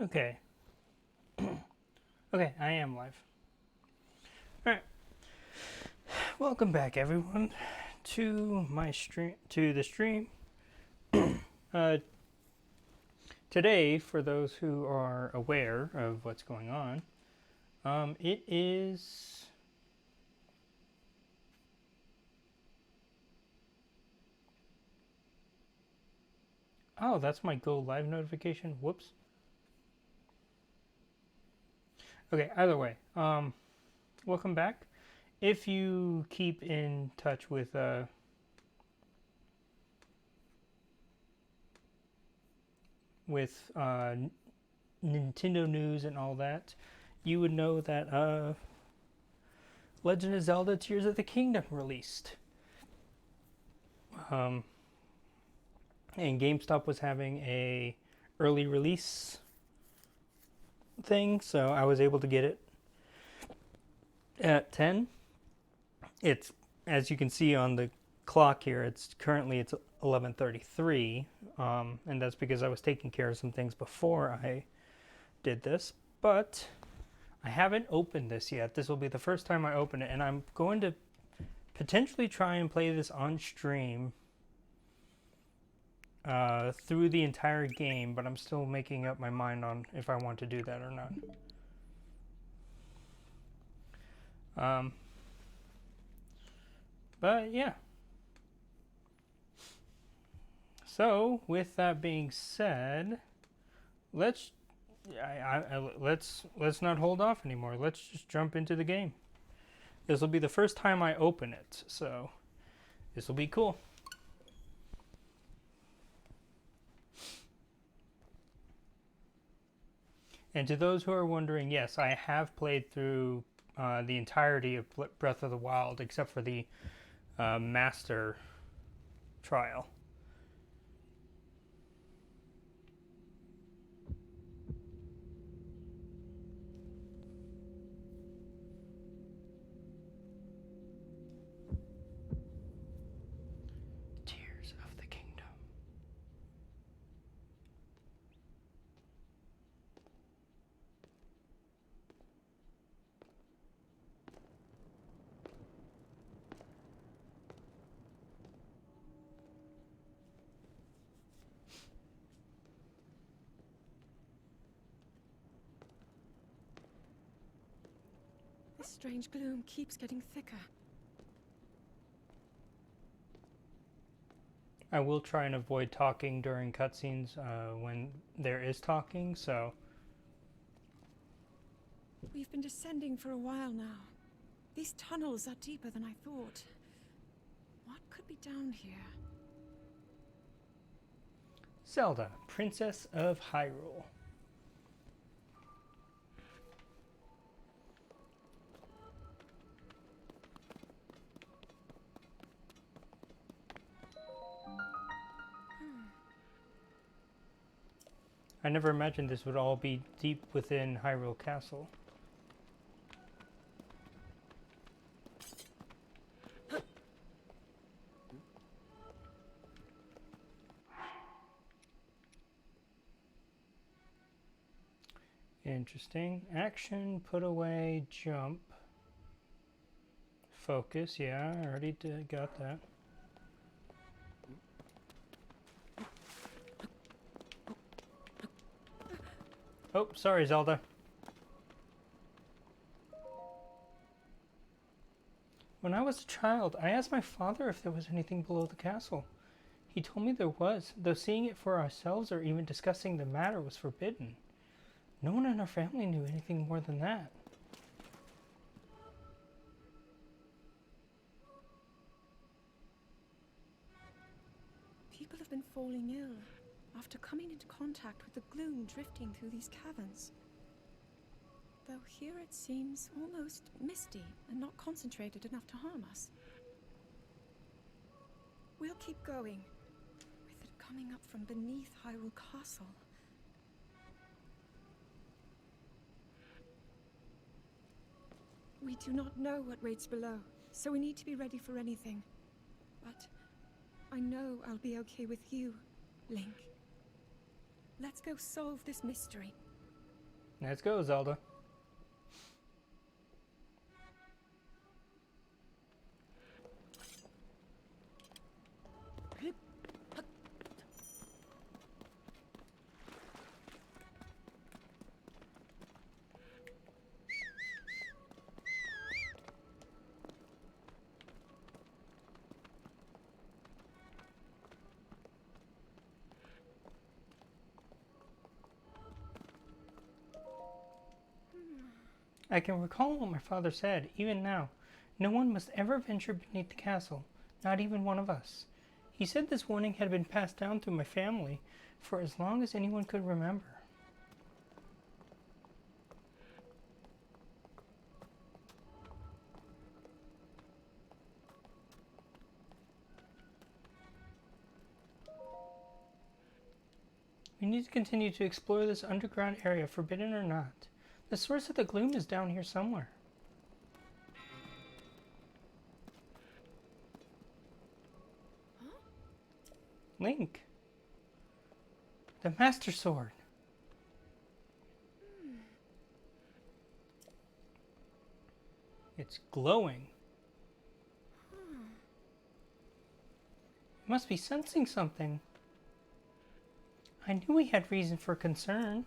Okay. Okay, I am live. Alright. Welcome back everyone to my stream to the stream. Uh Today, for those who are aware of what's going on, it is oh, that's my go live notification. Whoops. Okay, either way. Welcome back. If you keep in touch with with Nintendo news and all that, you would know that Legend of Zelda Tears of the Kingdom released. Um, and GameStop was having a early release thing, so I was able to get it at 10. It's, as you can see on the clock here, it's 11:33, and that's because I was taking care of some things before I did this, but I haven't opened this yet. This will be the first time I open it, and I'm going to potentially try and play this on stream through the entire game, but I'm still making up my mind on if I want to do that or not. But yeah. So with that being said, let's not hold off anymore. Let's just jump into the game. This will be the first time I open it, so this will be cool. And to those who are wondering, yes, I have played through the entirety of Breath of the Wild, except for the Master Trial. Tears of the Kingdom. This strange gloom keeps getting thicker. I will try and avoid talking during cutscenes when there is talking, so... We've been descending for a while now. These tunnels are deeper than I thought. What could be down here? Zelda, Princess of Hyrule. I never imagined this would all be deep within Hyrule Castle. Interesting. Action, put away, jump. Focus, yeah, I already got that. Oh, sorry, Zelda. When I was a child, I asked my father if there was anything below the castle. He told me there was, though seeing it for ourselves or even discussing the matter was forbidden. No one in our family knew anything more than that. People have been falling ill after coming into contact with the gloom drifting through these caverns. Though here it seems almost misty and not concentrated enough to harm us. We'll keep going, with it coming up from beneath Hyrule Castle. We do not know what waits below, so we need to be ready for anything. But I know I'll be okay with you, Link. Let's go solve this mystery. Let's go, Zelda. I can recall what my father said, even now. No one must ever venture beneath the castle, not even one of us. He said this warning had been passed down through my family for as long as anyone could remember. We need to continue to explore this underground area, forbidden or not. The source of the gloom is down here somewhere. Huh? Link. The Master Sword. It's glowing. It must be sensing something. I knew we had reason for concern.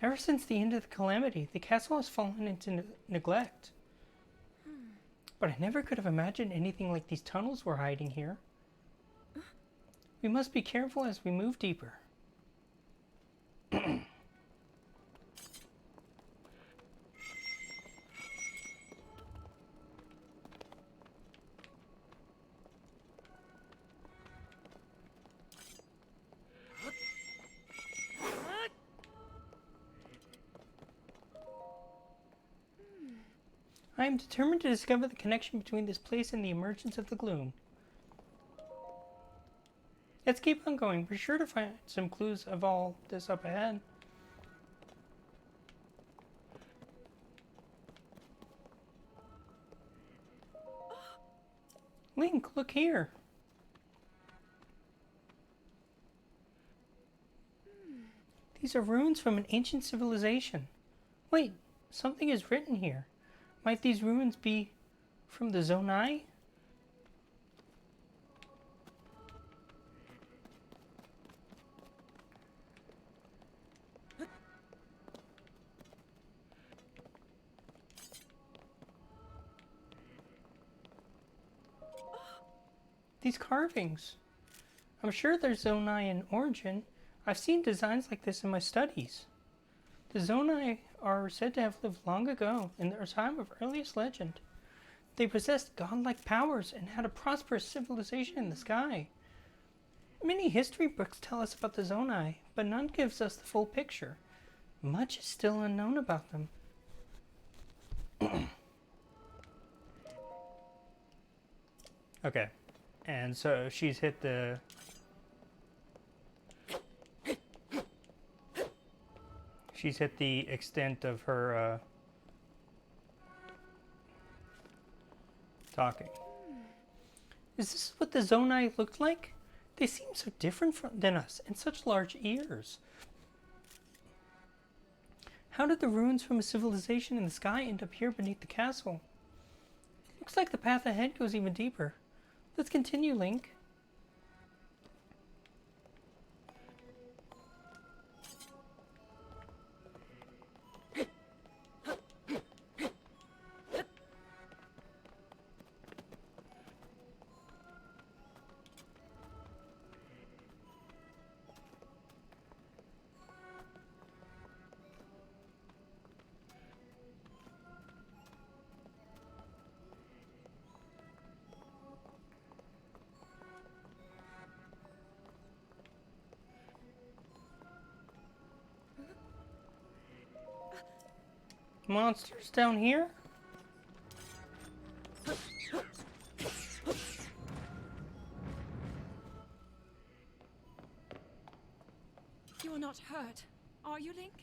Ever since the end of the calamity, the castle has fallen into neglect. But I never could have imagined anything like these tunnels were hiding here. We must be careful as we move deeper. I am determined to discover the connection between this place and the emergence of the gloom. Let's keep on going. We're sure to find some clues of all this up ahead. Link, look here. These are ruins from an ancient civilization. Wait, something is written here. Might these ruins be from the Zonai? These carvings. I'm sure they're Zonai in origin. I've seen designs like this in my studies. The Zonai are said to have lived long ago, in their time of earliest legend. They possessed godlike powers and had a prosperous civilization in the sky. Many history books tell us about the Zonai, but none gives us the full picture. Much is still unknown about them. Okay, and so she's hit the... She's hit the extent of her talking. Is this what the Zonai looked like? They seem so different than us, and such large ears. How did the ruins from a civilization in the sky end up here beneath the castle? Looks like the path ahead goes even deeper. Let's continue, Link. Monsters down here? You are not hurt, are you, Link?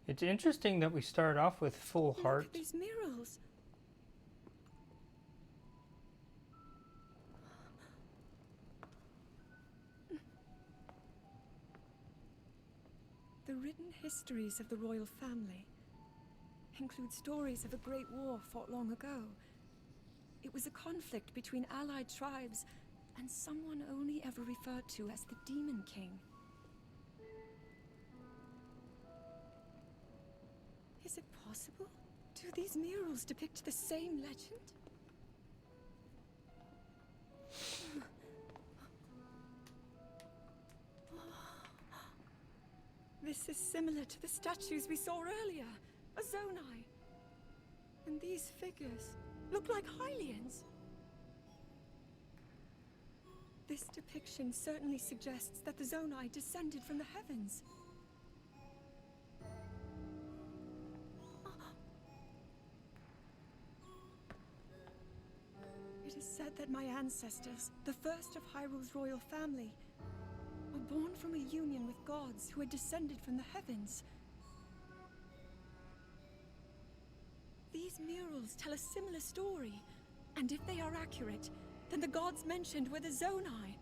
It's interesting that we start off with full Look heart. at these murals. The written histories of the royal family include stories of a great war fought long ago. It was a conflict between allied tribes and someone only ever referred to as the Demon King. Is it possible? Do these murals depict the same legend? This is similar to the statues we saw earlier, a Zonai. And these figures look like Hylians. This depiction certainly suggests that the Zonai descended from the heavens. It is said that my ancestors, the first of Hyrule's royal family, were born from a union with gods who had descended from the heavens. These murals tell a similar story, and if they are accurate, then the gods mentioned were the Zonai.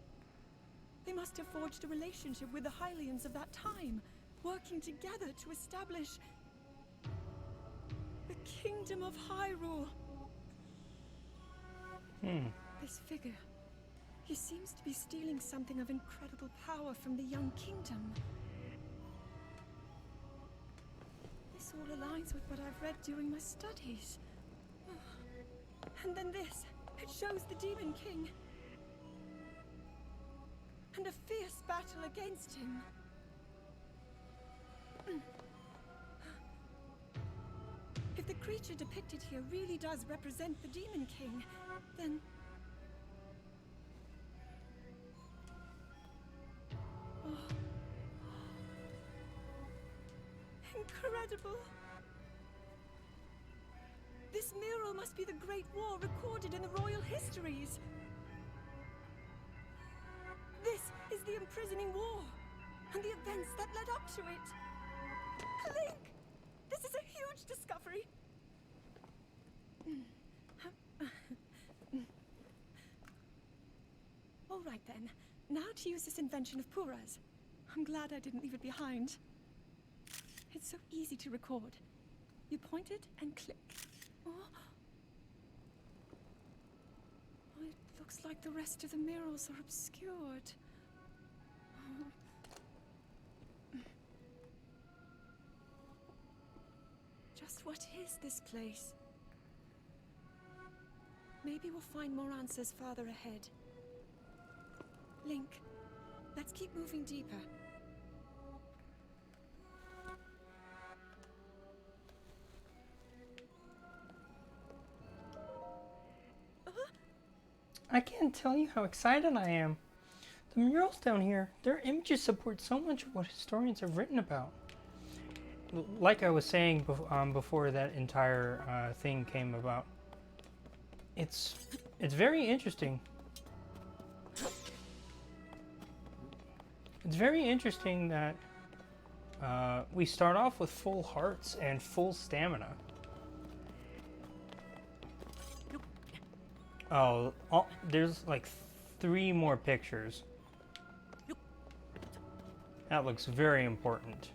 They must have forged a relationship with the Hylians of that time, working together to establish the Kingdom of Hyrule. This figure, he seems to be stealing something of incredible power from the young kingdom. This all aligns with what I've read during my studies. And then this, it shows the Demon King. And a fierce battle against him. If the creature depicted here really does represent the Demon King, then... Incredible! This mural must be the Great War recorded in the royal histories. This is the imprisoning war, and the events that led up to it. Link! This is a huge discovery! All right then, now to use this invention of Pura's. I'm glad I didn't leave it behind. It's so easy to record. You point it and click. Oh. It looks like the rest of the murals are obscured. Just what is this place? Maybe we'll find more answers farther ahead. Link, let's keep moving deeper. I can't tell you how excited I am. The murals down here, their images support so much of what historians have written about. Like I was saying before that entire thing came about, it's very interesting. It's very interesting that we start off with full hearts and full stamina. Oh, there's like 3 more pictures. That looks very important.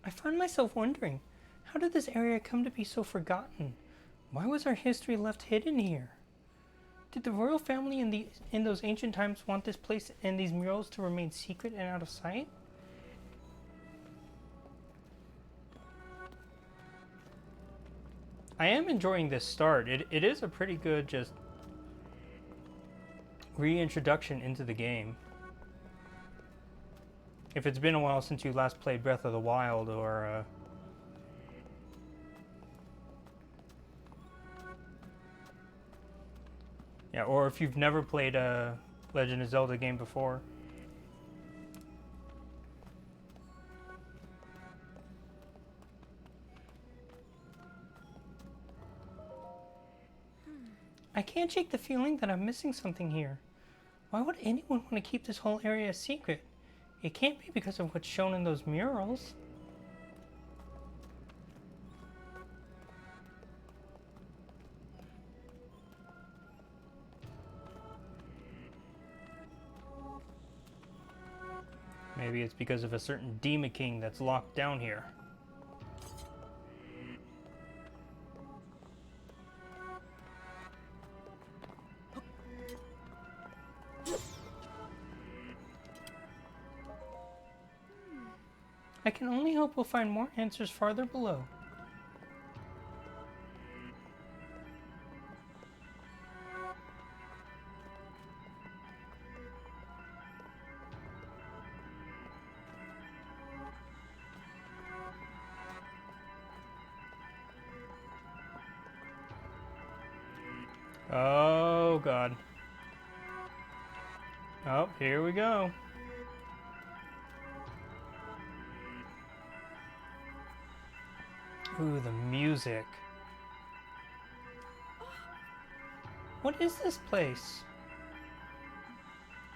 I find myself wondering, how did this area come to be so forgotten? Why was our history left hidden here? Did the royal family in those ancient times want this place and these murals to remain secret and out of sight? I am enjoying this start. It is a pretty good just reintroduction into the game. If it's been a while since you last played Breath of the Wild or yeah, or if you've never played a Legend of Zelda game before. I can't shake the feeling that I'm missing something here. Why would anyone want to keep this whole area a secret? It can't be because of what's shown in those murals. Maybe it's because of a certain Demon King that's locked down here. I can only hope we'll find more answers farther below. Oh, God. Oh, here we go. Ooh, the music. What is this place?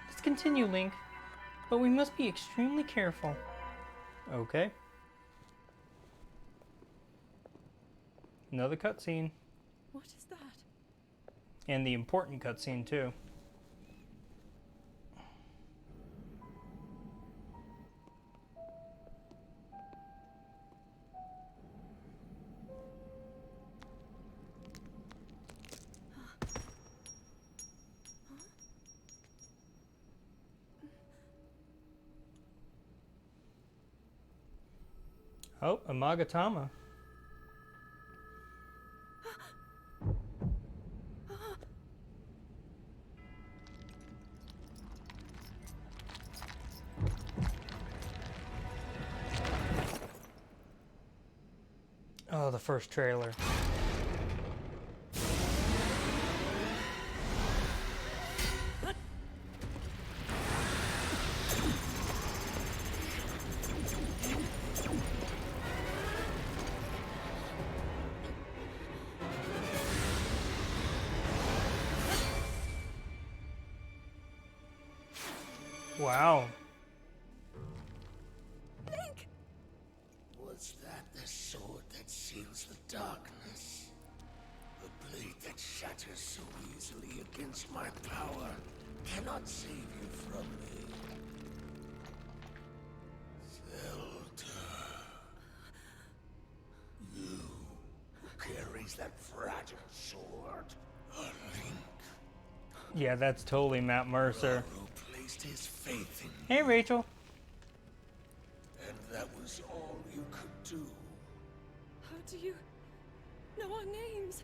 Let's continue, Link. But we must be extremely careful. Okay. Another cutscene. What is that? And the important cutscene, too. Oh, a Magatama. Oh, the first trailer. Wow. Link! Was that the sword that seals the darkness? The blade that shatters so easily against my power cannot save you from me. Zelda. You who carries that fragile sword. A Link. Yeah, that's totally Matt Mercer. Who placed his faith in you. Hey, Rachel. And that was all you could do. How do you know our names?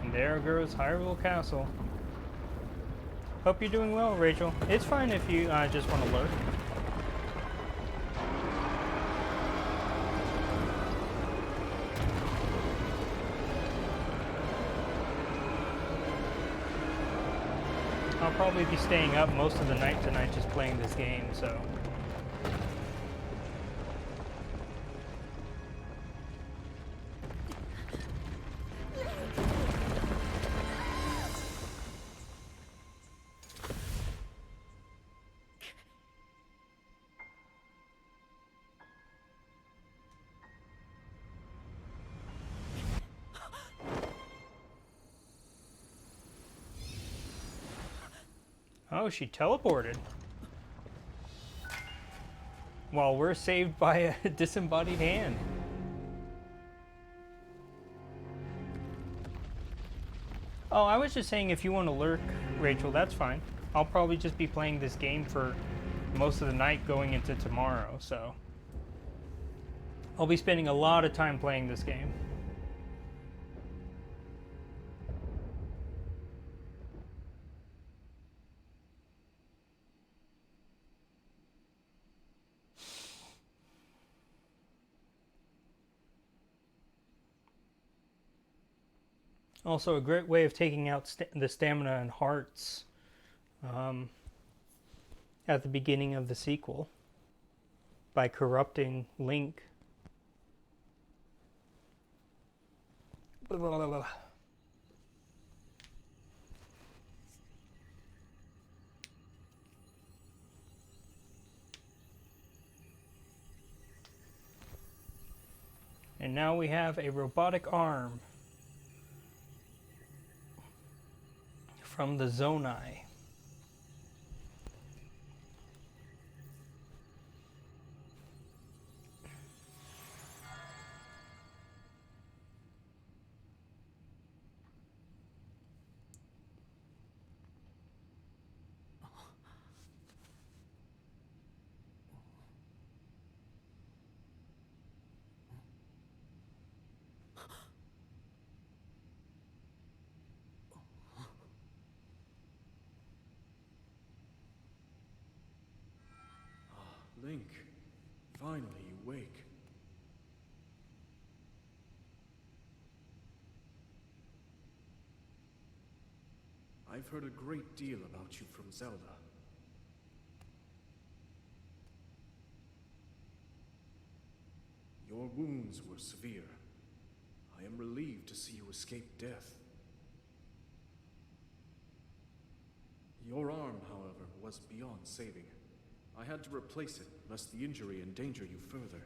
And there goes Hyrule Castle. Hope you're doing well, Rachel. It's fine if you just want to lurk. I'll probably be staying up most of the night tonight just playing this game, so... Oh, she teleported. While we're saved by a disembodied hand. Oh, I was just saying if you want to lurk, Rachel, that's fine. I'll probably just be playing this game for most of the night going into tomorrow, so... I'll be spending a lot of time playing this game. Also, a great way of taking out the stamina and hearts at the beginning of the sequel by corrupting Link. Blah, blah, blah, blah. And now we have a robotic arm from the Zonai. Link, finally you wake. I've heard a great deal about you from Zelda. Your wounds were severe. I am relieved to see you escape death. Your arm, however, was beyond saving. I had to replace it, lest the injury endanger you further.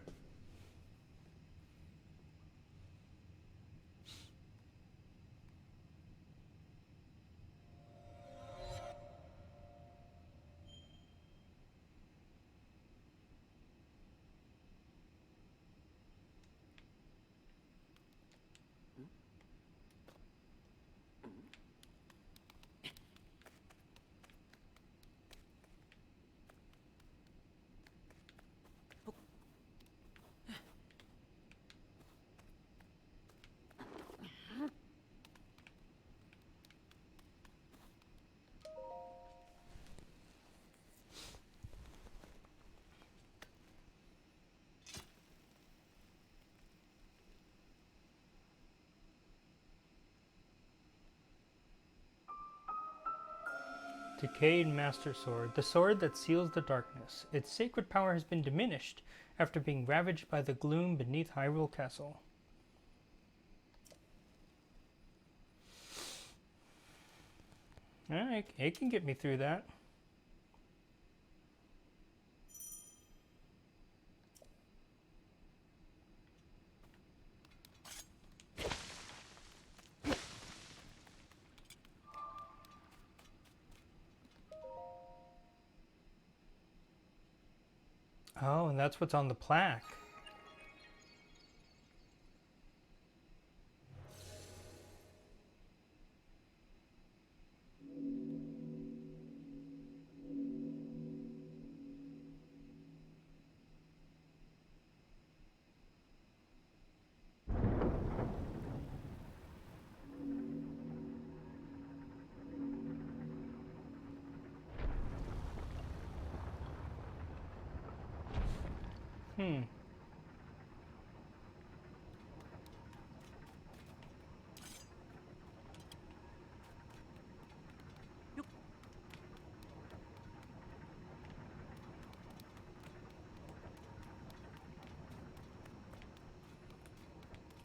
Decayed Master Sword, the sword that seals the darkness. Its sacred power has been diminished after being ravaged by the gloom beneath Hyrule Castle. Alright, it can get me through that. Oh, and that's what's on the plaque.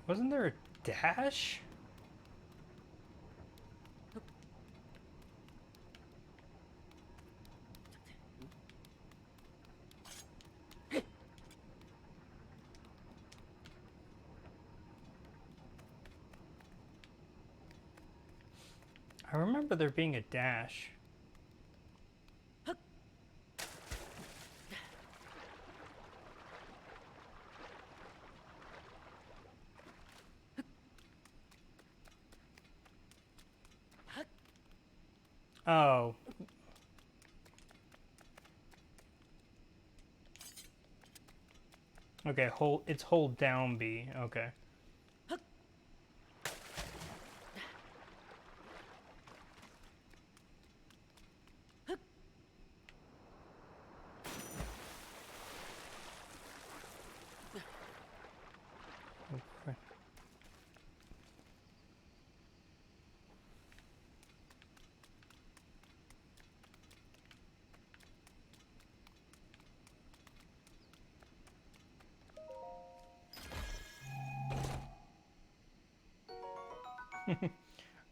Wasn't there a dash? I remember there being a dash. Oh. Okay, it's hold down B. Okay. Okay.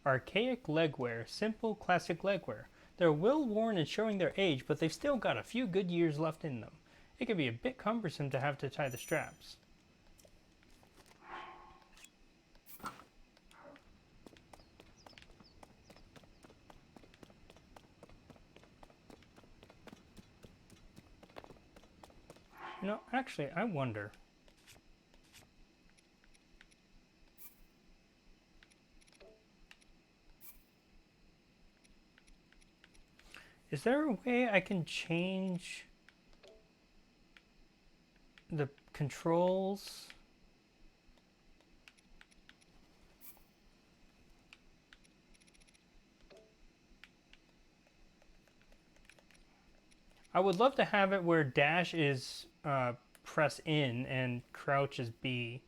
Archaic legwear, simple classic legwear. They're well worn and showing their age, but they've still got a few good years left in them. It can be a bit cumbersome to have to tie the straps. You know, actually, I wonder. Is there a way I can change the controls? I would love to have it where dash is press in and crouch is B.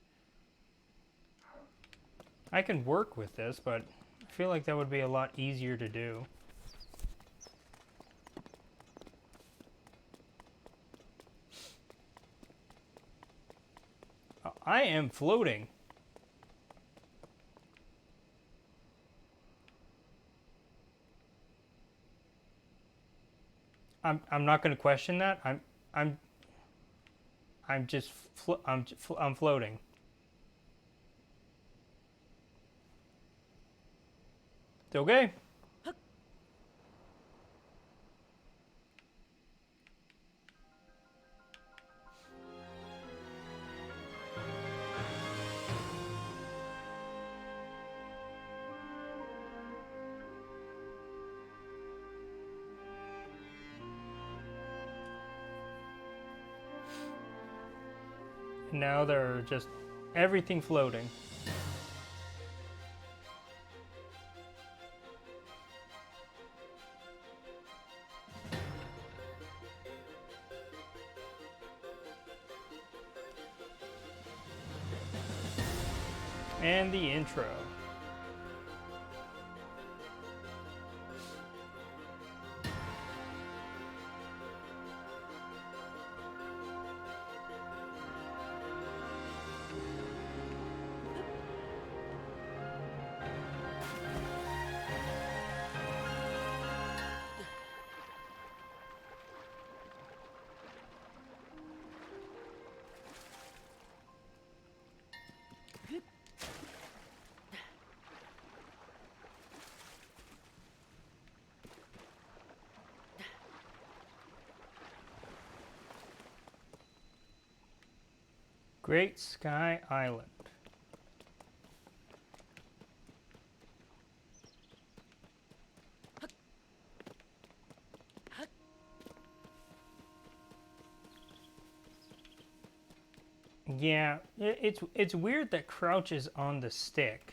I can work with this, but I feel like that would be a lot easier to do. I am floating. I'm not going to question that. I'm just I'm floating. It's okay. Now they're just everything floating. And the intro. Great Sky Island. Yeah, it's weird that crouch is on the stick.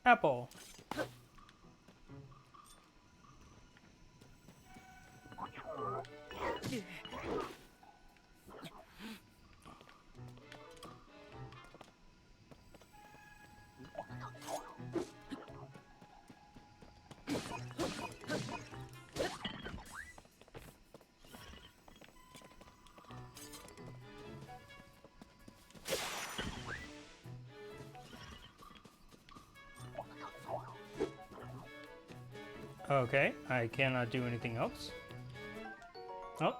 Apple. Okay, I cannot do anything else. Oh.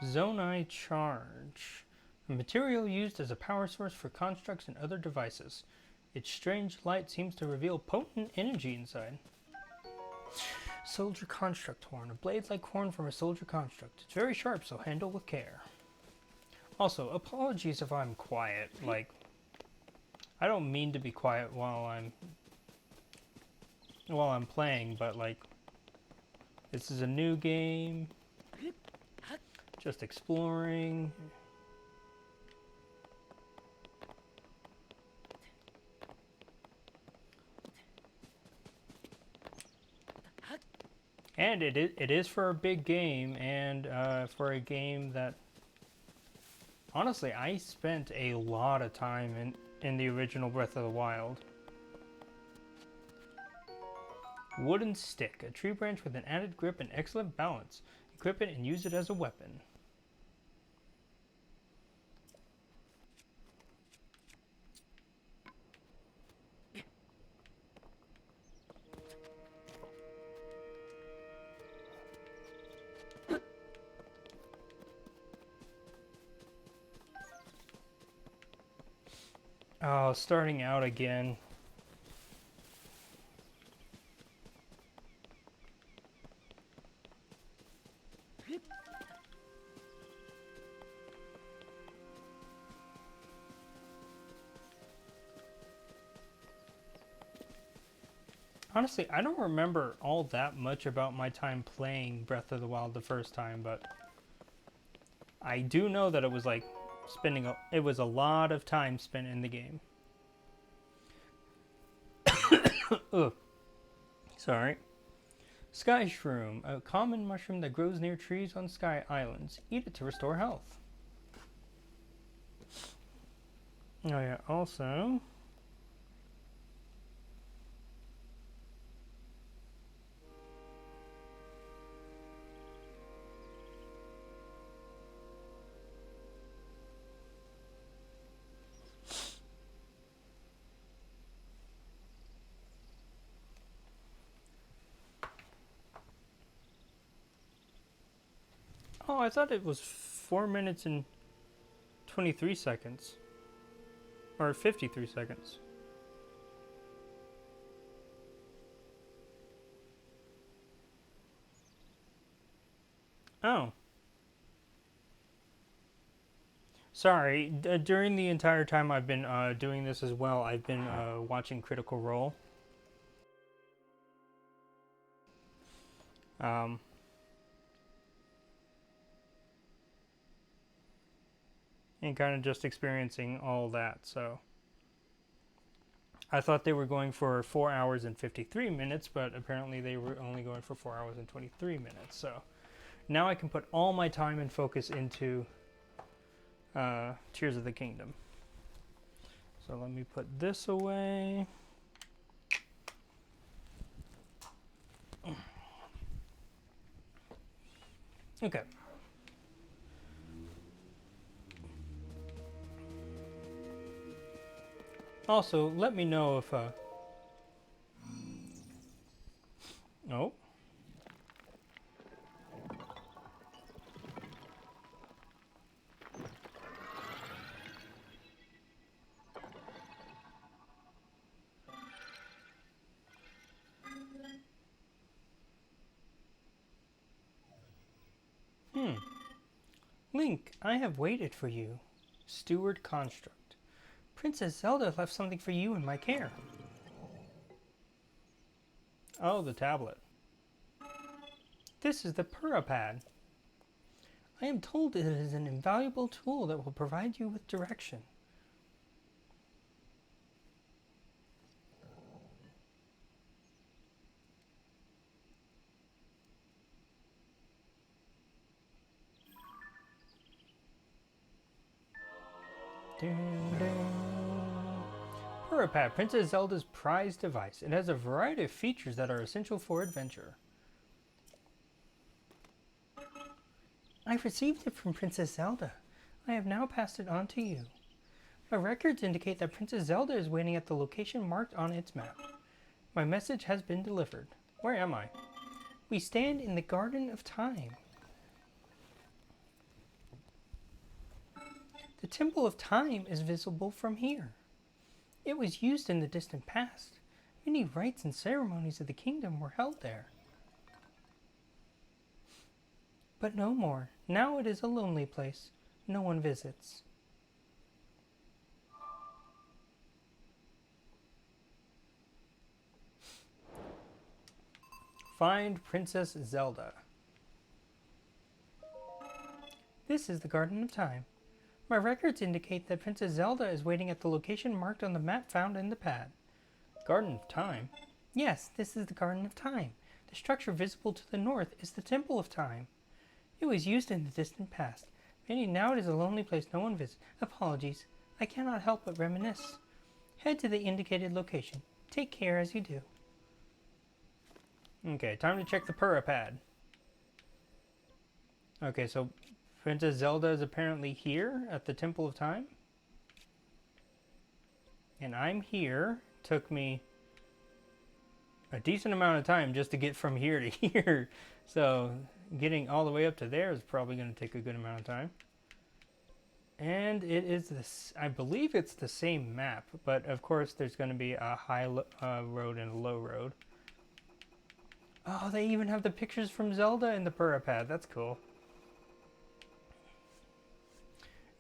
Zonai Charge. A material used as a power source for constructs and other devices. Its strange light seems to reveal potent energy inside. Soldier Construct Horn. A blade like horn from a soldier construct. It's very sharp, so handle with care. Also, apologies if I'm quiet. Like, I don't mean to be quiet while I'm playing, but like, this is a new game. Just exploring. And it is for a big game, and for a game that, honestly, I spent a lot of time in the original Breath of the Wild. Wooden Stick. A tree branch with an added grip and excellent balance. Equip it and use it as a weapon. Oh, starting out again. Honestly, I don't remember all that much about my time playing Breath of the Wild the first time, but I do know that it was like it was a lot of time spent in the game. Ugh. Sorry. Sky Shroom, a common mushroom that grows near trees on sky islands. Eat it to restore health. Oh yeah, also... Oh, I thought it was 4 minutes and 23 seconds. Or 53 seconds. Oh. Sorry, during the entire time I've been doing this as well, I've been watching Critical Role. Um, and kind of just experiencing all that, so... I thought they were going for 4 hours and 53 minutes, but apparently they were only going for 4 hours and 23 minutes, so... Now I can put all my time and focus into Tears of the Kingdom. So let me put this away. Okay. Also, let me know if oh. Link, I have waited for you. Steward Construct. Princess Zelda left something for you in my care. Oh, the tablet. This is the Purapad. I am told it is an invaluable tool that will provide you with direction. Purapad, Princess Zelda's prized device. It has a variety of features that are essential for adventure. I received it from Princess Zelda. I have now passed it on to you. My records indicate that Princess Zelda is waiting at the location marked on its map. My message has been delivered. Where am I? We stand in the Garden of Time. The Temple of Time is visible from here. It was used in the distant past. Many rites and ceremonies of the kingdom were held there. But no more. Now it is a lonely place. No one visits. Find Princess Zelda. This is the Garden of Time. My records indicate that Princess Zelda is waiting at the location marked on the map found in the pad. Garden of Time? Yes, this is the Garden of Time. The structure visible to the north is the Temple of Time. It was used in the distant past. Meaning now it is a lonely place no one visits. Apologies. I cannot help but reminisce. Head to the indicated location. Take care as you do. Okay, time to check the Purapad. Okay, so Princess Zelda is apparently here at the Temple of Time. And I'm here. Took me a decent amount of time just to get from here to here. So getting all the way up to there is probably going to take a good amount of time. And it is this, I believe it's the same map, but of course there's going to be a high road and a low road. Oh, they even have the pictures from Zelda in the Purapad. That's cool.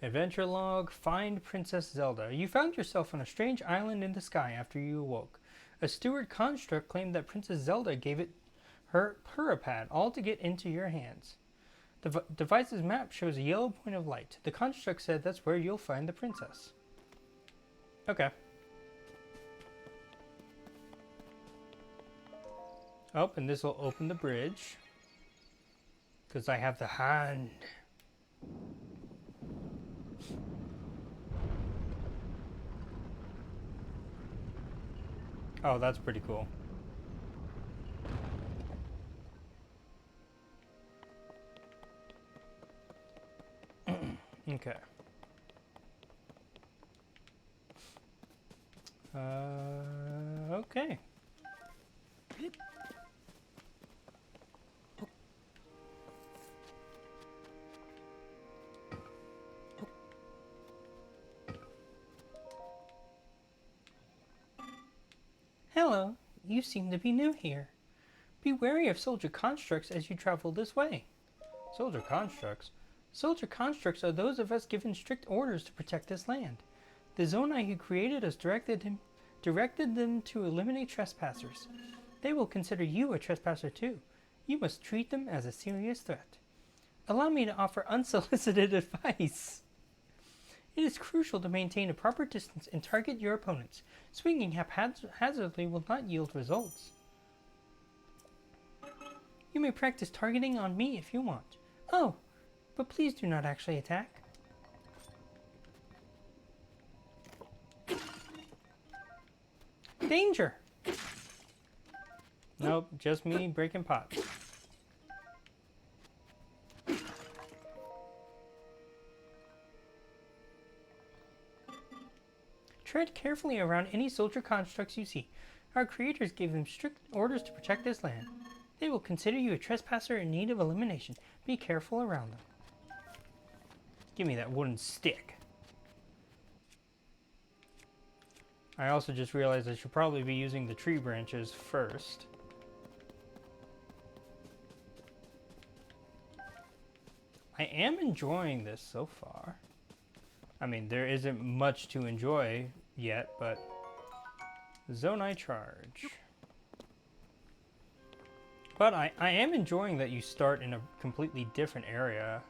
Adventure log, find Princess Zelda. You found yourself on a strange island in the sky after you awoke. A steward construct claimed that Princess Zelda gave it her Purapad, all to get into your hands. The device's map shows a yellow point of light. The construct said that's where you'll find the princess. Okay. Oh, and this will open the bridge. Because I have the hand. Oh, that's pretty cool. Okay. Okay. Hello, you seem to be new here. Be wary of soldier constructs as you travel this way. Soldier constructs? Soldier constructs are those of us given strict orders to protect this land. The Zonai who created us directed them to eliminate trespassers. They will consider you a trespasser too. You must treat them as a serious threat. Allow me to offer unsolicited advice. It is crucial to maintain a proper distance and target your opponents. Swinging haphazardly will not yield results. You may practice targeting on me if you want. Oh, but please do not actually attack. Danger! Nope, just me breaking pots. Tread carefully around any soldier constructs you see. Our creators gave them strict orders to protect this land. They will consider you a trespasser in need of elimination. Be careful around them. Give me that wooden stick. I also just realized I should probably be using the tree branches first. I am enjoying this so far. I mean, there isn't much to enjoy yet, but Zonai charge. But I am enjoying that you start in a completely different area.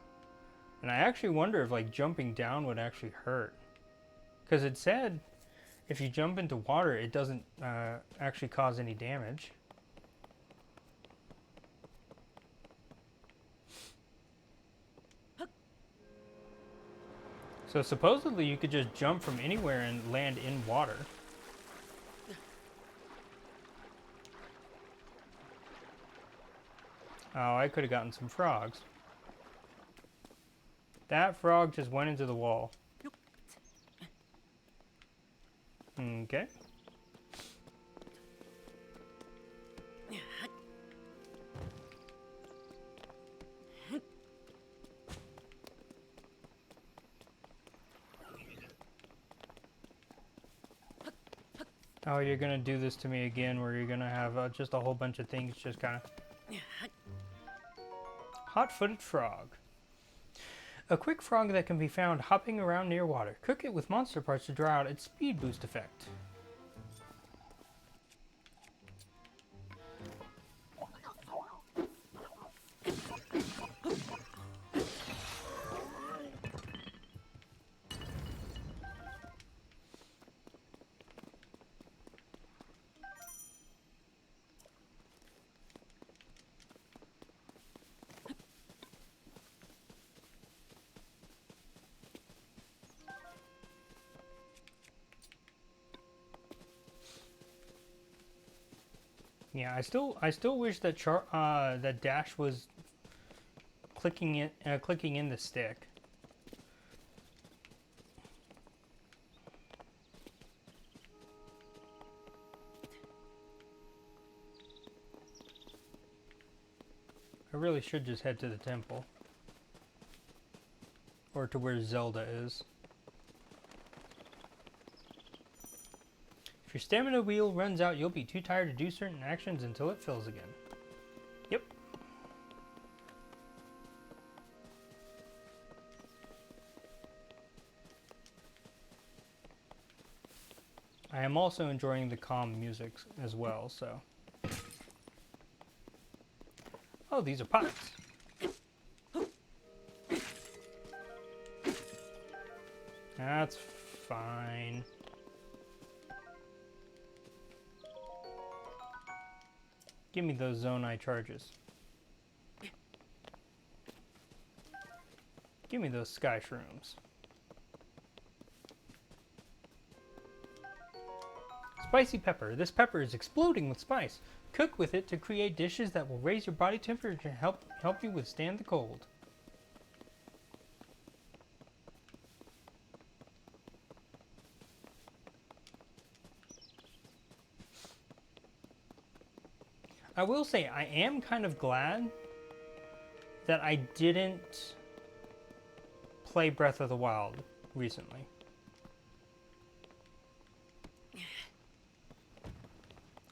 And I actually wonder if like jumping down would actually hurt. Because it said if you jump into water, it doesn't actually cause any damage. So supposedly you could just jump from anywhere and land in water. Oh, I could have gotten some frogs. That frog just went into the wall. Okay. Oh, you're gonna do this to me again where you're gonna have just a whole bunch of things just kind of... Hot-footed frog. A quick frog that can be found hopping around near water. Cook it with monster parts to draw out its speed boost effect. Yeah, I still wish that that dash was clicking in the stick. I really should just head to the temple. Or or to where Zelda is. If your stamina wheel runs out, you'll be too tired to do certain actions until it fills again. Yep. I am also enjoying the calm music as well, so. Oh, these are pots. That's fine. Give me those Zonai charges. Give me those sky shrooms. Spicy pepper. This pepper is exploding with spice. Cook with it to create dishes that will raise your body temperature and help you withstand the cold. I will say, I am kind of glad that I didn't play Breath of the Wild recently.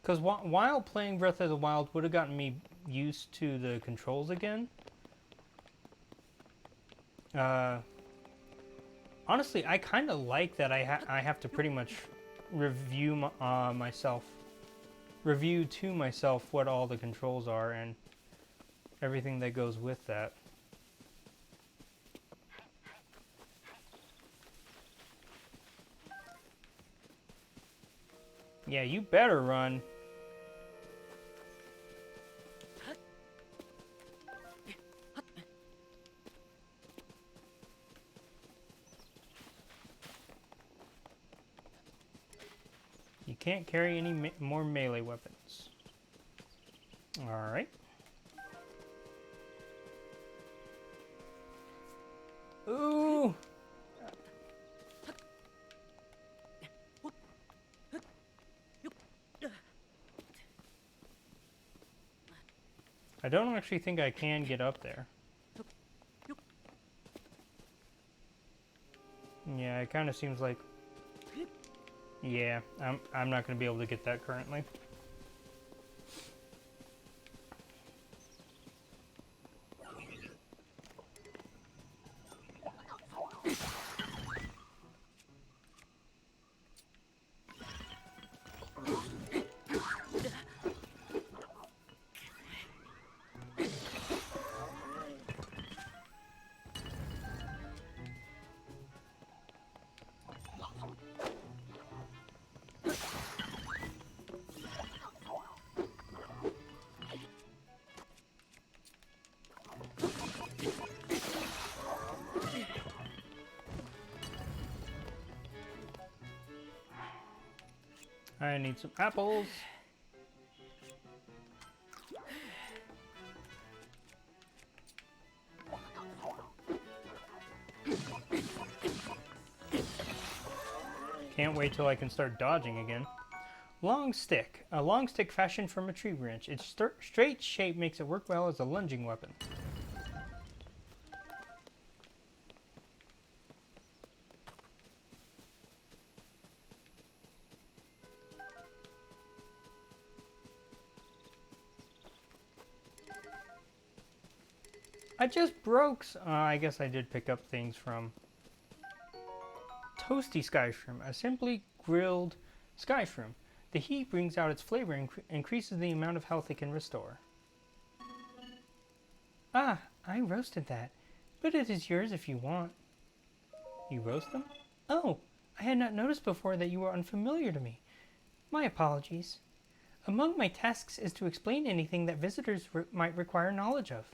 Because while playing Breath of the Wild would have gotten me used to the controls again. Honestly, I kind of like that I have to pretty much review review to myself what all the controls are and everything that goes with that. Yeah, you better run. You can't carry any more melee weapons. Alright. Ooh! I don't actually think I can get up there. Yeah, it kind of seems like... Yeah, I'm not going to be able to get that currently. I need some apples. Can't wait till I can start dodging again. Long stick. A long stick fashioned from a tree branch. Its straight shape makes it work well as a lunging weapon. I just broke... I guess I did pick up things from... Toasty Sky Shroom. A simply grilled Sky Shroom. The heat brings out its flavor and increases the amount of health it can restore. Ah, I roasted that. But it is yours if you want. You roast them? Oh, I had not noticed before that you were unfamiliar to me. My apologies. Among my tasks is to explain anything that visitors might require knowledge of.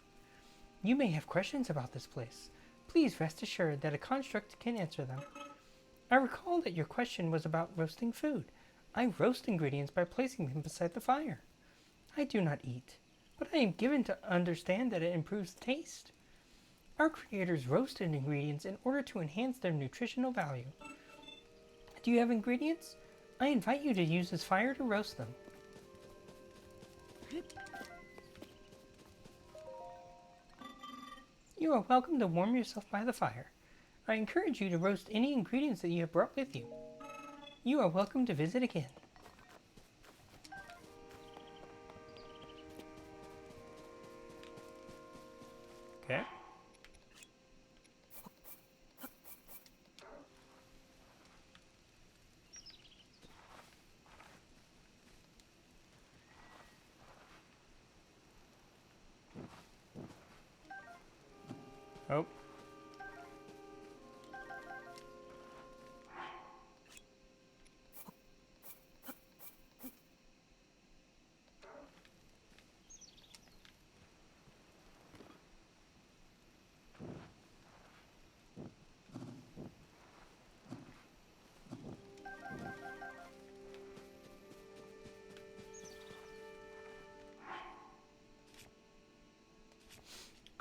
You may have questions about this place. Please rest assured that a construct can answer them. I recall that your question was about roasting food. I roast ingredients by placing them beside the fire. I do not eat, but I am given to understand that it improves taste. Our creators roasted ingredients in order to enhance their nutritional value. Do you have ingredients? I invite you to use this fire to roast them. You are welcome to warm yourself by the fire. I encourage you to roast any ingredients that you have brought with you. You are welcome to visit again. Okay. Oh.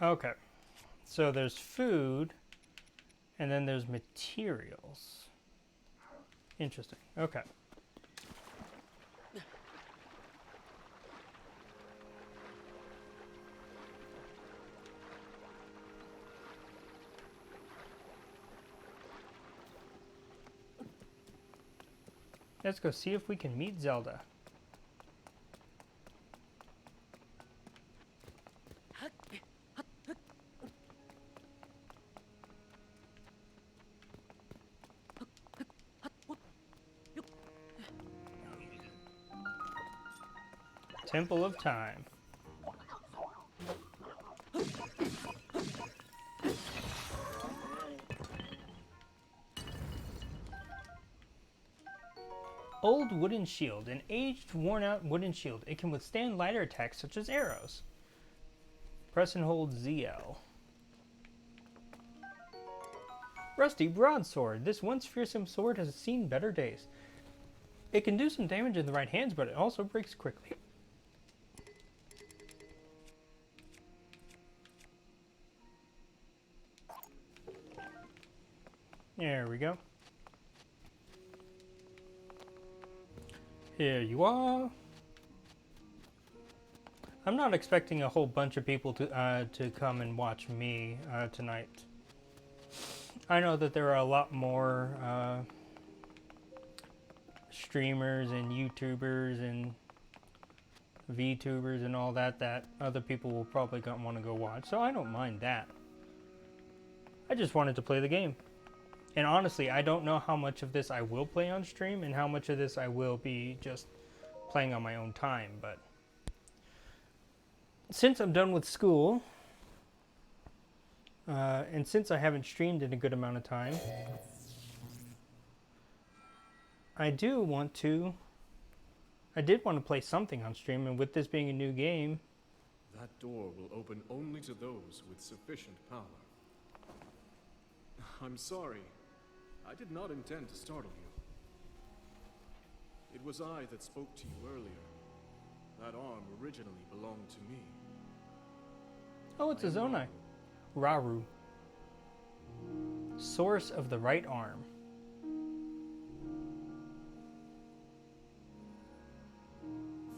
Okay. So there's food, and then there's materials. Interesting. Okay. Let's go see if we can meet Zelda. Temple of Time. Old wooden shield. An aged, worn-out wooden shield. It can withstand lighter attacks such as arrows. Press and hold ZL. Rusty broadsword. This once fearsome sword has seen better days. It can do some damage in the right hands, but it also breaks quickly. There we go. Here you are. I'm not expecting a whole bunch of people to come and watch me tonight. I know that there are a lot more streamers and YouTubers and VTubers and all that other people will probably want to go watch, so I don't mind that. I just wanted to play the game. And honestly, I don't know how much of this I will play on stream and how much of this I will be just playing on my own time, but since I'm done with school, and since I haven't streamed in a good amount of time, I did want to play something on stream, and with this being a new game... That door will open only to those with sufficient power. I'm sorry. I did not intend to startle you. It was I that spoke to you earlier. That arm originally belonged to me. Oh, it's a Zonai. Raru. Source of the right arm.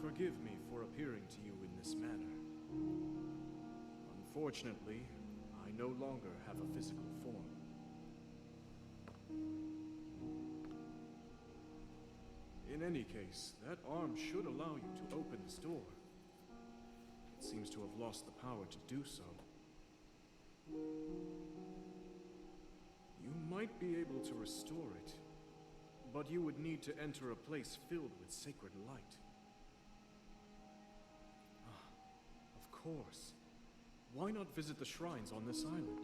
Forgive me for appearing to you in this manner. Unfortunately, I no longer have a physical form. In any case, that arm should allow you to open this door. It seems to have lost the power to do so. You might be able to restore it, but you would need to enter a place filled with sacred light. Of course. Why not visit the shrines on this island?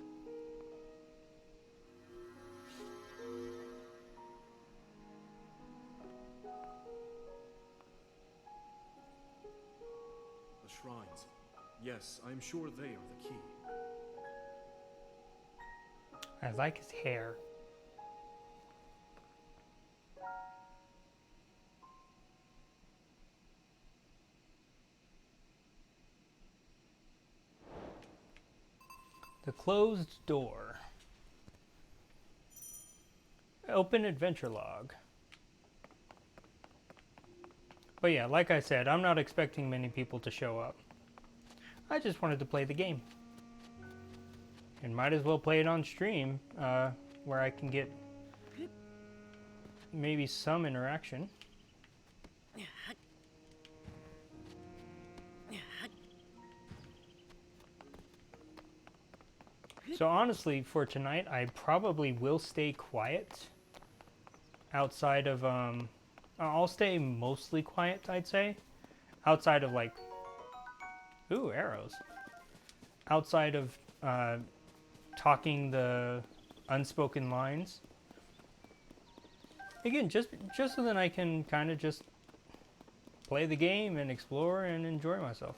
The shrines. Yes, I'm sure they are the key. I like his hair. The closed door. Open adventure log. But yeah, like I said, I'm not expecting many people to show up. I just wanted to play the game. And might as well play it on stream. where I can get maybe some interaction. So honestly, for tonight, I probably will stay quiet. Outside of, I'll stay mostly quiet, I'd say. Outside of, like, ooh, arrows. Outside of, talking the unspoken lines. Again, just so that I can kind of just play the game and explore and enjoy myself.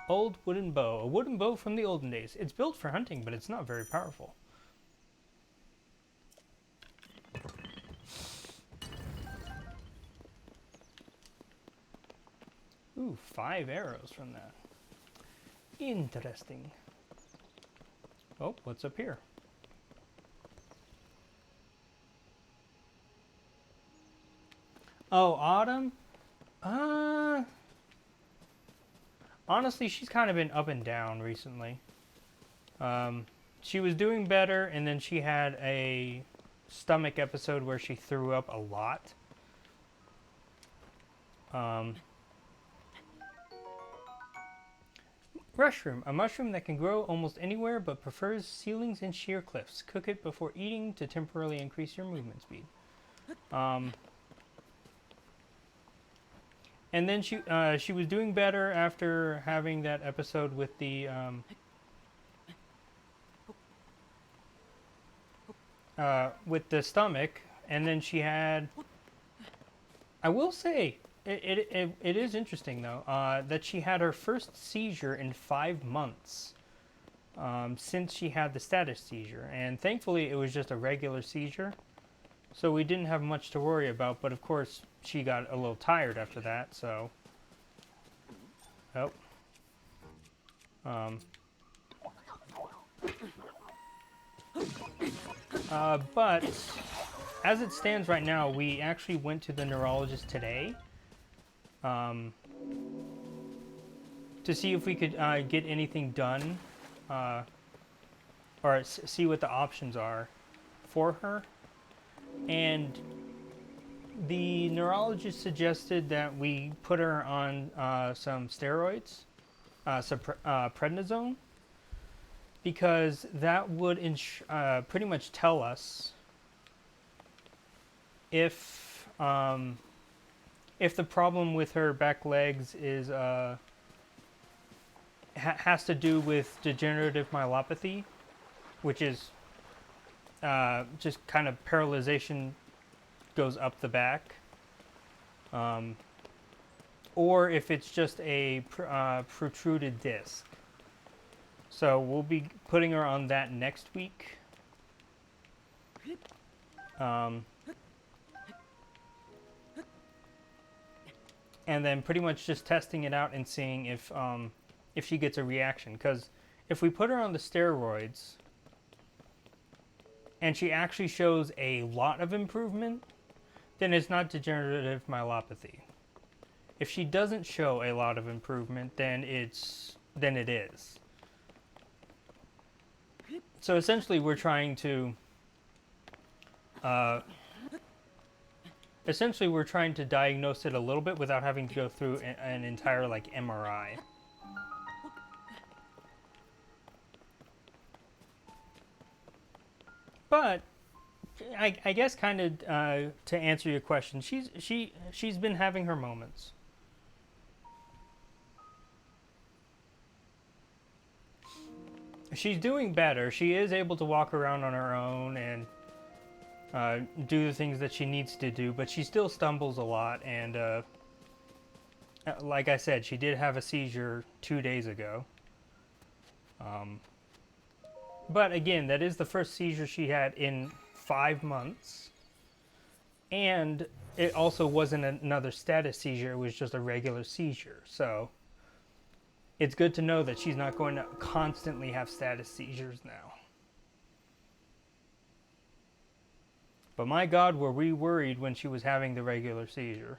Old wooden bow. A wooden bow from the olden days. It's built for hunting, but it's not very powerful. Ooh, 5 arrows from that. Interesting. Oh, what's up here? Oh, Autumn? Honestly, she's kind of been up and down recently. She was doing better, and then she had a stomach episode where she threw up a lot. Mushroom. A mushroom that can grow almost anywhere but prefers ceilings and sheer cliffs. Cook it before eating to temporarily increase your movement speed. And then she was doing better after having that episode with the stomach, and then she had. I will say it is interesting though that she had her first seizure in 5 months since she had the status seizure, and thankfully it was just a regular seizure. So we didn't have much to worry about, but of course she got a little tired after that, so... Oh. But, as it stands right now, we actually went to the neurologist today to see if we could get anything done, or see what the options are for her. And the neurologist suggested that we put her on some steroids, some prednisone, because that would pretty much tell us if the problem with her back legs is has to do with degenerative myelopathy, which is just kind of paralyzation goes up the back, or if it's just a protruded disc. So we'll be putting her on that next week. And then pretty much just testing it out and seeing if she gets a reaction. Because if we put her on the steroids and she actually shows a lot of improvement, then it's not degenerative myelopathy. If she doesn't show a lot of improvement, then it is. So essentially, we're trying to diagnose it a little bit without having to go through an entire like MRI. But I guess kind of to answer your question, she's been having her moments. She's doing better. She is able to walk around on her own and do the things that she needs to do, but she still stumbles a lot. And like I said, she did have a seizure 2 days ago. But again, that is the first seizure she had in 5 months. And it also wasn't another status seizure, it was just a regular seizure. So it's good to know that she's not going to constantly have status seizures now. But my God, were we worried when she was having the regular seizure.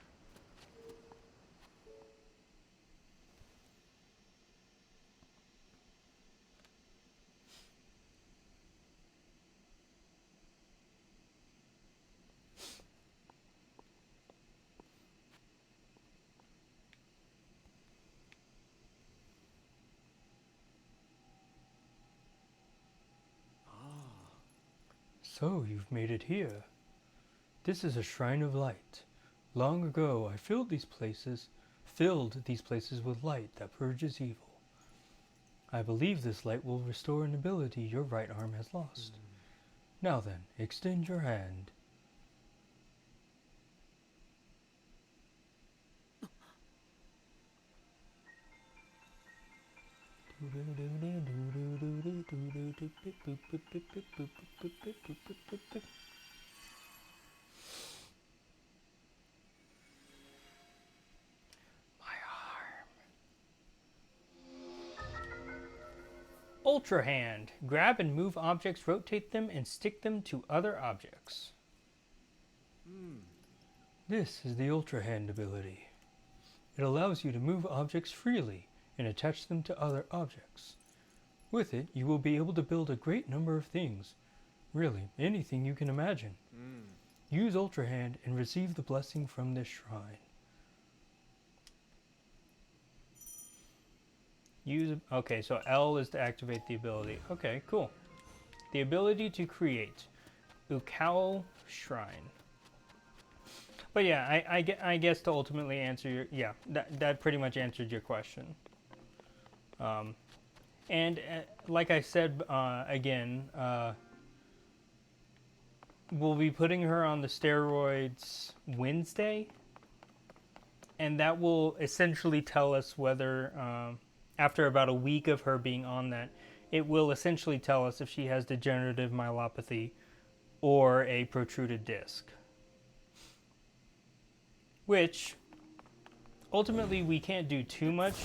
So, you've made it here. This is a shrine of light. Long ago, I filled these places with light that purges evil. I believe this light will restore an ability your right arm has lost. Now then, extend your hand. Ultra Hand. Grab and move objects, rotate them, and stick them to other objects. This is the Ultra Hand ability. It allows you to move objects freely and attach them to other objects. With it, you will be able to build a great number of things. Really, anything you can imagine. Use Ultra Hand and receive the blessing from this shrine. Okay, so L is to activate the ability. Okay, cool. The ability to create. Ukao Shrine. But yeah, I guess to ultimately answer your... Yeah, that pretty much answered your question. And like I said, again, we'll be putting her on the steroids Wednesday. And that will essentially tell us whether... after about a week of her being on that, it will essentially tell us if she has degenerative myelopathy or a protruded disc. Which, ultimately, we can't do too much.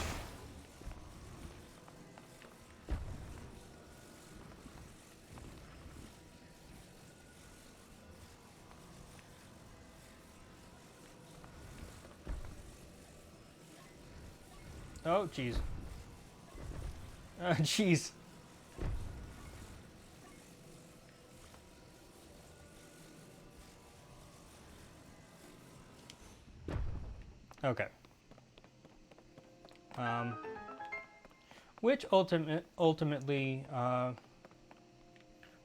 Oh, jeez. Jeez. Okay. Which ultimately,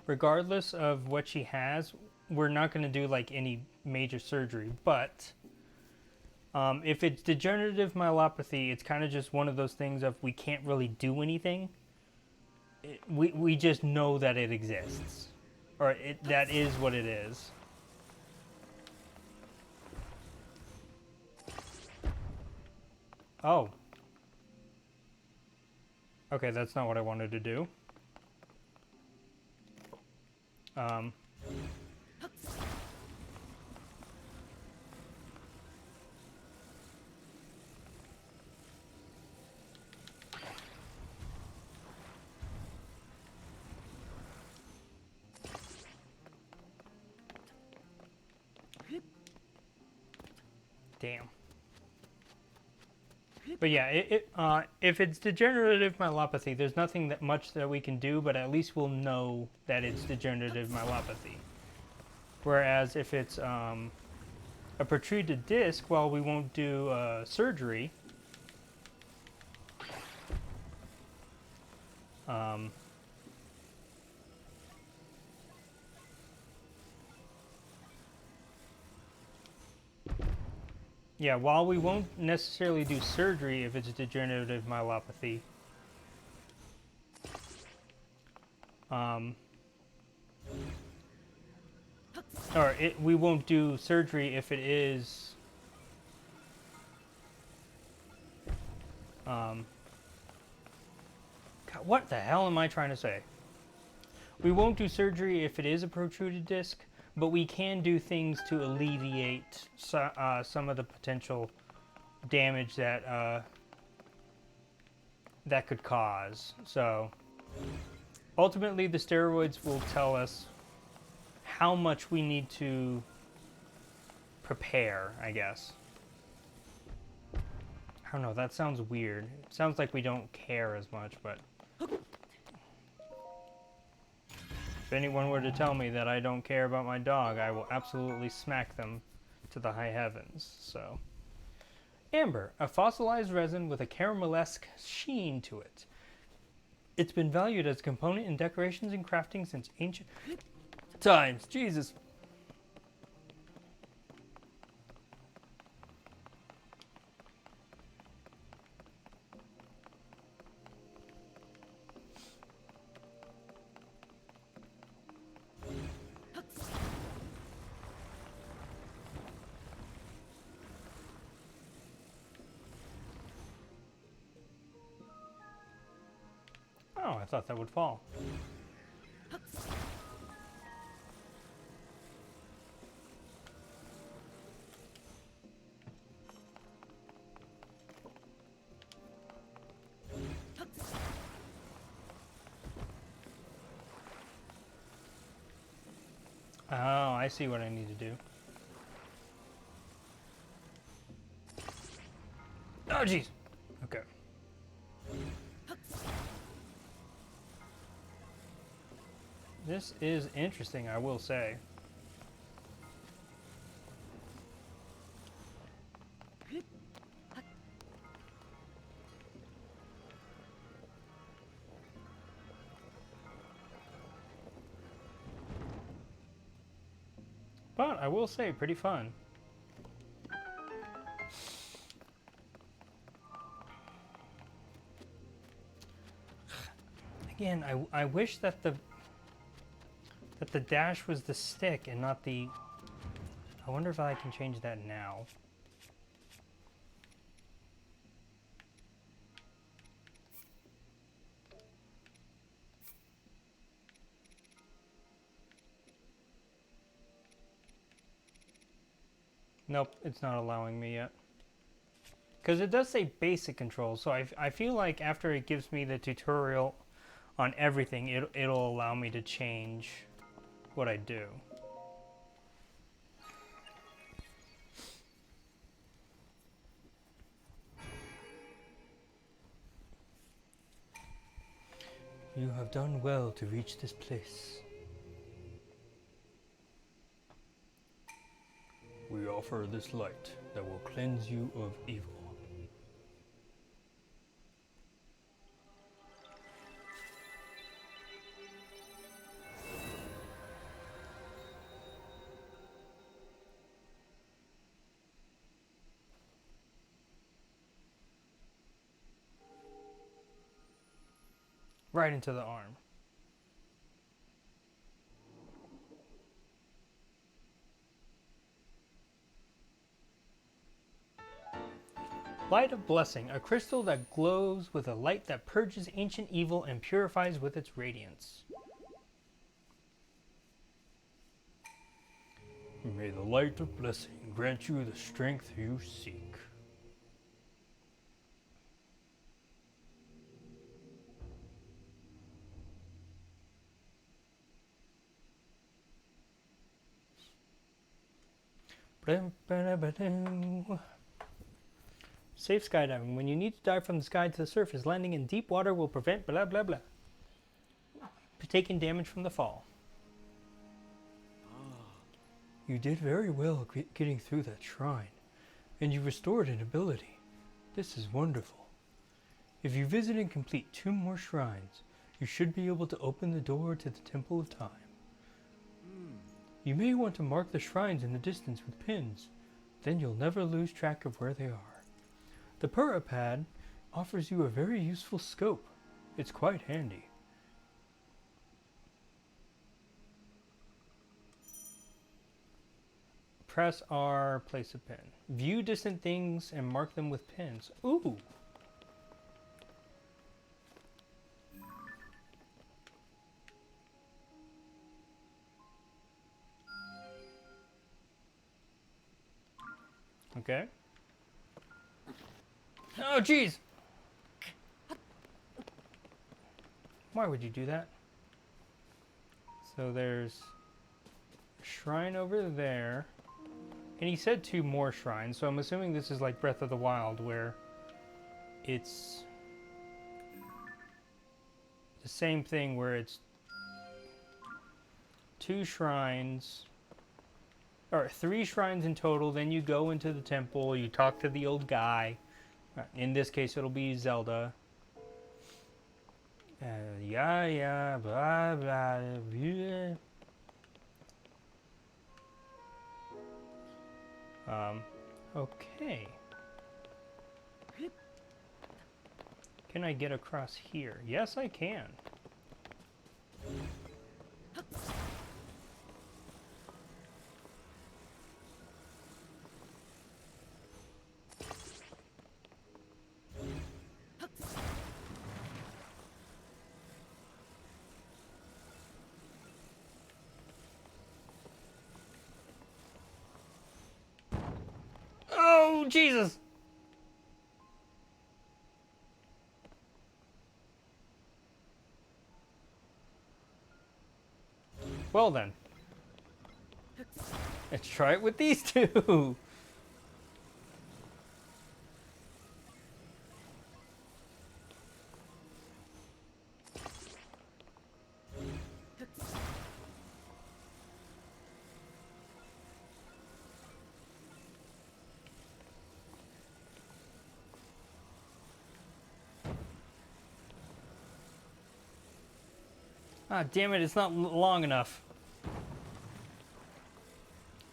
regardless of what she has, we're not going to do like any major surgery. But if it's degenerative myelopathy, it's kind of just one of those things of we can't really do anything. We just know that it exists, or that is what it is. Oh. Okay, that's not what I wanted to do. Damn. But yeah, if it's degenerative myelopathy, there's nothing much that we can do, but at least we'll know that it's degenerative myelopathy. Whereas if it's a protruded disc, well, we won't do surgery. Yeah, while we won't necessarily do surgery if it's degenerative myelopathy, we won't do surgery if it is God, what the hell am I trying to say? We won't do surgery if it is a protruded disc, but we can do things to alleviate some of the potential damage that that could cause. So ultimately, the steroids will tell us how much we need to prepare, I guess. I don't know, that sounds weird. It sounds like we don't care as much, but if anyone were to tell me that I don't care about my dog, I will absolutely smack them to the high heavens. So, amber, a fossilized resin with a caramelesque sheen to it. It's been valued as a component in decorations and crafting since ancient times. Jesus. Oh, I thought that would fall. Oh, I see what I need to do. Oh, jeez. Okay. This is interesting, I will say. But I will say, pretty fun. Again, I wish that the dash was the stick and not the... I wonder if I can change that now. Nope, it's not allowing me yet. Because it does say basic controls, so I feel like after it gives me the tutorial on everything, it'll allow me to change what I do. You have done well to reach this place. We offer this light that will cleanse you of evil. Right into the arm. Light of Blessing, a crystal that glows with a light that purges ancient evil and purifies with its radiance. May the light of blessing grant you the strength you seek. Safe skydiving. When you need to dive from the sky to the surface, landing in deep water will prevent blah blah blah. Taking damage from the fall. You did very well getting through that shrine, and you restored an ability. This is wonderful. If you visit and complete 2 more shrines, you should be able to open the door to the Temple of Time. You may want to mark the shrines in the distance with pins, then you'll never lose track of where they are. The Pura Pad offers you a very useful scope. It's quite handy. Press R, place a pin. View distant things and mark them with pins. Ooh! Okay. Oh, jeez! Why would you do that? So there's a shrine over there. And he said 2 more shrines, so I'm assuming this is like Breath of the Wild, where it's the same thing, where it's 2 shrines, or 3 shrines in total. Then you go into the temple, you talk to the old guy. In this case, it'll be Zelda. Yeah, blah, blah, blah. Okay. Can I get across here? Yes, I can. Oh, Jesus! Well then. Let's try it with these 2. Ah, damn it, it's not long enough.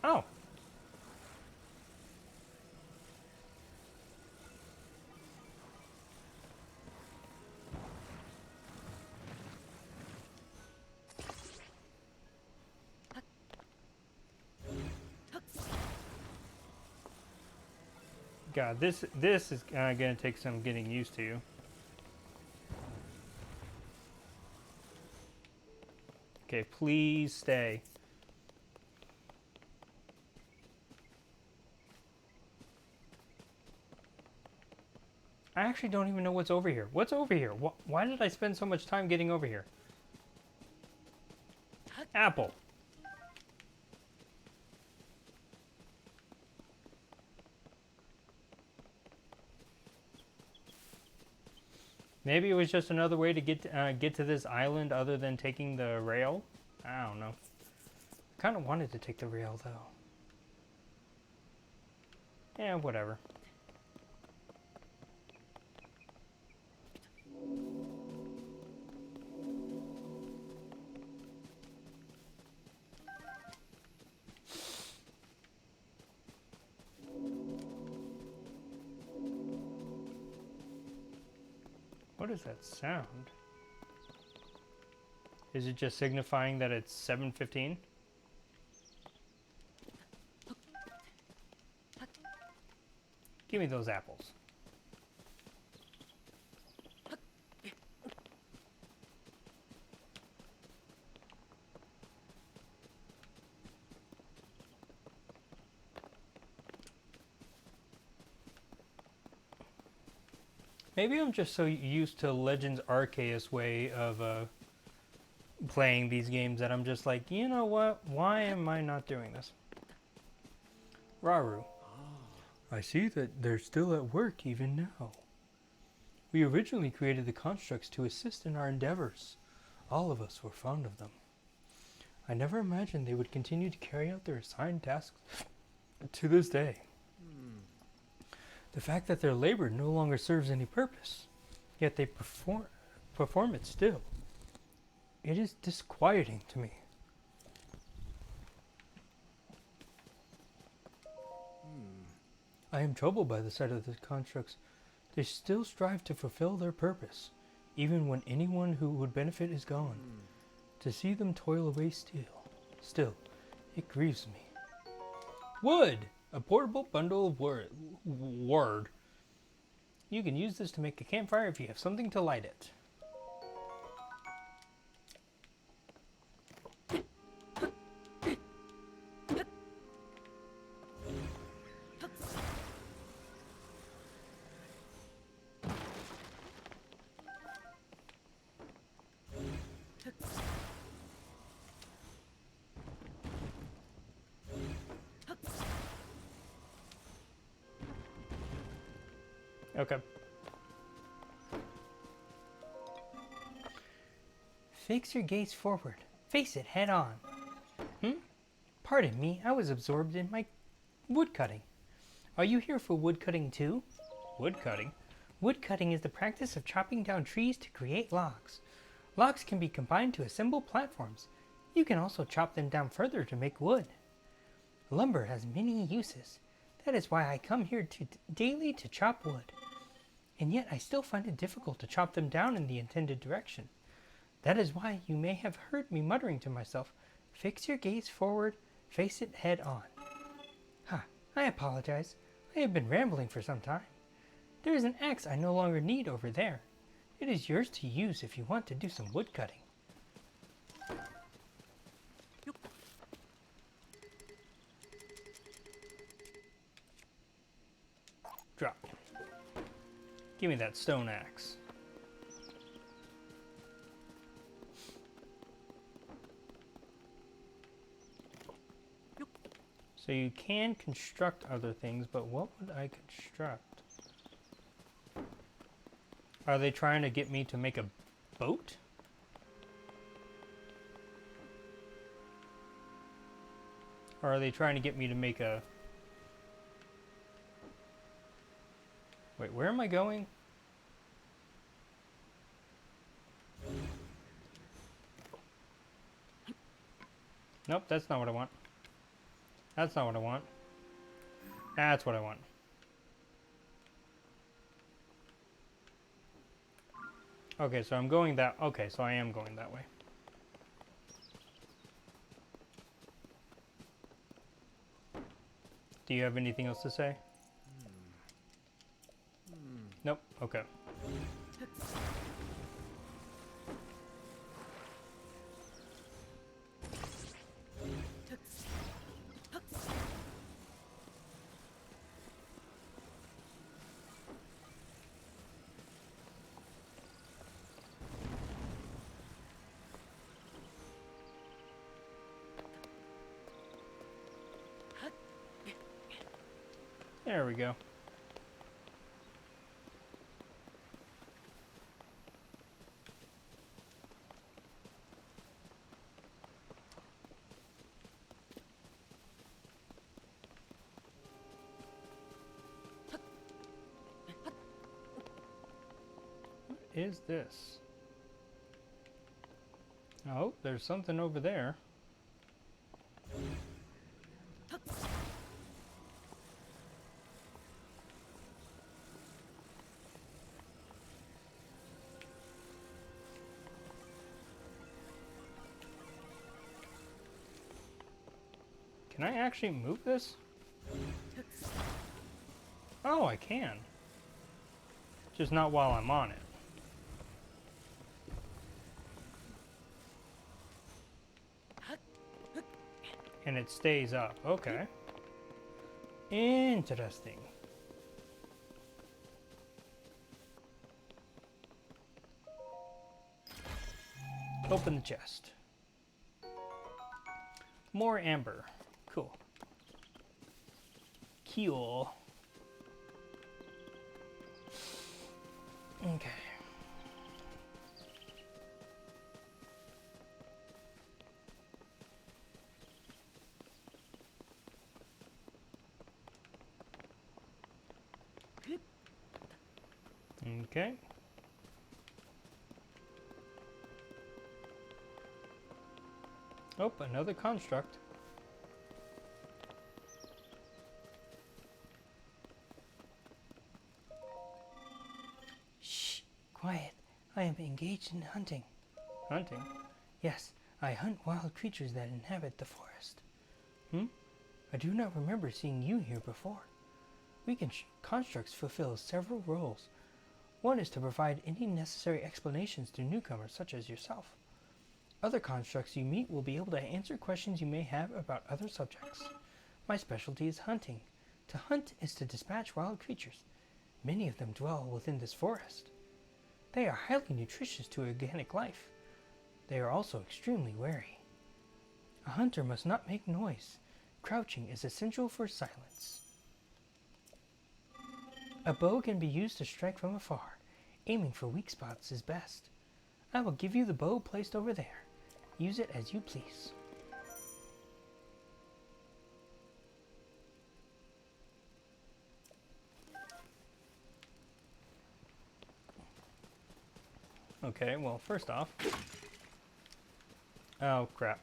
Oh. God, this is gonna take some getting used to. Okay, please stay. I actually don't even know what's over here. What's over here? Why did I spend so much time getting over here? Apple. Maybe it was just another way to get to this island other than taking the rail. I don't know. I kind of wanted to take the rail though. Yeah, whatever. What is that sound? Is it just signifying that it's 7:15? Give me those apples. Maybe I'm just so used to Legends Arceus way of playing these games that I'm just like, you know what? Why am I not doing this? Raru. I see that they're still at work even now. We originally created the constructs to assist in our endeavors. All of us were fond of them. I never imagined they would continue to carry out their assigned tasks to this day. The fact that their labor no longer serves any purpose, yet they perform it still. It is disquieting to me. I am troubled by the sight of the constructs. They still strive to fulfill their purpose, even when anyone who would benefit is gone. To see them toil away still, it grieves me. Wood! A portable bundle of wood. You can use this to make a campfire if you have something to light it. Okay. Fix your gaze forward. Face it head on. Pardon me, I was absorbed in my woodcutting. Are you here for woodcutting too? Woodcutting? Woodcutting is the practice of chopping down trees to create logs. Logs can be combined to assemble platforms. You can also chop them down further to make wood. Lumber has many uses. That is why I come here daily to chop wood. And yet I still find it difficult to chop them down in the intended direction. That is why you may have heard me muttering to myself, fix your gaze forward, face it head on. I apologize. I have been rambling for some time. There is an axe I no longer need over there. It is yours to use if you want to do some wood cutting. Drop. Give me that stone axe. So you can construct other things, but what would I construct? Are they trying to get me to make a boat? Or are they trying to get me to make a... Wait, where am I going? Nope, that's not what I want. That's not what I want. That's what I want. Okay, so I'm going that... Okay, so I am going that way. Do you have anything else to say? Nope, okay. There we go. What is this? Oh, there's something over there. Can I actually move this? Oh, I can. Just not while I'm on it. And it stays up. Okay. Interesting. Open the chest. More amber. Cool. Cool. Okay. Okay. Oh, another construct. Shh, quiet. I am engaged in hunting. Hunting? Yes, I hunt wild creatures that inhabit the forest. I do not remember seeing you here before. Constructs fulfill several roles. One is to provide any necessary explanations to newcomers such as yourself. Other constructs you meet will be able to answer questions you may have about other subjects. My specialty is hunting. To hunt is to dispatch wild creatures. Many of them dwell within this forest. They are highly nutritious to organic life. They are also extremely wary. A hunter must not make noise. Crouching is essential for silence. A bow can be used to strike from afar. Aiming for weak spots is best. I will give you the bow placed over there. Use it as you please. Okay, well, first off... Oh, crap.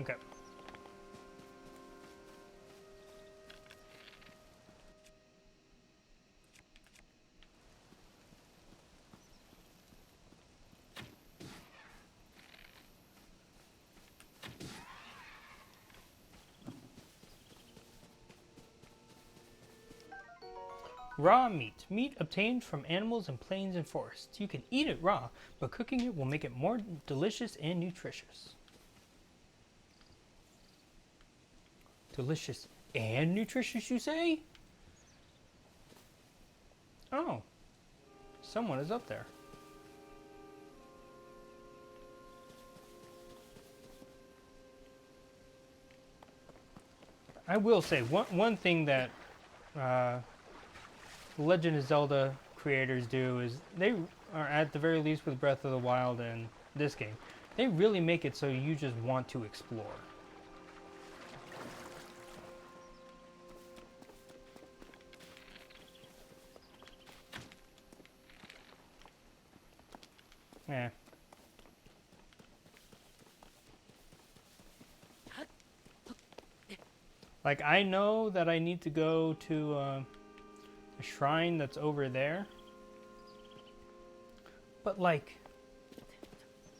Okay. Raw meat. Meat obtained from animals in plains and forests. You can eat it raw, but cooking it will make it more delicious and nutritious. Delicious and nutritious, you say? Oh. Someone is up there. I will say, one thing that Legend of Zelda creators do is they are, at the very least with Breath of the Wild and this game, they really make it so you just want to explore. Yeah. Like, I know that I need to go to a shrine that's over there. But, like,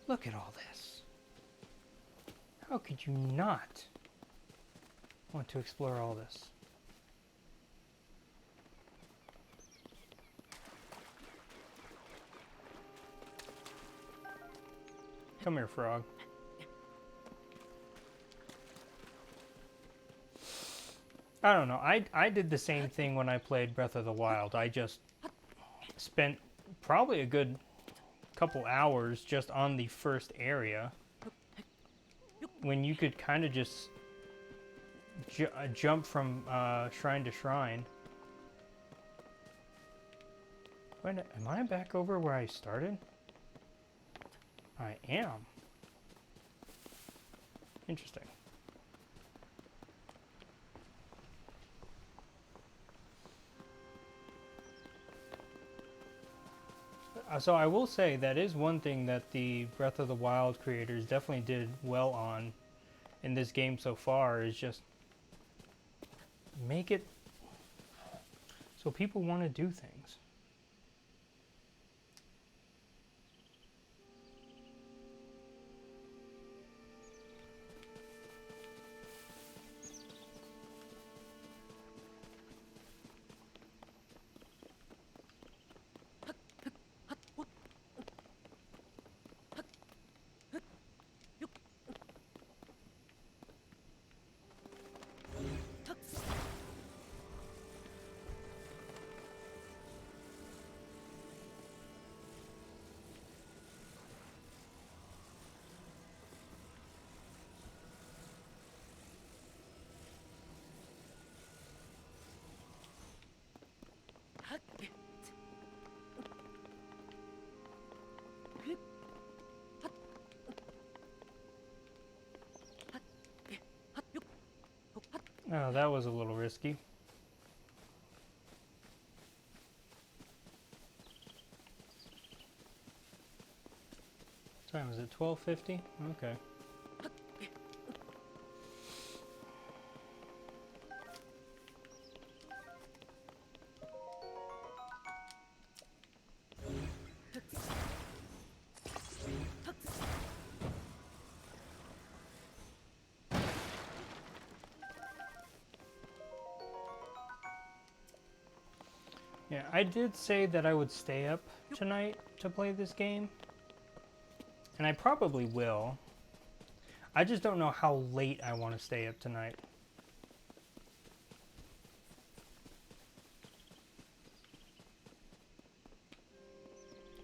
look at all this. How could you not want to explore all this? Come here, frog. I don't know. I did the same thing when I played Breath of the Wild. I just spent probably a good couple hours just on the first area when you could kind of just jump from shrine to shrine. Wait, am I back over where I started? I am. Interesting. So I will say that is one thing that the Breath of the Wild creators definitely did well on in this game so far, is just make it so people want to do things. Oh, that was a little risky. What time is it? 12:50? Okay. Yeah, I did say that I would stay up tonight to play this game. And I probably will. I just don't know how late I want to stay up tonight.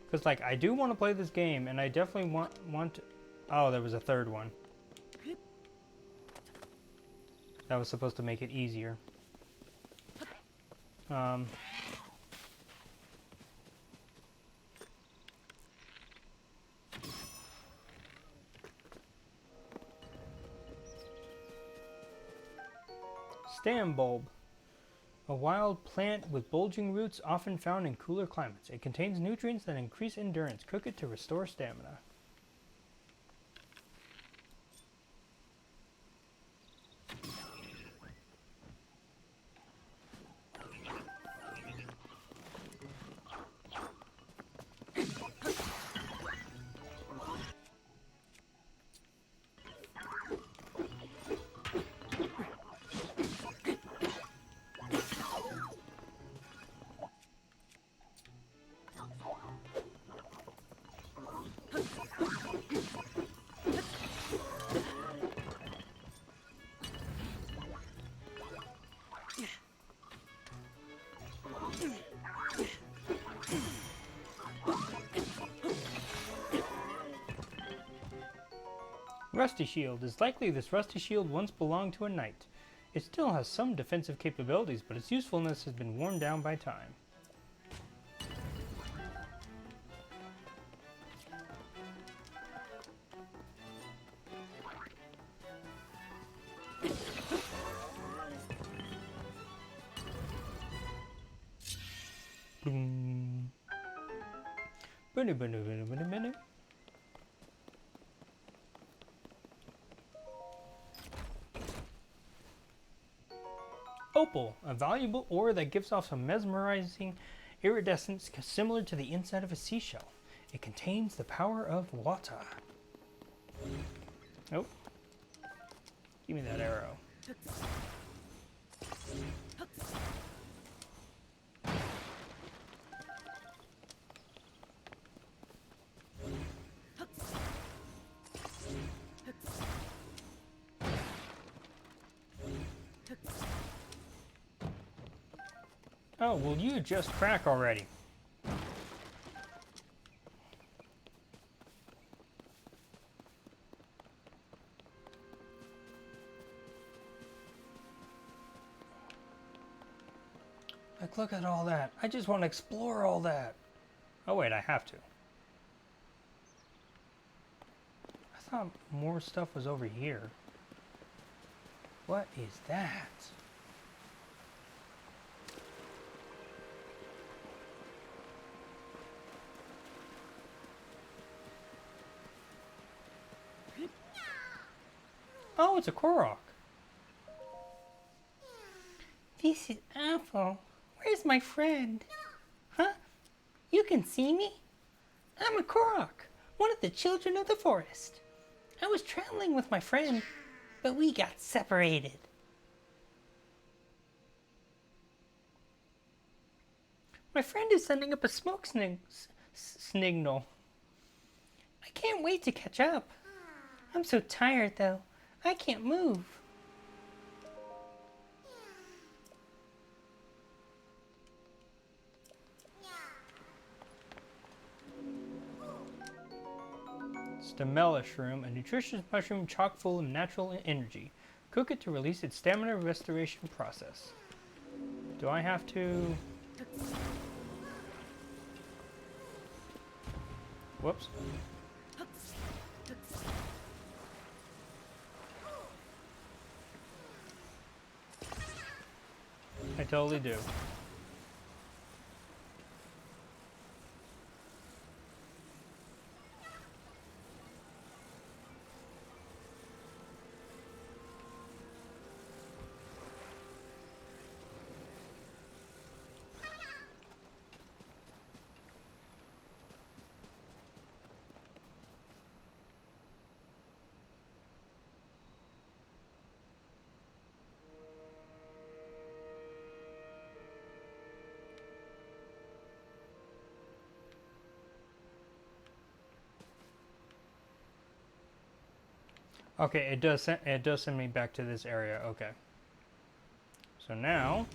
Because, like, I do want to play this game, and I definitely want to... Oh, there was a third one. That was supposed to make it easier. Stam bulb. A wild plant with bulging roots often found in cooler climates. It contains nutrients that increase endurance. Cook it to restore stamina. Rusty Shield. It's likely this Rusty Shield once belonged to a knight. It still has some defensive capabilities, but its usefulness has been worn down by time. Boom. Opal, a valuable ore that gives off some mesmerizing iridescence similar to the inside of a seashell. It contains the power of water. Oh. Give me that arrow. Oh, will you just crack already? Like, look at all that. I just want to explore all that. Oh, wait, I have to. I thought more stuff was over here. What is that? Oh, it's a Korok. This is awful. Where's my friend? Huh? You can see me? I'm a Korok, one of the children of the forest. I was traveling with my friend, but we got separated. My friend is sending up a smoke signal. I can't wait to catch up. I'm so tired, though. I can't move. Stamella shroom, a nutritious mushroom chock full of natural energy. Cook it to release its stamina restoration process. Do I have to... Whoops. I totally do. Okay, it does send me back to this area. Okay. So now,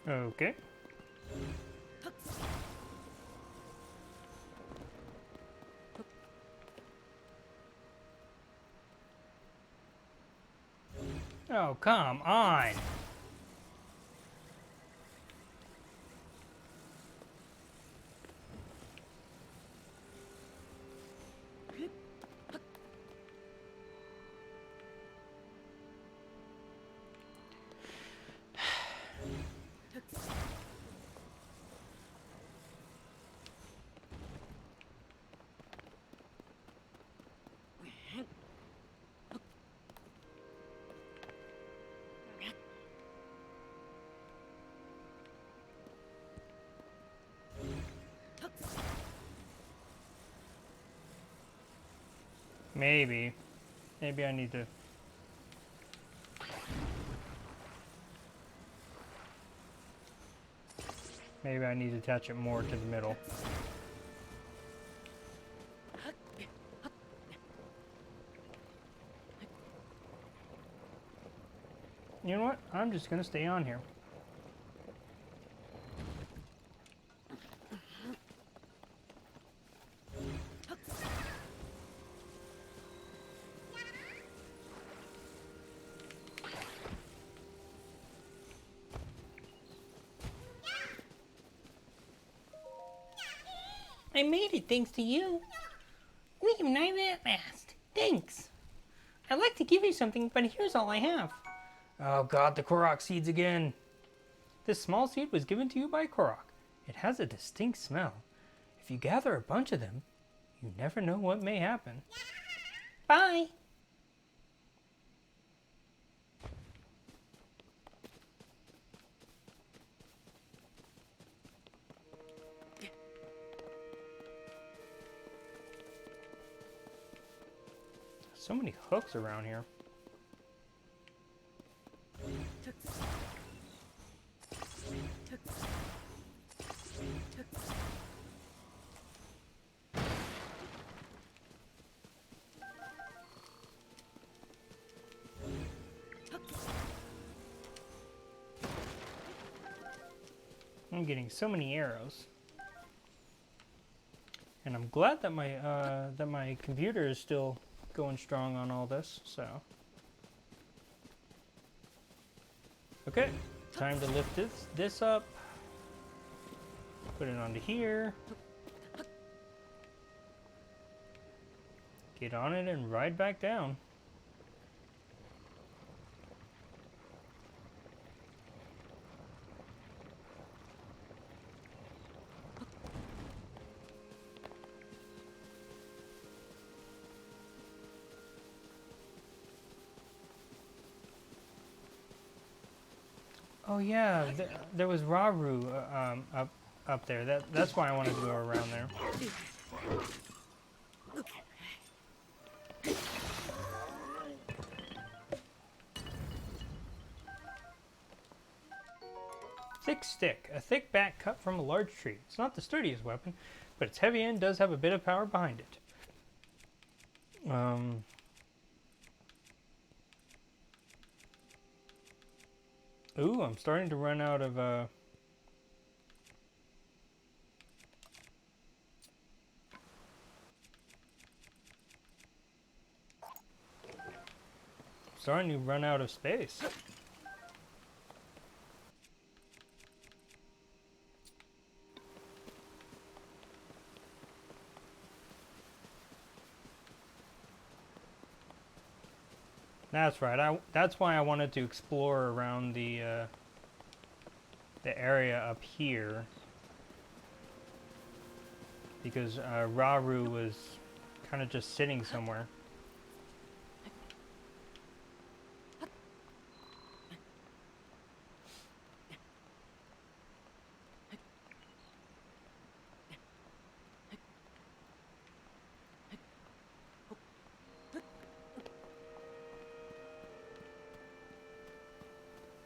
okay. Oh, come on. Maybe. Maybe I need to... Maybe I need to attach it more to the middle. You know what? I'm just gonna stay on here. I made it thanks to you. We have made it at last. Thanks. I'd like to give you something, but here's all I have. Oh god, the Korok seeds again. This small seed was given to you by Korok. It has a distinct smell. If you gather a bunch of them, you never know what may happen. Bye. So many hooks around here. I'm getting so many arrows. And I'm glad that my computer is still going strong on all this, so. Okay, time to lift this up. Put it onto here. Get on it and ride back down. Oh yeah, there was Raru up there. That's why I wanted to go around there. Thick stick, a thick back cut from a large tree. It's not the sturdiest weapon, but its heavy end does have a bit of power behind it. Ooh, I'm starting to run out of starting to run out of space. That's right. That's why I wanted to explore around the area up here, because Raru was kind of just sitting somewhere.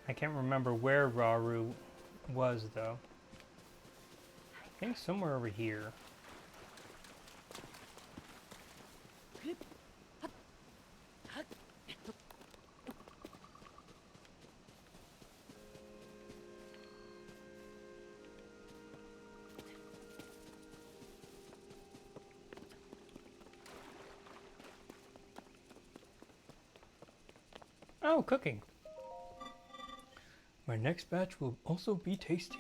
I can't remember where Raru was, though. I think somewhere over here. Oh, cooking. My next batch will also be tasty.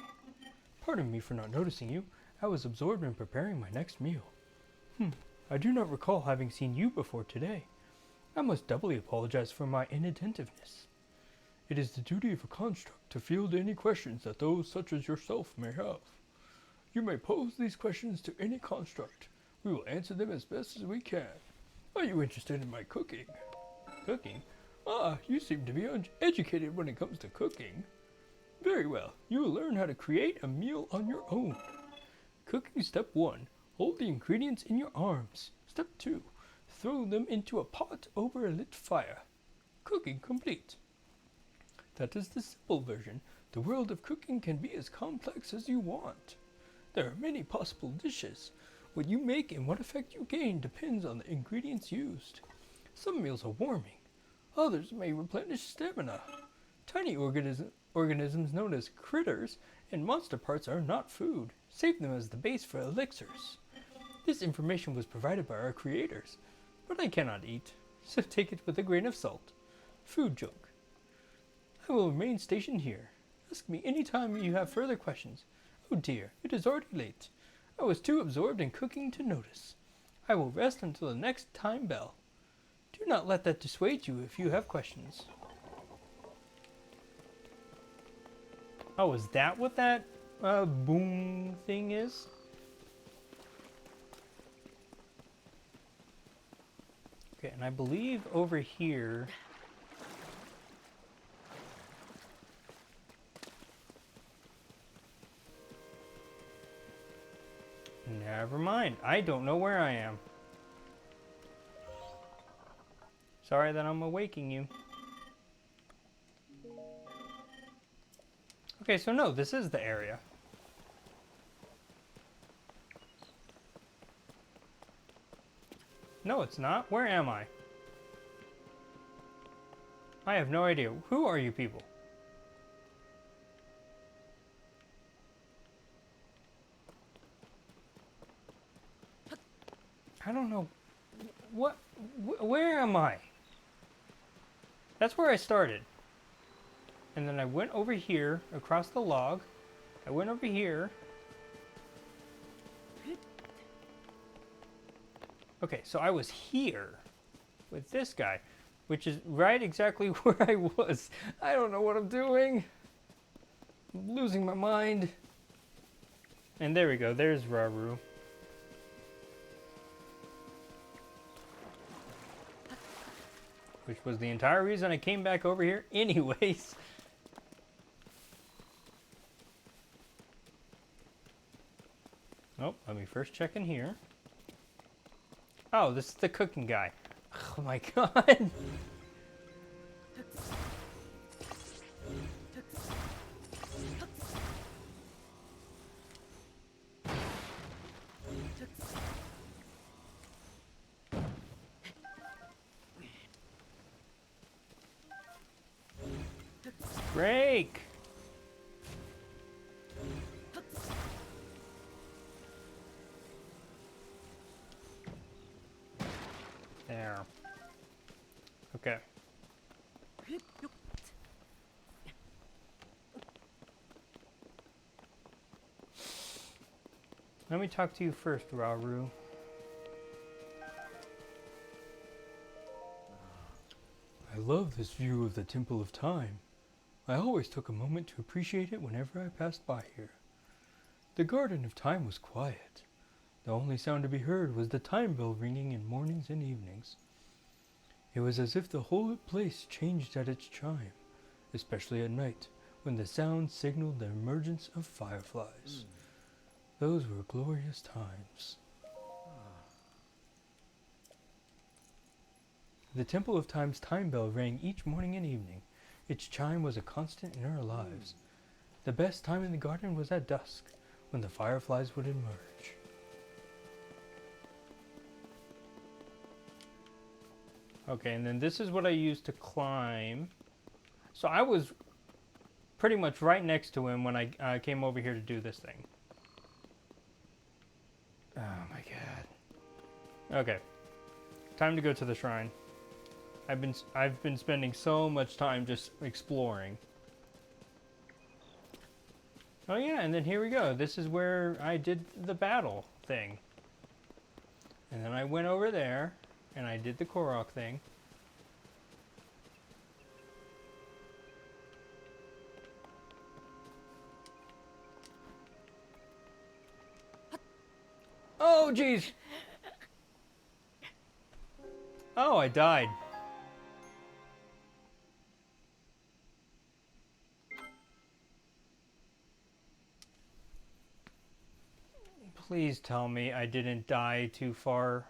Pardon me for not noticing you. I was absorbed in preparing my next meal. I do not recall having seen you before today. I must doubly apologize for my inattentiveness. It is the duty of a construct to field any questions that those such as yourself may have. You may pose these questions to any construct. We will answer them as best as we can. Are you interested in my cooking? Cooking? Ah, you seem to be educated when it comes to cooking. Very well, you will learn how to create a meal on your own. Cooking step 1. Hold the ingredients in your arms. Step 2. Throw them into a pot over a lit fire. Cooking complete. That is the simple version. The world of cooking can be as complex as you want. There are many possible dishes. What you make and what effect you gain depends on the ingredients used. Some meals are warming. Others may replenish stamina. Tiny organisms known as critters and monster parts are not food. Save them as the base for elixirs. This information was provided by our creators, but I cannot eat, so take it with a grain of salt. Food joke. I will remain stationed here. Ask me any time you have further questions. Oh dear, it is already late. I was too absorbed in cooking to notice. I will rest until the next time bell. Do not let that dissuade you if you have questions. Oh, is that what that boom thing is? Okay, and I believe over here... Never mind. I don't know where I am. Sorry that I'm awaking you. Okay, so no, this is the area. No, it's not. Where am I? I have no idea. Who are you people? I don't know. What? Where am I? That's where I started. And then I went over here, across the log. I went over here. Okay, so I was here with this guy, which is right exactly where I was. I don't know what I'm doing. I'm losing my mind. And there we go. There's Raru. Which was the entire reason I came back over here anyways. Oh, let me first check in here. Oh, this is the cooking guy. Oh my god. Break. There. Okay. Let me talk to you first, Rauru. I love this view of the Temple of Time. I always took a moment to appreciate it whenever I passed by here. The Garden of Time was quiet. The only sound to be heard was the time bell ringing in mornings and evenings. It was as if the whole place changed at its chime, especially at night, when the sound signaled the emergence of fireflies. Those were glorious times. The Temple of Time's time bell rang each morning and evening. Its chime was a constant in our lives. The best time in the garden was at dusk, when the fireflies would emerge. Okay, and then this is what I used to climb. So I was pretty much right next to him when I came over here to do this thing. Oh my god. Okay. Time to go to the shrine. I've been spending so much time just exploring. Oh yeah, and then here we go. This is where I did the battle thing. And then I went over there and I did the Korok thing. Oh jeez. Oh, I died. Please tell me I didn't die too far.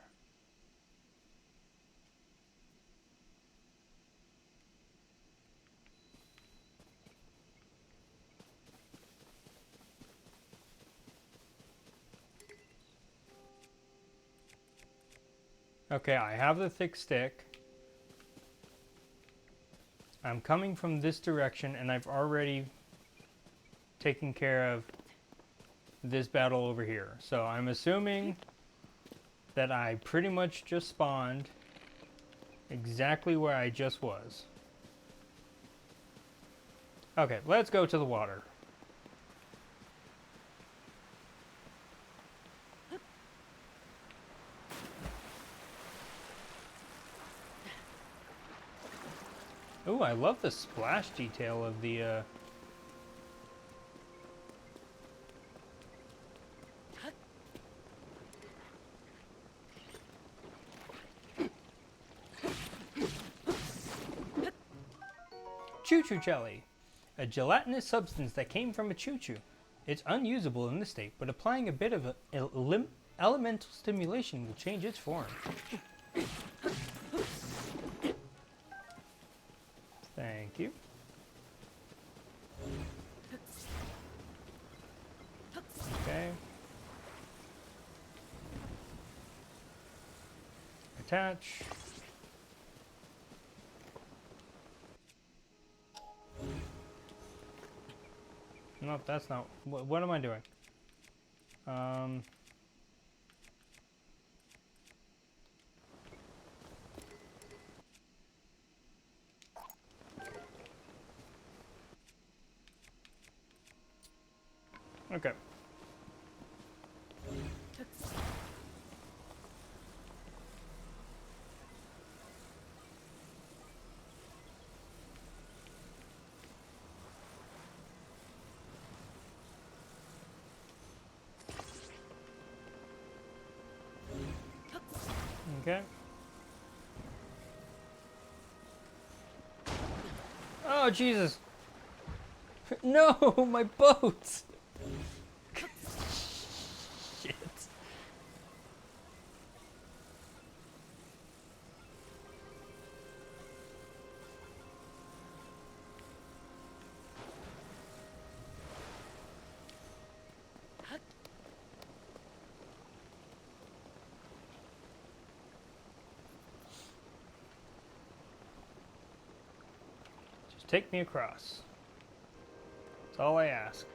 Okay, I have the thick stick. I'm coming from this direction and I've already taken care of this battle over here. So I'm assuming that I pretty much just spawned exactly where I just was. Okay, let's go to the water. Ooh, I love the splash detail of the Choo-choo jelly, a gelatinous substance that came from a choo-choo. It's unusable in this state, but applying a bit of elemental stimulation will change its form. Thank you. Okay. Attach. Nope, that's not. What am I doing? Okay. Okay. Oh, Jesus. No, my boat. Shit. Just take me across. That's all I ask.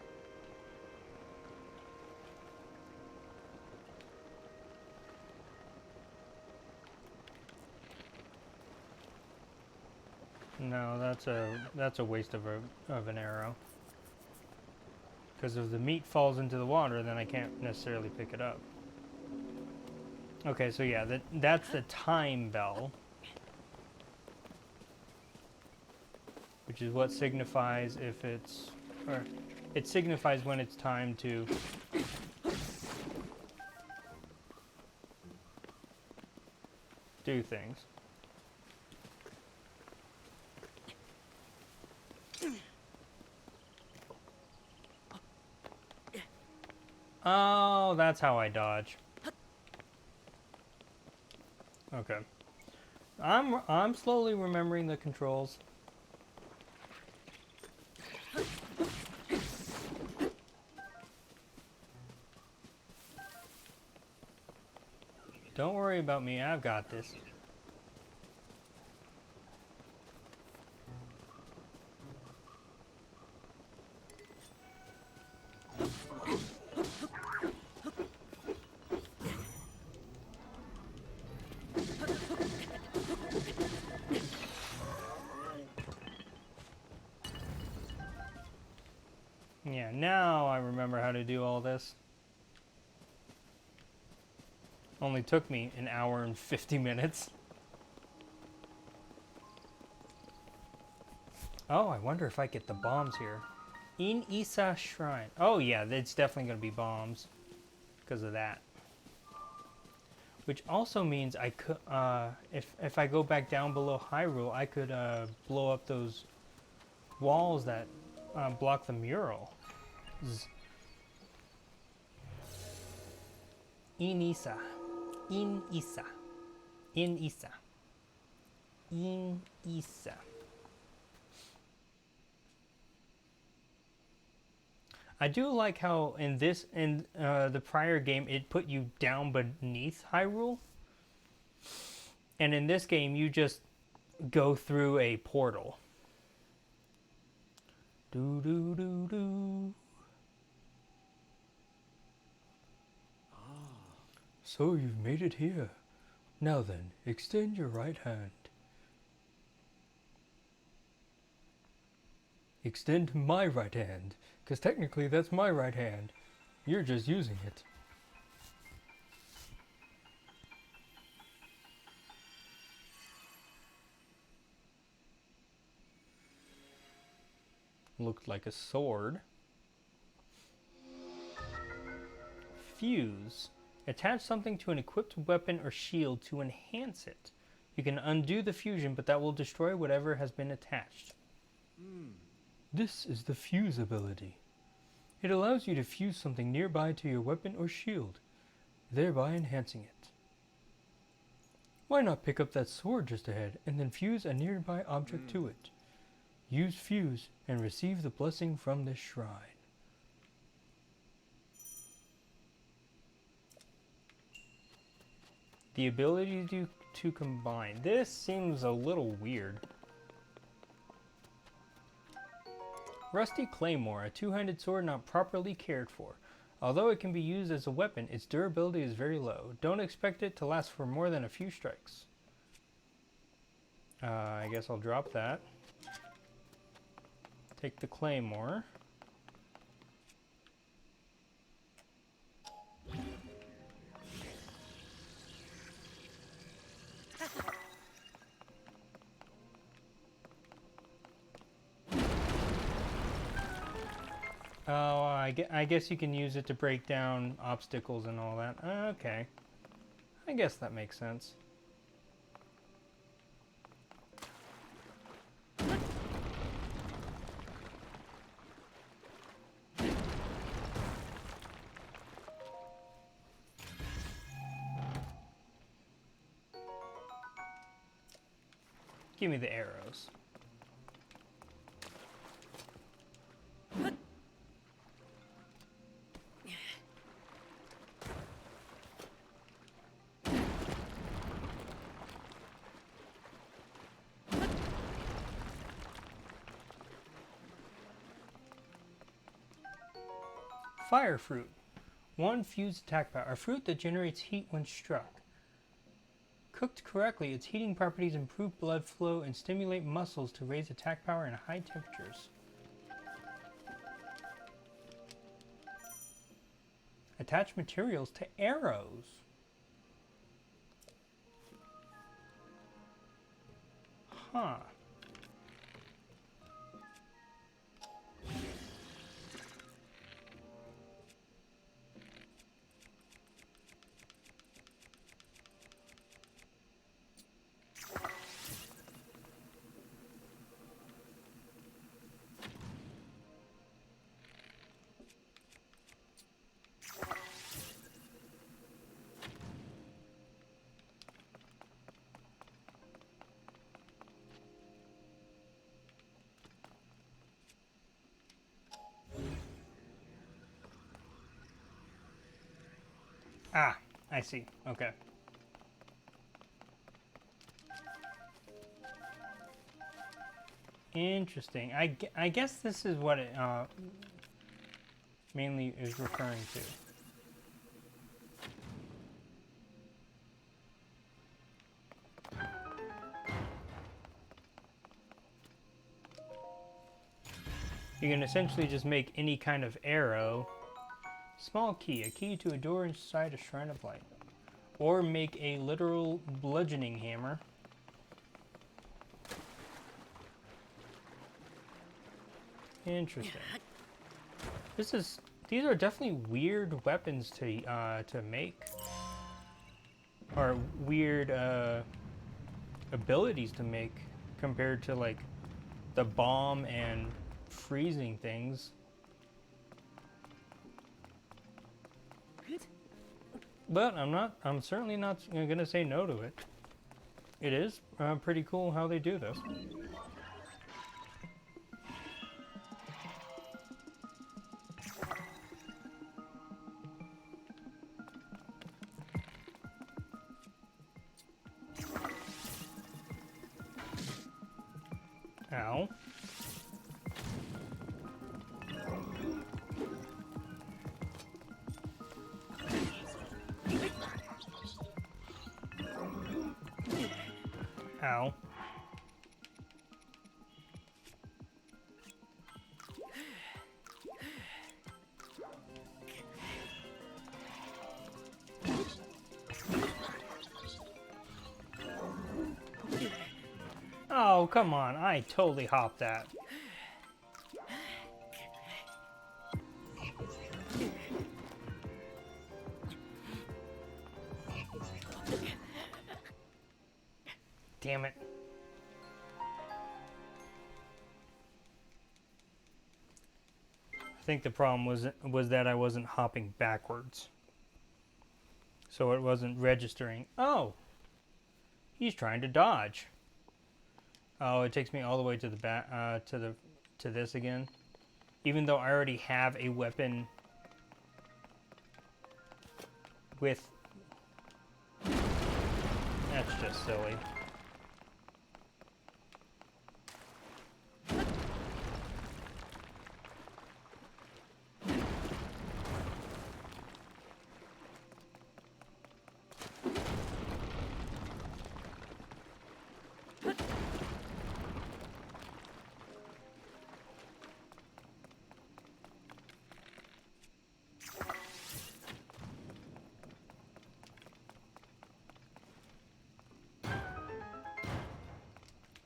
No, that's a waste of an arrow. Because if the meat falls into the water, then I can't necessarily pick it up. Okay, so yeah, that's the time bell, which is what signifies if it's, or it signifies when it's time to do things. Oh, that's how I dodge. Okay. I'm slowly remembering the controls. Don't worry about me, I've got this. Yeah, now I remember how to do all this. Only took me an hour and 50 minutes. Oh, I wonder if I get the bombs here. In Isa Shrine. Oh yeah, it's definitely going to be bombs because of that. Which also means I could, if I go back down below Hyrule, I could blow up those walls that block the mural. In Isa. In Isa. In Isa. In Isa. I do like how in the prior game it put you down beneath Hyrule, and in this game you just go through a portal. Do do do do. So you've made it here. Now then, extend your right hand. Extend my right hand, because technically that's my right hand. You're just using it. Looked like a sword. Fuse. Attach something to an equipped weapon or shield to enhance it. You can undo the fusion, but that will destroy whatever has been attached. This is the fuse ability. It allows you to fuse something nearby to your weapon or shield, thereby enhancing it. Why not pick up that sword just ahead and then fuse a nearby object to it? Use fuse and receive the blessing from this shrine. The ability to combine. This seems a little weird. Rusty Claymore, a two-handed sword not properly cared for. Although it can be used as a weapon, its durability is very low. Don't expect it to last for more than a few strikes. I guess I'll drop that. Take the Claymore. Oh, I guess you can use it to break down obstacles and all that. Okay. I guess that makes sense. Give me the arrows. Fire fruit. One fused attack power. A fruit that generates heat when struck. Cooked correctly, its heating properties improve blood flow and stimulate muscles to raise attack power in high temperatures. Attach materials to arrows. Huh. Ah, I see. Okay. Interesting. I guess this is what it mainly is referring to. You can essentially just make any kind of arrow. Small key, a key to a door inside a shrine of light. Or make a literal bludgeoning hammer. Interesting. These are definitely weird weapons to make. Or weird abilities to make compared to like the bomb and freezing things. But I'm certainly not gonna say no to it. It is pretty cool how they do this. Ow. Ow. Oh, come on. I totally hopped that. Damn it. I think the problem was that I wasn't hopping backwards. So it wasn't registering. Oh. He's trying to dodge. Oh, it takes me all the way to the back to this again. Even though I already have a weapon with... That's just silly.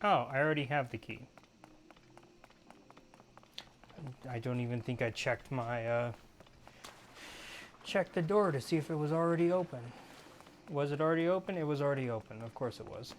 Oh, I already have the key. I don't even think I checked my, checked the door to see if it was already open. Was it already open? It was already open. Of course it was.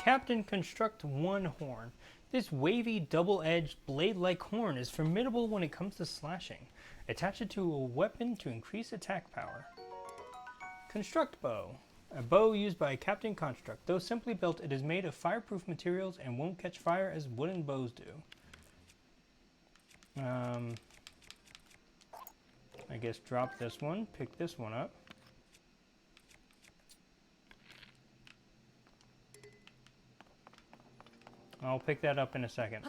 Captain, construct one horn. This wavy, double-edged, blade-like horn is formidable when it comes to slashing. Attach it to a weapon to increase attack power. Construct bow. A bow used by a Captain Construct. Though simply built, it is made of fireproof materials and won't catch fire as wooden bows do. I guess drop this one, pick this one up. I'll pick that up in a second.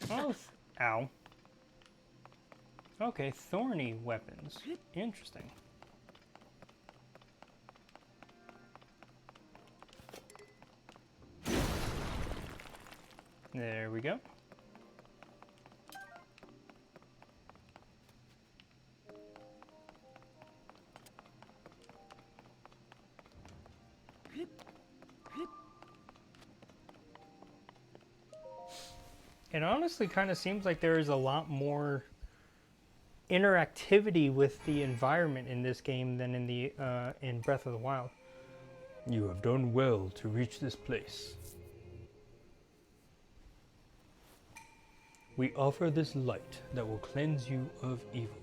Oh, ow. Okay, thorny weapons. Interesting. There we go. It honestly kind of seems like there is a lot more interactivity with the environment in this game than in the in Breath of the Wild. You have done well to reach this place. We offer this light that will cleanse you of evil.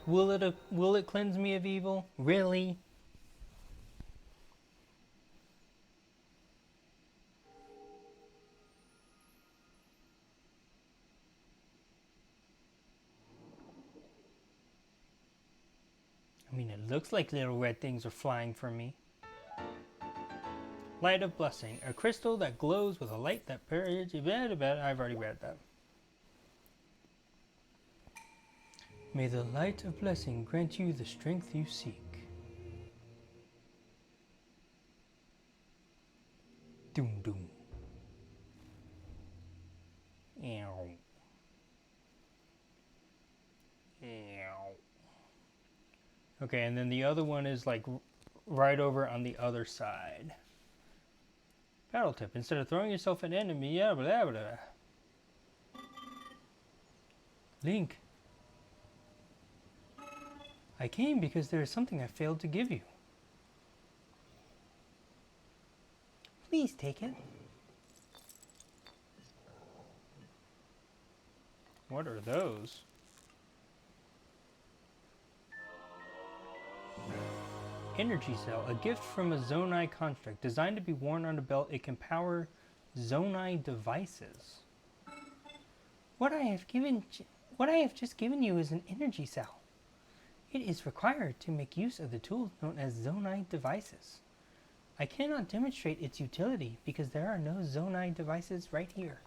Will it cleanse me of evil? Really? I mean, it looks like little red things are flying for me. Light of Blessing. A crystal that glows with a light that I've already read that. May the light of blessing grant you the strength you seek. Doom doom. Ow. Ow. Okay, and then the other one is like right over on the other side. Battle tip. Instead of throwing yourself at enemy, blah, blah, blah. Link. I came because there is something I failed to give you. Please take it. What are those? Energy Cell, a gift from a Zonai construct. Designed to be worn on a belt, it can power Zonai devices. What I have just given you is an energy cell. It is required to make use of the tools known as Zonai devices. I cannot demonstrate its utility because there are no Zonai devices right here.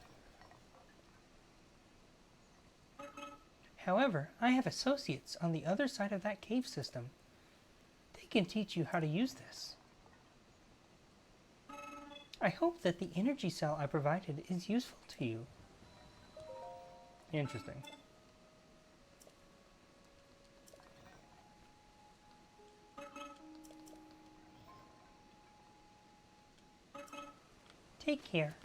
However, I have associates on the other side of that cave system. They can teach you how to use this. I hope that the energy cell I provided is useful to you. Interesting. Take care.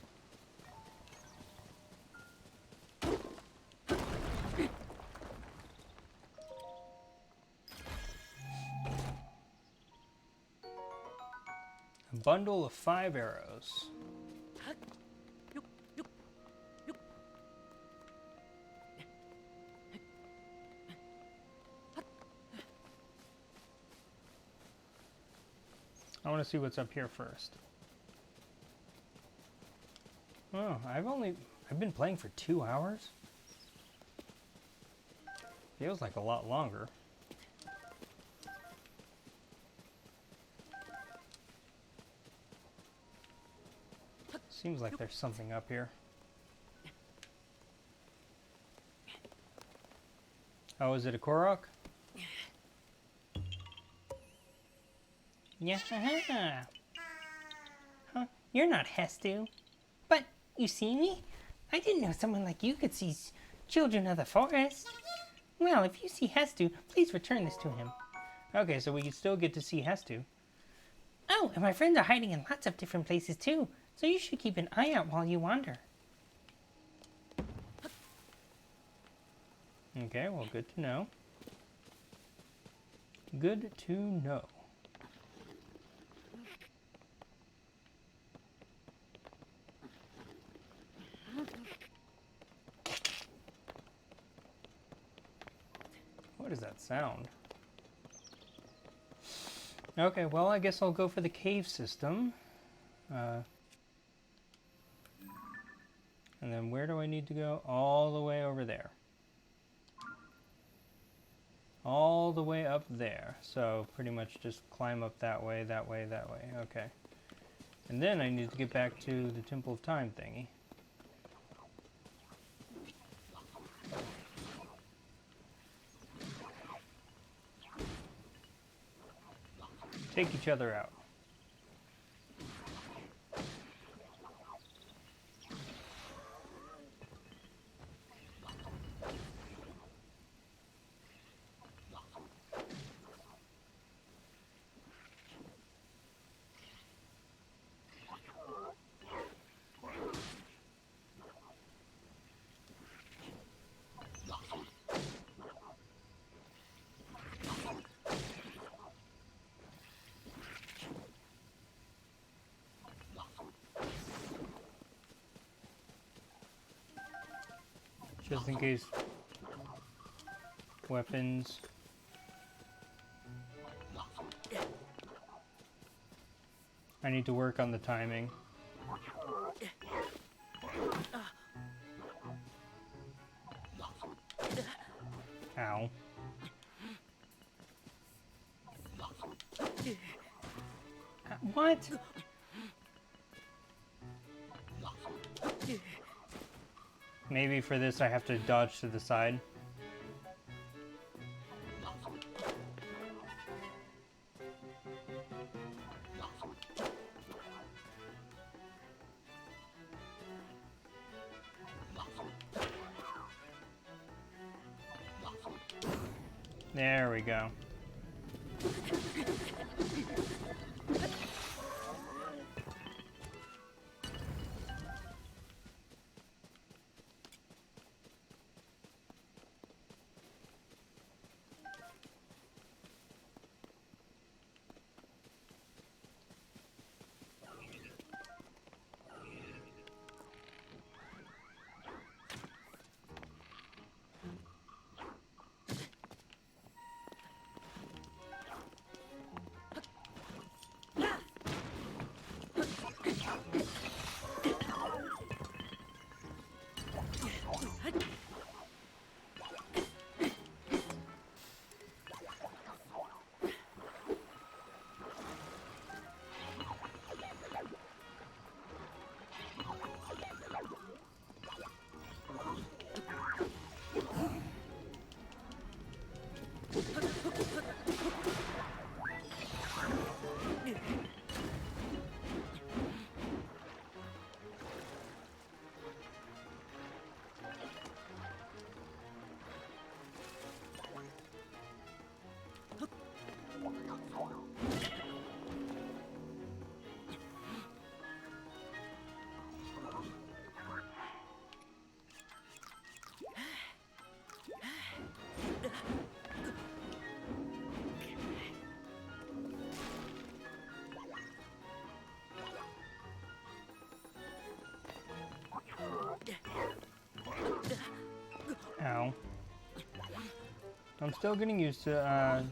A bundle of 5 arrows. I want to see what's up here first. Oh, I've been playing for 2 hours. Feels like a lot longer. Seems like there's something up here. Oh, is it a Korok? Yeah. Huh? You're not Hestu. But you see me? I didn't know someone like you could see children of the forest. Well, if you see Hestu, please return this to him. Okay, so we can still get to see Hestu. Oh, and my friends are hiding in lots of different places too, so you should keep an eye out while you wander. Okay, well, good to know. Good to know. What is that sound? Okay, well, I guess I'll go for the cave system. And then where do I need to go? All the way over there. All the way up there. So pretty much just climb up that way, that way, that way. Okay. And then I need to get back to the Temple of Time thingy. Take each other out. Just in case. Weapons. I need to work on the timing. Ow. What? Maybe for this I have to dodge to the side. There we go. Ow. I'm still getting used to,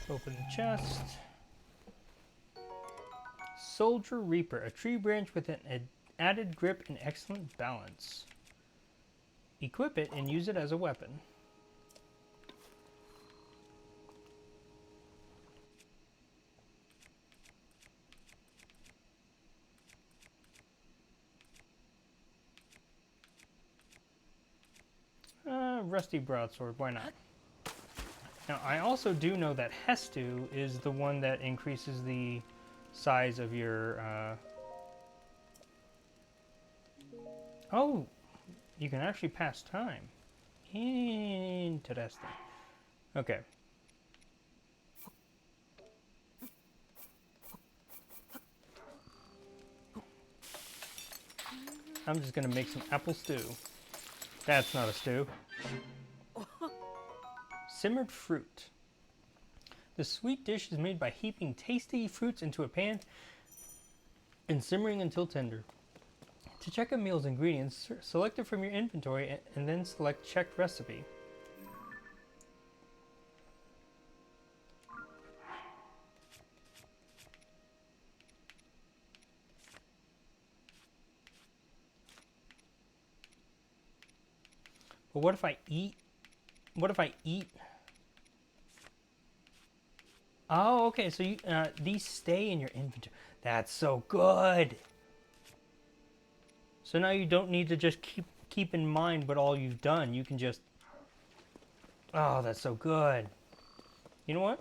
open the chest. Soldier Reaper, a tree branch with an added grip and excellent balance. Equip it and use it as a weapon. rusty broadsword. Why not? Now, I also do know that Hestu is the one that increases the size of your... Oh! You can actually pass time. Interesting. Okay. I'm just gonna make some apple stew. That's not a stew. Simmered fruit. The sweet dish is made by heaping tasty fruits into a pan and simmering until tender. To check a meal's ingredients, select it from your inventory and then select Check Recipe. But what if I eat? What if I eat? Oh, okay. So you these stay in your inventory. That's so good. So now you don't need to just keep in mind what all you've done. You can just... Oh, that's so good. You know what?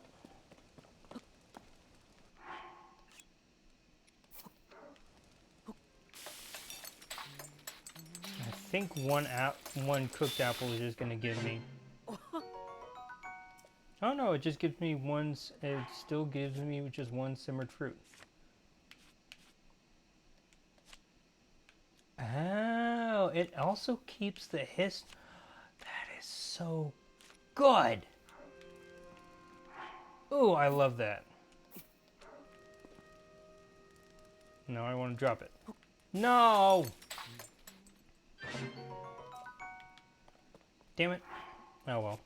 I think one cooked apple is just gonna give me... Oh no, it just gives me one... It still gives me just one simmered fruit. Oh, it also keeps the hist... That is so good! Ooh, I love that. No, I want to drop it. No! Damn it. Oh well.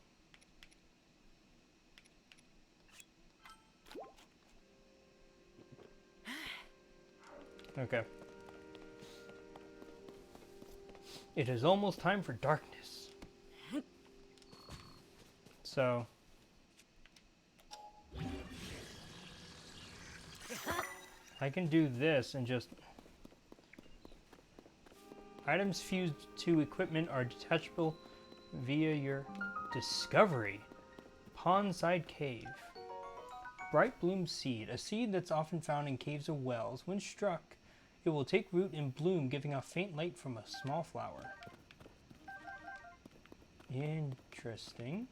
Okay. It is almost time for darkness. So... I can do this and just... Items fused to equipment are detachable via your discovery. Pondside Cave. Bright Bloom Seed. A seed that's often found in caves or wells. When struck, it will take root and bloom, giving off faint light from a small flower. Interesting.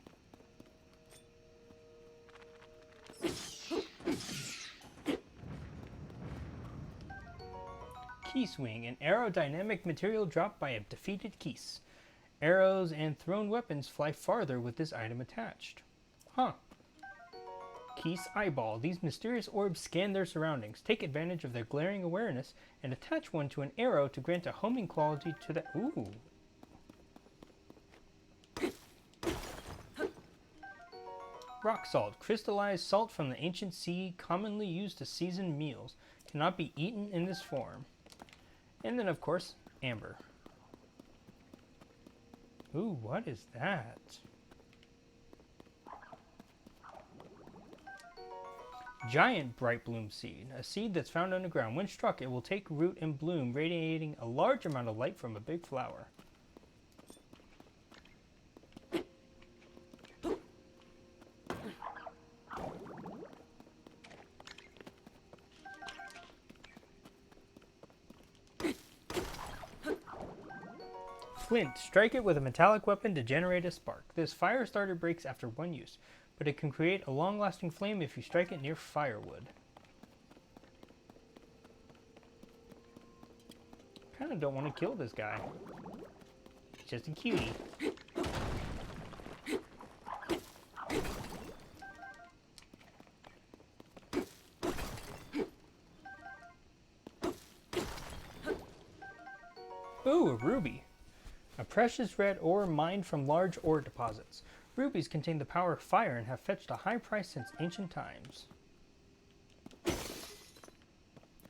Keyswing, an aerodynamic material dropped by a defeated Keys. Arrows and thrown weapons fly farther with this item attached. Huh. Keys Eyeball. These mysterious orbs scan their surroundings. Take advantage of their glaring awareness and attach one to an arrow to grant a homing quality to the... Ooh. Rock Salt. Crystallized salt from the ancient sea, commonly used to season meals. Cannot be eaten in this form. And then, of course, Amber. Ooh, what is that? Giant Bright Bloom Seed. A seed that's found underground. When struck, it will take root and bloom, radiating a large amount of light from a big flower. Flint. Strike it with a metallic weapon to generate a spark. This fire starter breaks after one use, but it can create a long-lasting flame if you strike it near firewood. Kinda don't want to kill this guy. He's just a cutie. Ooh, a ruby. A precious red ore mined from large ore deposits. Rubies contain the power of fire and have fetched a high price since ancient times.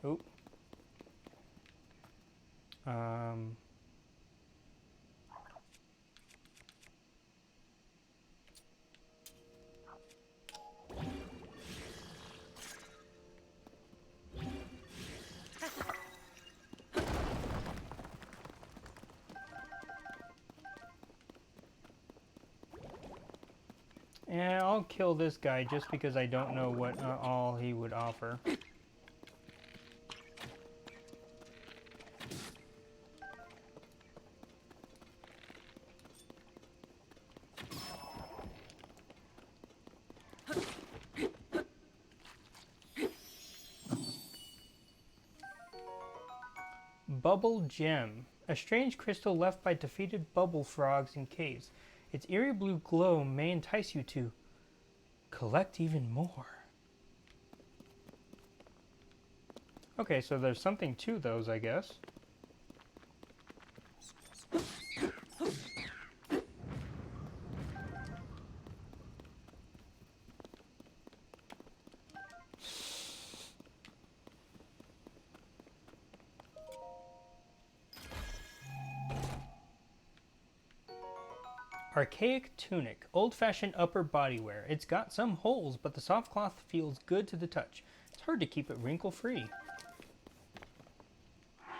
Ooh. I'll kill this guy just because I don't know what all he would offer. Bubble Gem. A strange crystal left by defeated bubble frogs in caves. Its eerie blue glow may entice you to collect even more. Okay, so there's something to those, I guess. Archaic tunic, old-fashioned upper body wear. It's got some holes, but the soft cloth feels good to the touch. It's hard to keep it wrinkle-free.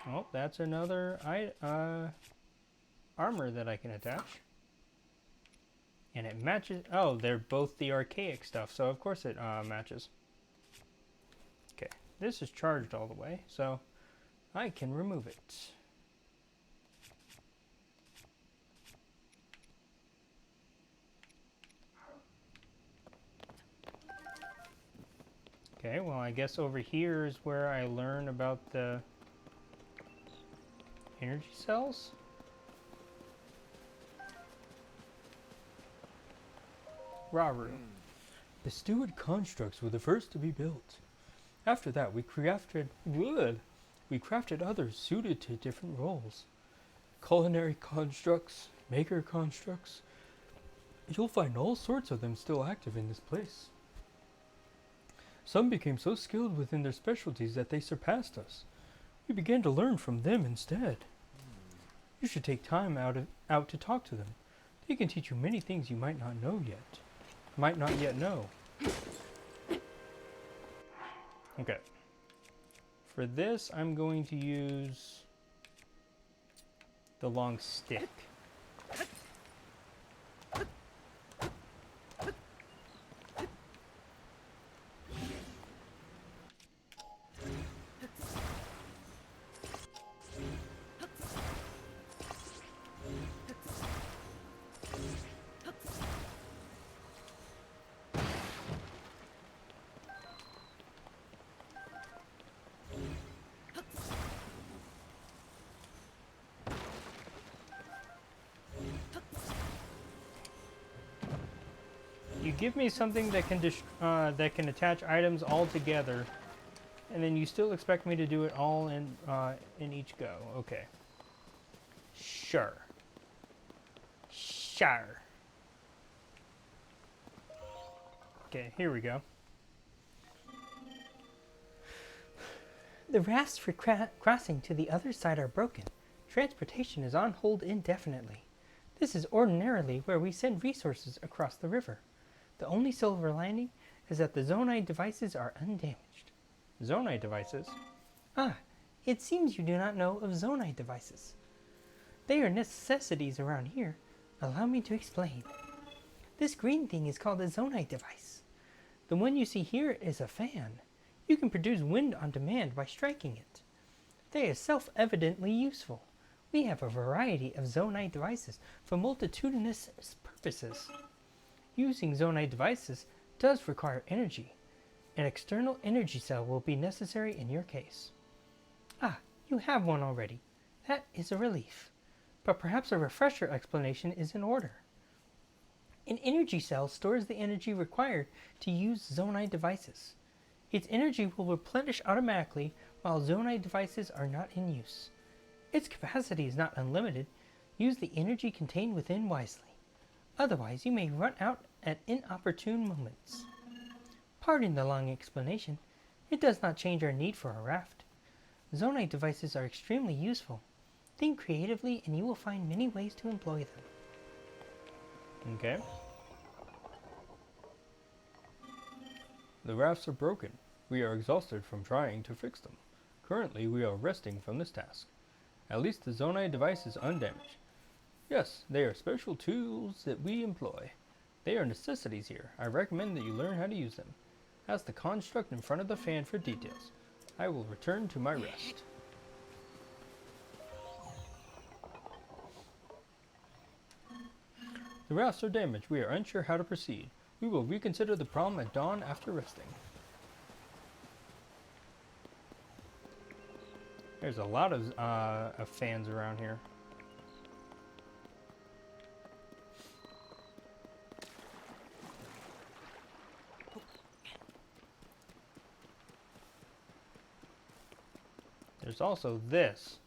Oh, that's another armor that I can attach. And it matches. Oh, they're both the archaic stuff, so of course it matches. Okay, this is charged all the way, so I can remove it. Okay, well, I guess over here is where I learn about the energy cells. Raru. The steward constructs were the first to be built. After that, we crafted others suited to different roles. Culinary constructs, maker constructs. You'll find all sorts of them still active in this place. Some became so skilled within their specialties that they surpassed us. We began to learn from them instead. You should take time out to talk to them. They can teach you many things you might not yet know. Okay. For this, I'm going to use the long stick. You give me something that can attach items all together, and then you still expect me to do it all in each go. Okay. Sure. Sure. Okay, here we go. The rafts for crossing to the other side are broken. Transportation is on hold indefinitely. This is ordinarily where we send resources across the river. The only silver lining is that the Zonai devices are undamaged. Zonai devices? Ah, it seems you do not know of Zonai devices. They are necessities around here. Allow me to explain. This green thing is called a Zonai device. The one you see here is a fan. You can produce wind on demand by striking it. They are self-evidently useful. We have a variety of Zonai devices for multitudinous purposes. Using Zonai devices does require energy. An external energy cell will be necessary in your case. Ah, you have one already. That is a relief. But perhaps a refresher explanation is in order. An energy cell stores the energy required to use Zonai devices. Its energy will replenish automatically while Zonai devices are not in use. Its capacity is not unlimited. Use the energy contained within wisely. Otherwise, you may run out at inopportune moments. Pardon the long explanation. It does not change our need for a raft. Zonai devices are extremely useful. Think creatively and you will find many ways to employ them. Okay. The rafts are broken. We are exhausted from trying to fix them. Currently, we are resting from this task. At least the Zonai device is undamaged. Yes, they are special tools that we employ. They are necessities here. I recommend that you learn how to use them. Ask the construct in front of the fan for details. I will return to my rest. The rafts are damaged. We are unsure how to proceed. We will reconsider the problem at dawn after resting. There's a lot of fans around here. There's also this.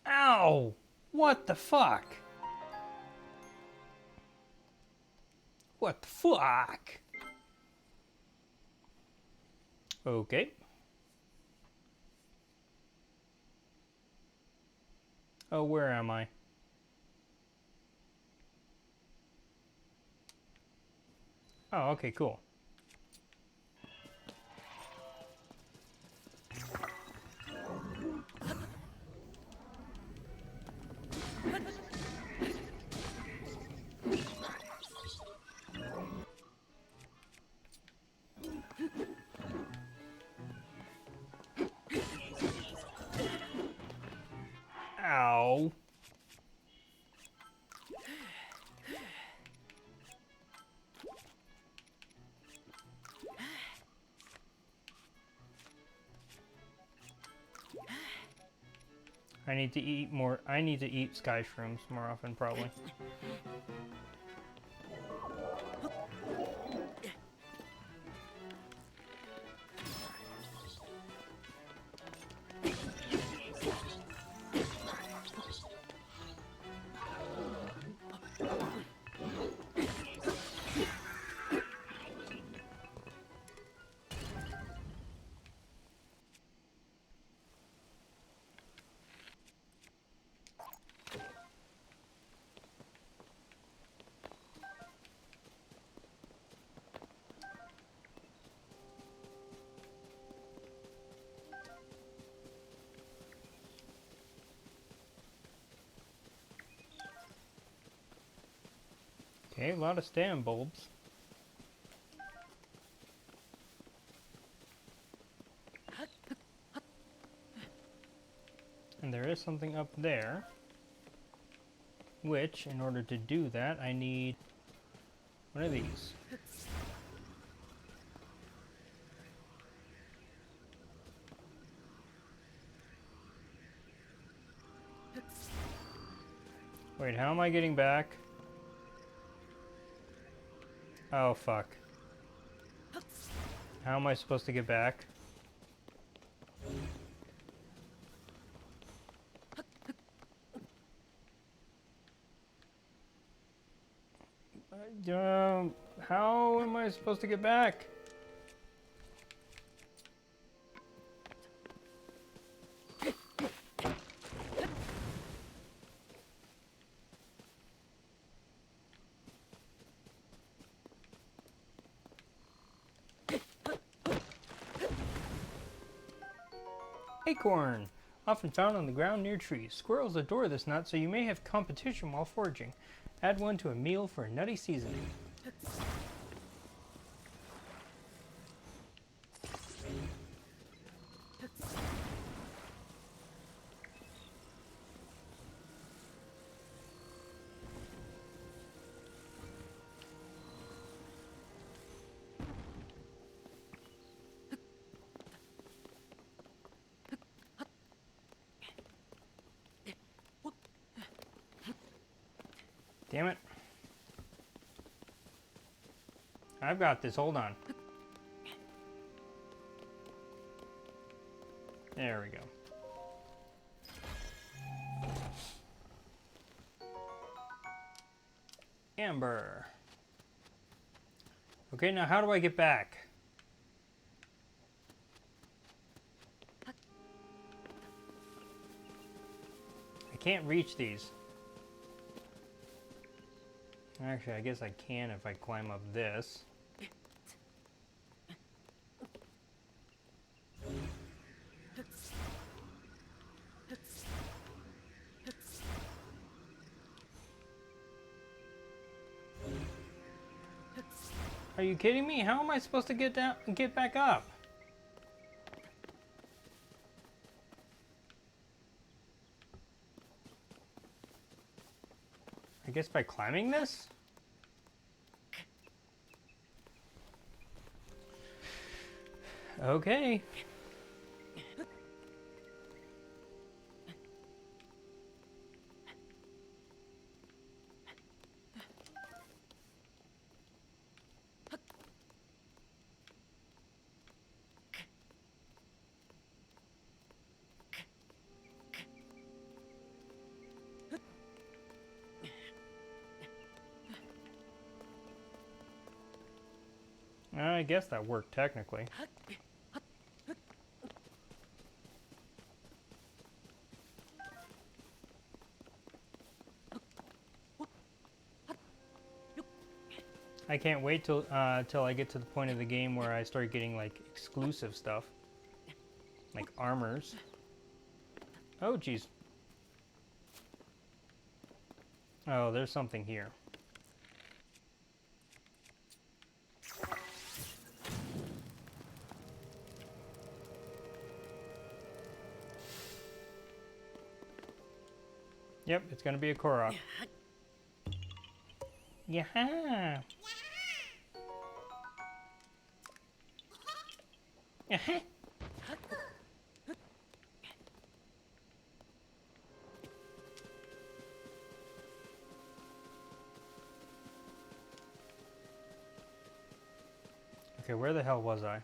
Ow! What the fuck? What the fuck? Okay. Oh, where am I? Oh, okay, cool. Ow. I need to eat more. I need to eat sky shrooms more often, probably. Okay, a lot of stand bulbs. And there is something up there. Which, in order to do that, I need one of these. Wait, how am I getting back? Oh, fuck. How am I supposed to get back? How am I supposed to get back? Acorn! Often found on the ground near trees. Squirrels adore this nut, so you may have competition while foraging. Add one to a meal for a nutty seasoning. Damn it. I've got this. Hold on. There we go. Amber. Okay, now how do I get back? I can't reach these. Actually, I guess I can if I climb up this. Are you kidding me? How am I supposed to get down, get back up? I guess by climbing this? Okay. I guess that worked technically. I can't wait till I get to the point of the game where I start getting like exclusive stuff, like armors. Oh geez. Oh, there's something here. Yep, it's gonna be a Korok. Yeah. Yeah. Okay, where the hell was I?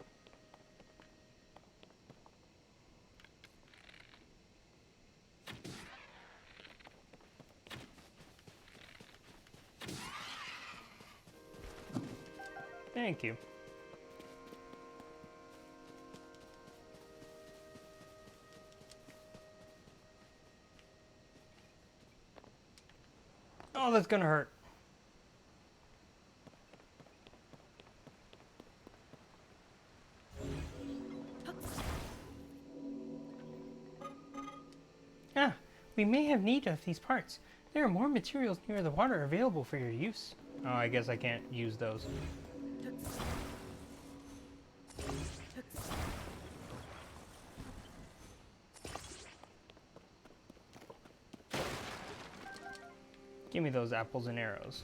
Thank you. Oh, that's gonna hurt. Ah, we may have need of these parts. There are more materials near the water available for your use. Oh, I guess I can't use those. Give me those apples and arrows.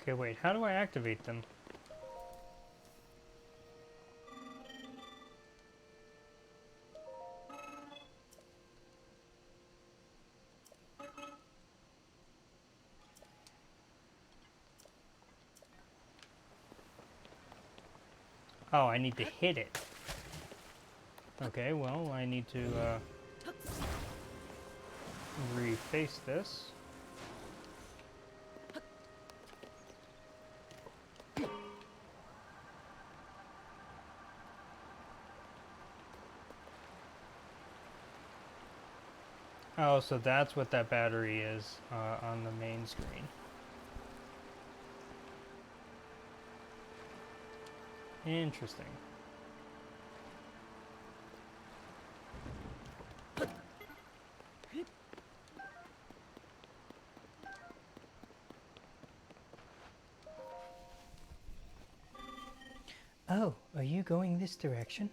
Okay, wait, how do I activate them? Oh, I need to hit it. Okay, well, I need to reface this. Oh, so that's what that battery is on the main screen. Interesting. Oh, are you going this direction?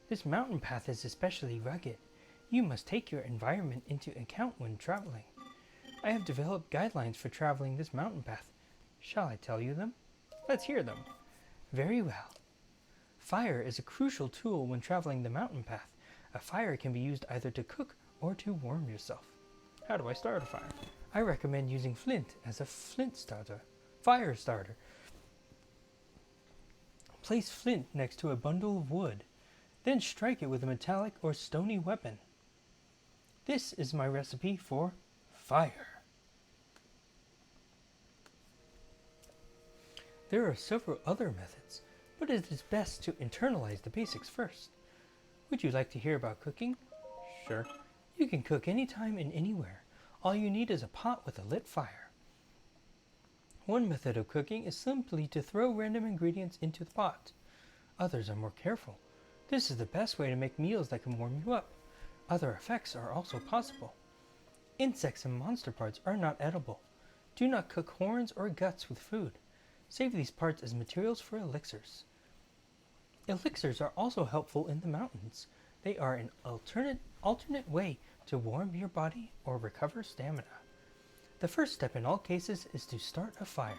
This mountain path is especially rugged. You must take your environment into account when traveling. I have developed guidelines for traveling this mountain path. Shall I tell you them? Let's hear them. Very well. Fire is a crucial tool when traveling the mountain path. A fire can be used either to cook or to warm yourself. How do I start a fire? I recommend using flint as a fire starter. Place flint next to a bundle of wood, then strike it with a metallic or stony weapon. This is my recipe for fire. There are several other methods, but it is best to internalize the basics first. Would you like to hear about cooking? Sure. You can cook anytime and anywhere. All you need is a pot with a lit fire. One method of cooking is simply to throw random ingredients into the pot. Others are more careful. This is the best way to make meals that can warm you up. Other effects are also possible. Insects and monster parts are not edible. Do not cook horns or guts with food. Save these parts as materials for elixirs. Elixirs are also helpful in the mountains. They are an alternate way to warm your body or recover stamina. The first step in all cases is to start a fire.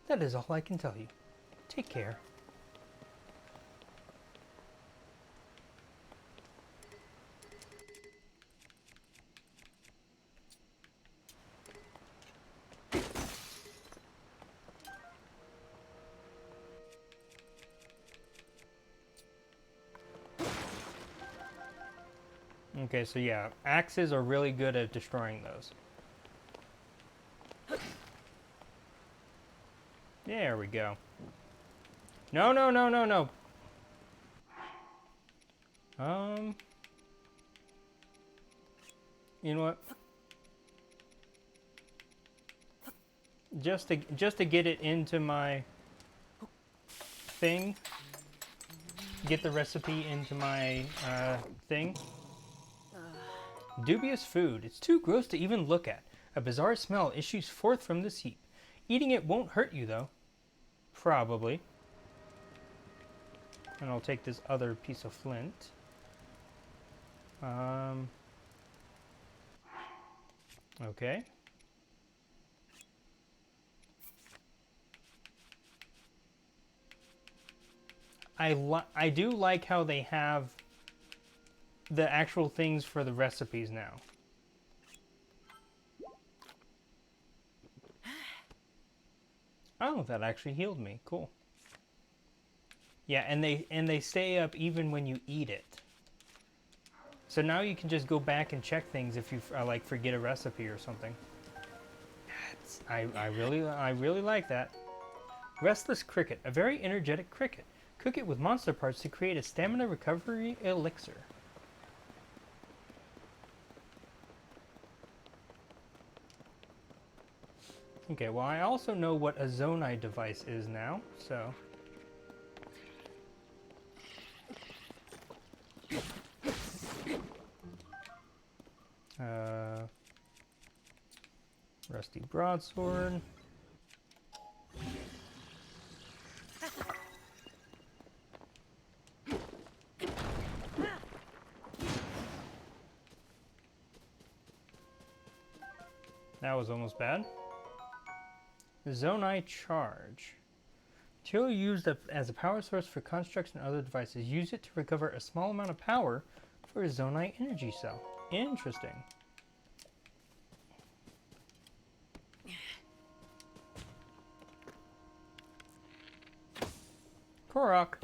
That is all I can tell you. Take care. Okay, so yeah, axes are really good at destroying those. There we go. No, no, no, no, no. You know what? Just to get it into my thing, get the recipe into my thing. Dubious food. It's too gross to even look at. A bizarre smell issues forth from this heap. Eating it won't hurt you, though. Probably. And I'll take this other piece of flint. Okay. I do like how they have the actual things for the recipes now. Oh, that actually healed me. Cool. Yeah, and they stay up even when you eat it. So now you can just go back and check things if you like forget a recipe or something. I really like that. Restless cricket, a very energetic cricket. Cook it with monster parts to create a stamina recovery elixir. Okay, well I also know what a Zonai device is now, so... Rusty broadsword. That was almost bad. Zonai charge. Material used as a power source for constructs and other devices. Use it to recover a small amount of power for a Zonai energy cell. Interesting. Korok.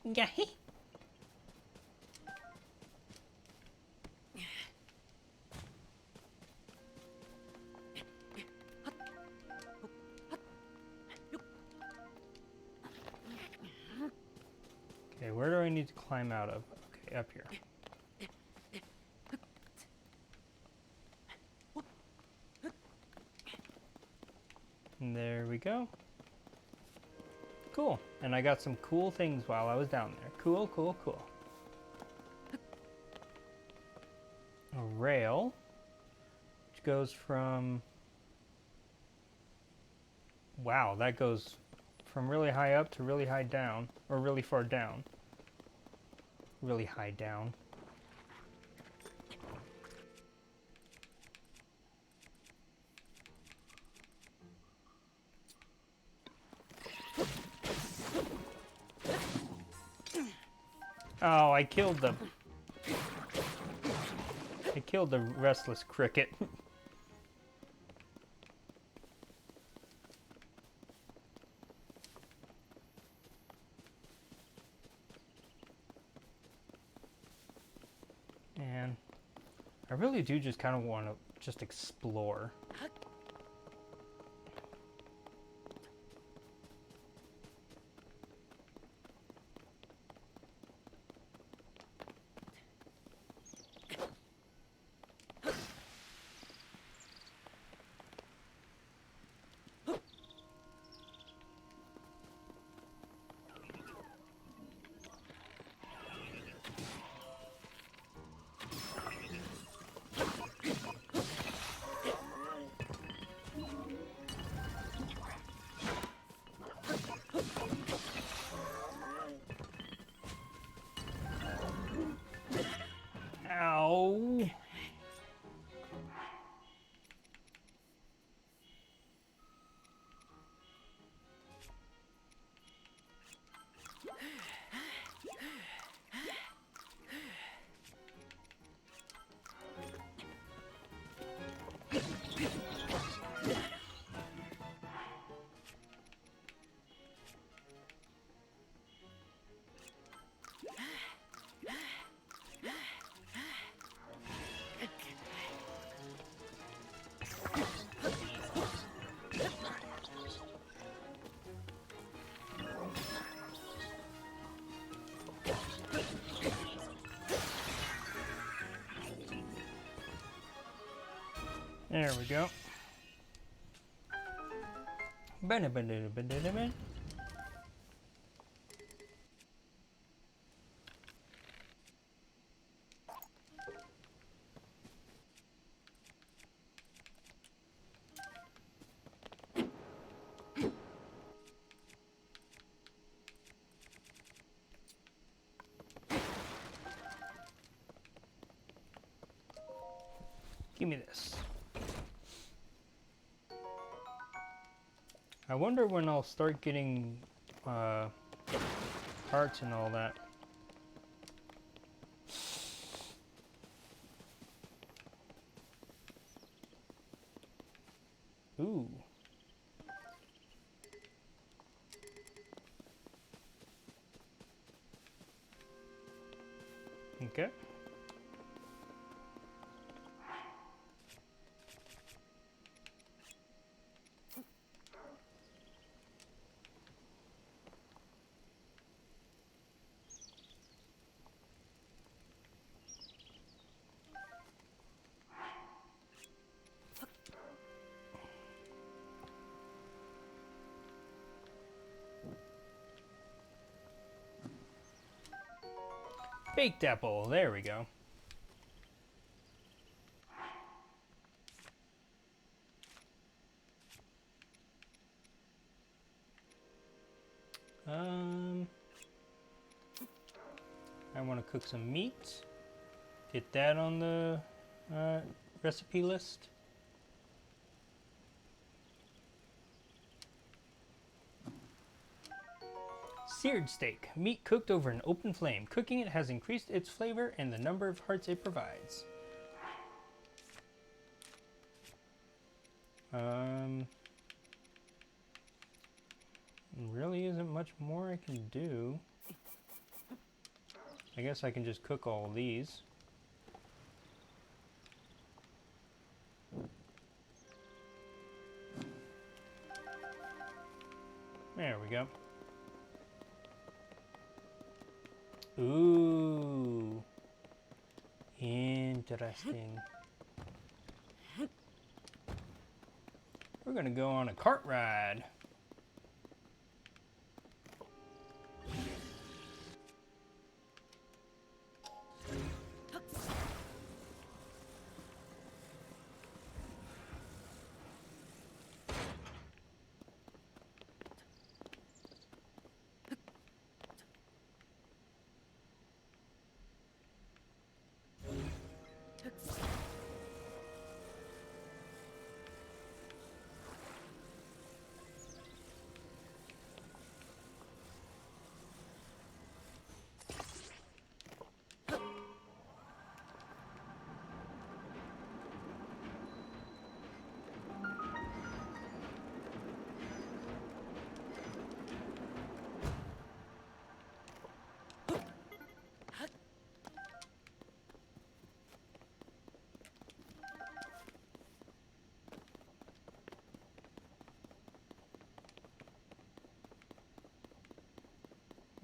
Yahi. Okay, where do I need to climb out of? Okay, up here. And there we go. Cool. And I got some cool things while I was down there. Cool, cool, cool. A rail, which goes from Wow, that goes from really high up to really high down, or really far down. Really high down. Oh, I killed the restless cricket. And I really do just kind of want to just explore. Ow! There we go. Give me this. I wonder when I'll start getting hearts and all that. Ooh. Okay. Baked apple, there we go. I want to cook some meat. Get that on the recipe list. Seared steak. Meat cooked over an open flame. Cooking it has increased its flavor and the number of hearts it provides. Really isn't much more I can do. I guess I can just cook all these. There we go. Ooh. Interesting. We're gonna go on a cart ride.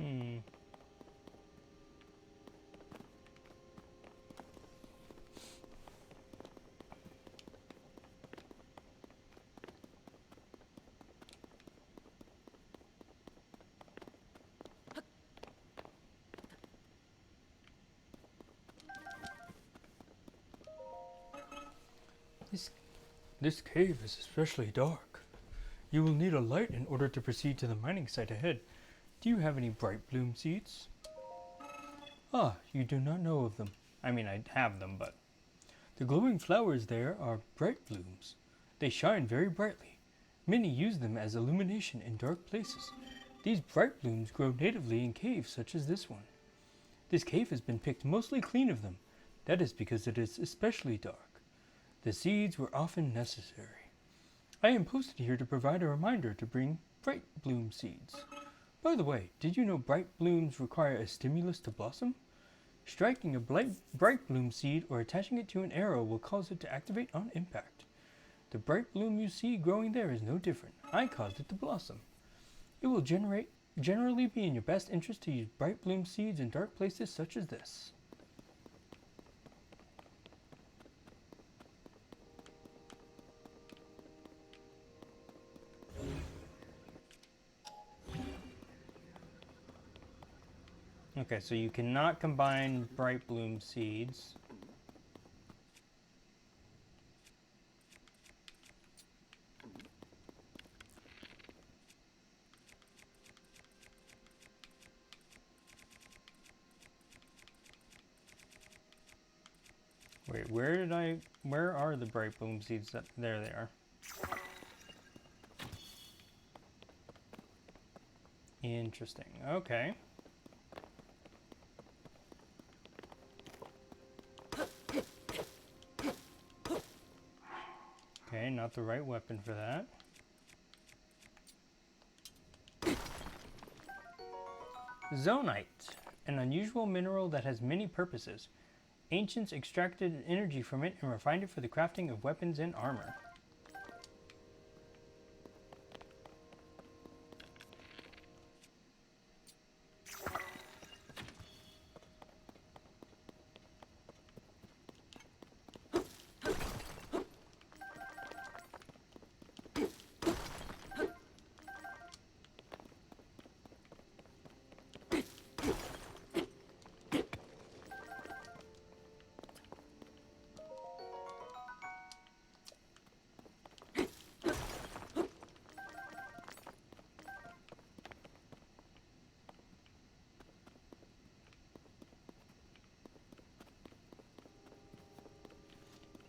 Hmm. This cave is especially dark. You will need a light in order to proceed to the mining site ahead. Do you have any bright bloom seeds? Ah, you do not know of them. I mean, I have them, but... The glowing flowers there are bright blooms. They shine very brightly. Many use them as illumination in dark places. These bright blooms grow natively in caves such as this one. This cave has been picked mostly clean of them. That is because it is especially dark. The seeds were often necessary. I am posted here to provide a reminder to bring bright bloom seeds. By the way, did you know bright blooms require a stimulus to blossom? Striking a bright bloom seed or attaching it to an arrow will cause it to activate on impact. The bright bloom you see growing there is no different. I caused it to blossom. It will generally be in your best interest to use bright bloom seeds in dark places such as this. Okay, so you cannot combine bright bloom seeds. Wait, where are the bright bloom seeds? There they are. Interesting, okay. Okay, not the right weapon for that. Zonite, an unusual mineral that has many purposes. Ancients extracted energy from it and refined it for the crafting of weapons and armor.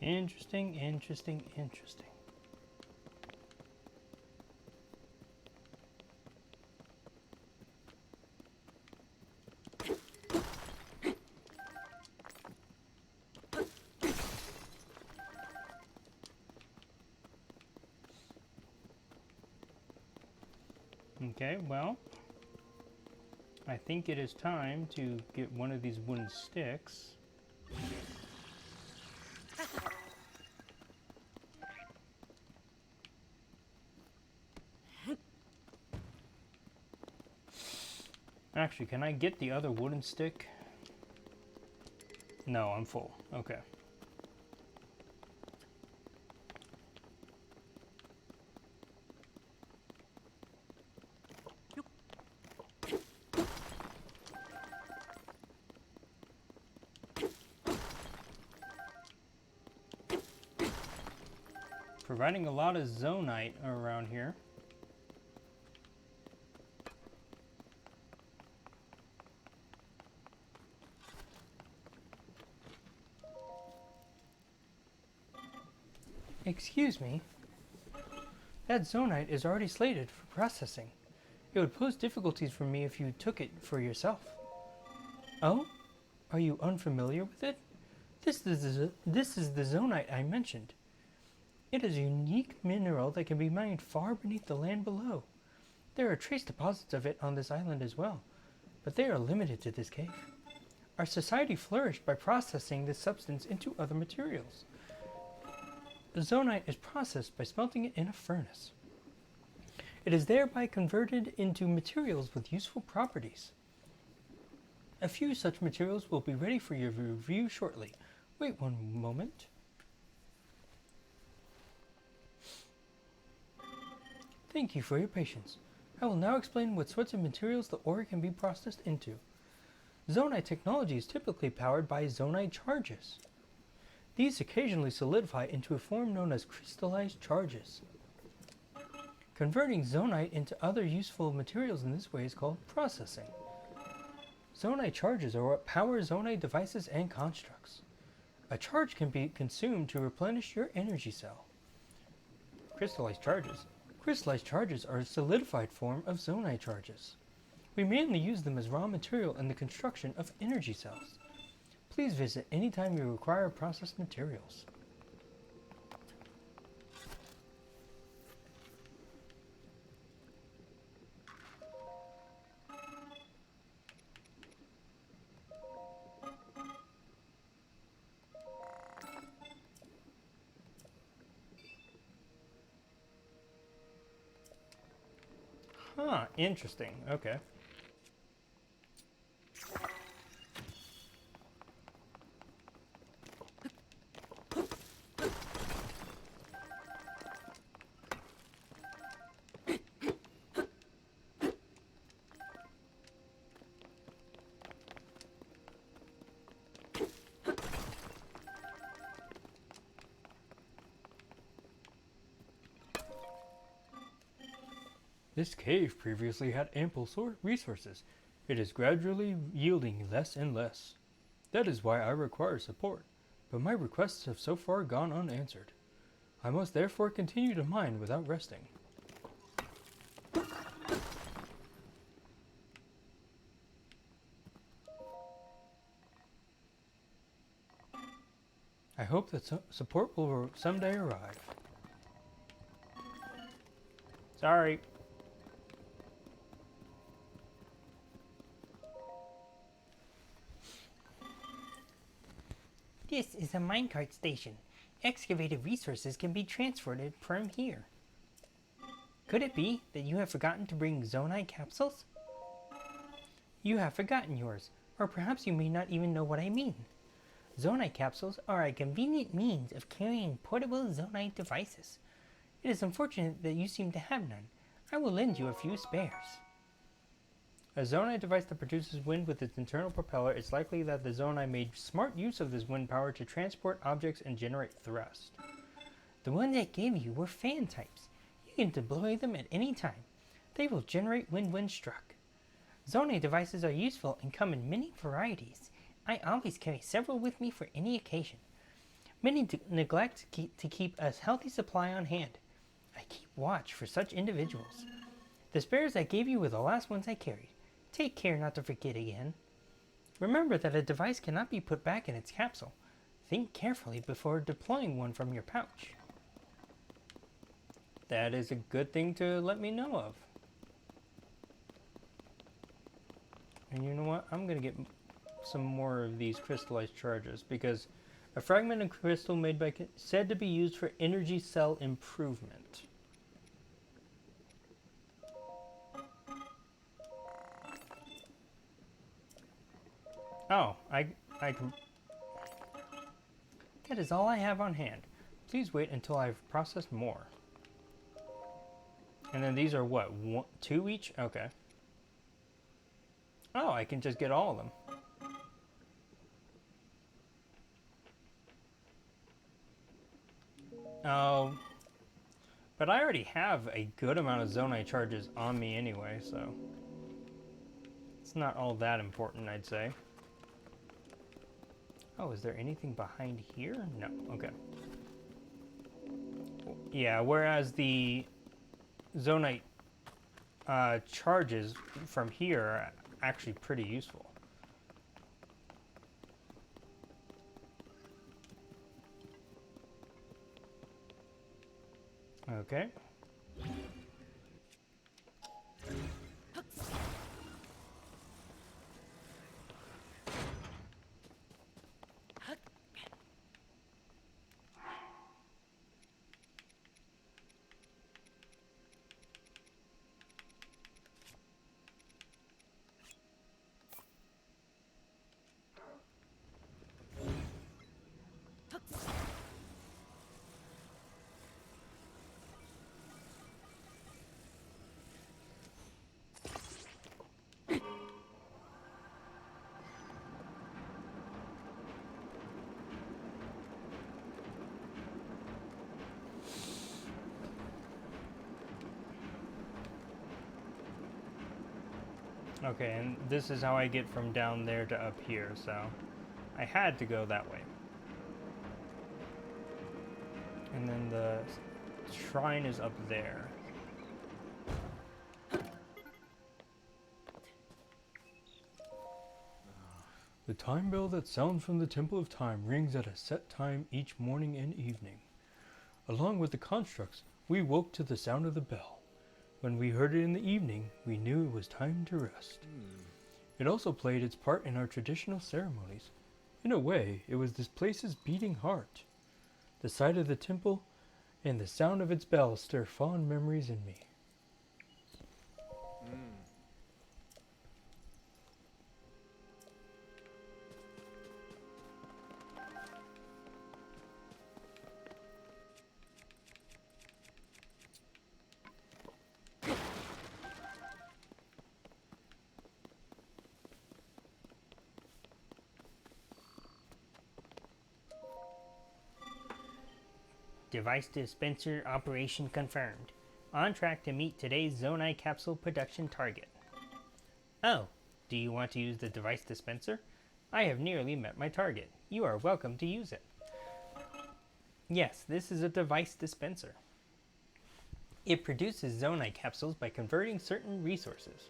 Interesting, interesting, interesting. Okay, well, I think it is time to get one of these wooden sticks. Actually, can I get the other wooden stick? No, I'm full. Okay. Providing a lot of zonite around here. Excuse me. That zonite is already slated for processing. It would pose difficulties for me if you took it for yourself. Oh? Are you unfamiliar with it? This is the zonite I mentioned. It is a unique mineral that can be mined far beneath the land below. There are trace deposits of it on this island as well, but they are limited to this cave. Our society flourished by processing this substance into other materials. The zonite is processed by smelting it in a furnace. It is thereby converted into materials with useful properties. A few such materials will be ready for your review shortly. Wait one moment. Thank you for your patience. I will now explain what sorts of materials the ore can be processed into. Zonite technology is typically powered by zonite charges. These occasionally solidify into a form known as crystallized charges. Converting zonite into other useful materials in this way is called processing. Zonite charges are what power zonite devices and constructs. A charge can be consumed to replenish your energy cell. Crystallized charges. Crystallized charges are a solidified form of zonite charges. We mainly use them as raw material in the construction of energy cells. Please visit anytime you require processed materials. Huh, interesting. Okay. This cave previously had ample resources. It is gradually yielding less and less. That is why I require support, but my requests have so far gone unanswered. I must therefore continue to mine without resting. I hope that support will someday arrive. Sorry. This is a minecart station. Excavated resources can be transported from here. Could it be that you have forgotten to bring zonite capsules? You have forgotten yours, or perhaps you may not even know what I mean. Zonite capsules are a convenient means of carrying portable zonite devices. It is unfortunate that you seem to have none. I will lend you a few spares. A zonite device that produces wind with its internal propeller, it's likely that the zonite made smart use of this wind power to transport objects and generate thrust. The ones I gave you were fan types. You can deploy them at any time. They will generate wind when struck. Zonite devices are useful and come in many varieties. I always carry several with me for any occasion. Many neglect to keep a healthy supply on hand. I keep watch for such individuals. The spares I gave you were the last ones I carried. Take care not to forget again. Remember that a device cannot be put back in its capsule. Think carefully before deploying one from your pouch. That is a good thing to let me know of. And you know what? I'm going to get some more of these crystallized charges because a fragment of crystal made by said to be used for energy cell improvement. Oh, I can... That is all I have on hand. Please wait until I've processed more. And then these are what, 2 each? Okay. Oh, I can just get all of them. Oh. But I already have a good amount of zonite charges on me anyway, so... It's not all that important, I'd say. Oh, is there anything behind here? No, okay. Yeah, whereas the zonite charges from here are actually pretty useful. Okay. Okay, and this is how I get from down there to up here, so I had to go that way. And then the shrine is up there. The time bell that sounds from the Temple of Time rings at a set time each morning and evening. Along with the constructs, we woke to the sound of the bell. When we heard it in the evening, we knew it was time to rest. It also played its part in our traditional ceremonies. In a way, it was this place's beating heart. The sight of the temple and the sound of its bell stir fond memories in me. Device dispenser operation confirmed. On track to meet today's Zonai capsule production target. Oh, do you want to use the device dispenser? I have nearly met my target. You are welcome to use it. Yes, this is a device dispenser. It produces Zonai capsules by converting certain resources.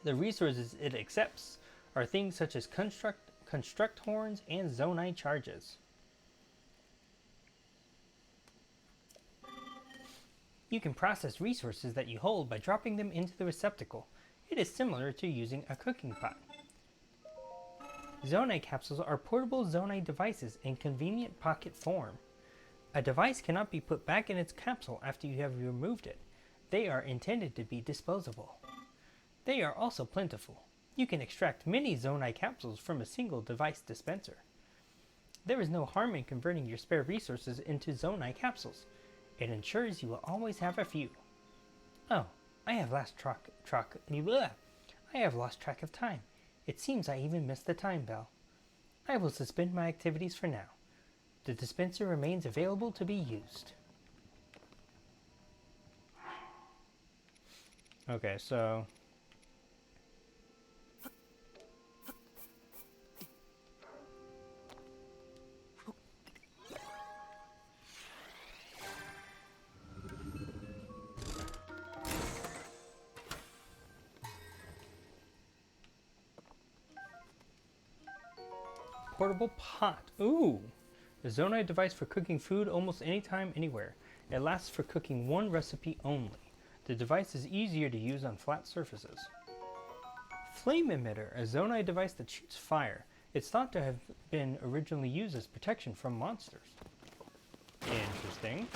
The resources it accepts are things such as construct horns and Zonai charges. You can process resources that you hold by dropping them into the receptacle. It is similar to using a cooking pot. Zonai capsules are portable Zonai devices in convenient pocket form. A device cannot be put back in its capsule after you have removed it. They are intended to be disposable. They are also plentiful. You can extract many Zonai capsules from a single device dispenser. There is no harm in converting your spare resources into Zonai capsules. It ensures you will always have a few. Oh, I have lost track of time. It seems I even missed the time bell. I will suspend my activities for now. The dispenser remains available to be used. Okay, so portable pot. Ooh! A Zonai device for cooking food almost anytime, anywhere. It lasts for cooking one recipe only. The device is easier to use on flat surfaces. Flame emitter, a Zonai device that shoots fire. It's thought to have been originally used as protection from monsters. Interesting.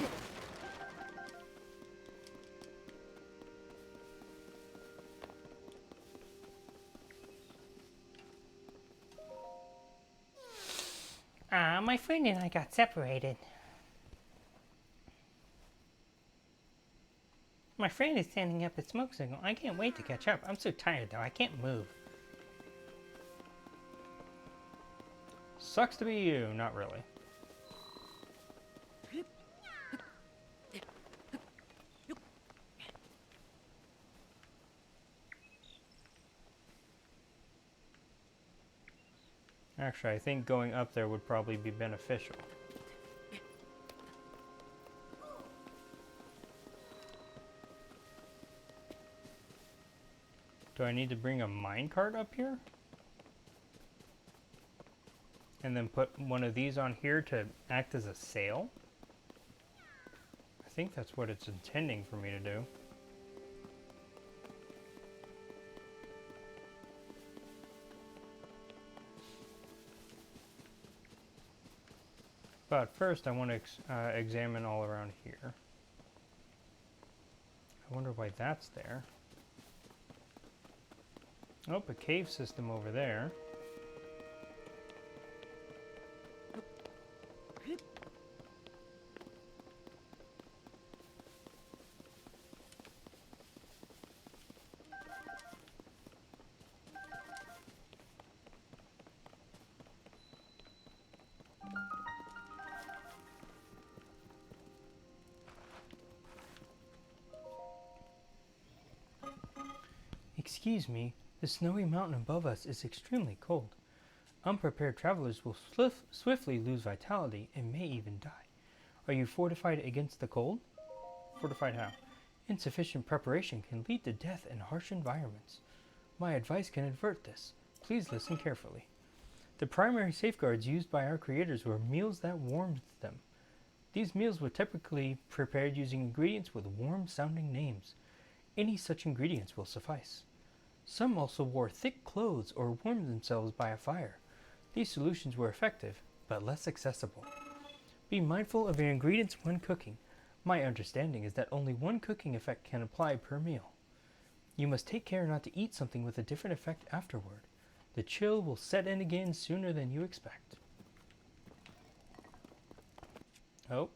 My friend and I got separated. My friend is standing up at smoke signal. I can't wait to catch up. I'm so tired though, I can't move. Sucks to be you, not really. Actually, I think going up there would probably be beneficial. Do I need to bring a minecart up here? And then put one of these on here to act as a sail? I think that's what it's intending for me to do. But first I want to examine all around here. I wonder why that's there. Oh, a cave system over there. Excuse me, the snowy mountain above us is extremely cold. Unprepared travelers will swiftly lose vitality and may even die. Are you fortified against the cold? Fortified how? Insufficient preparation can lead to death in harsh environments. My advice can avert this. Please listen carefully. The primary safeguards used by our creators were meals that warmed them. These meals were typically prepared using ingredients with warm-sounding names. Any such ingredients will suffice. Some also wore thick clothes or warmed themselves by a fire. These solutions were effective, but less accessible. Be mindful of your ingredients when cooking. My understanding is that only one cooking effect can apply per meal. You must take care not to eat something with a different effect afterward. The chill will set in again sooner than you expect. Oh.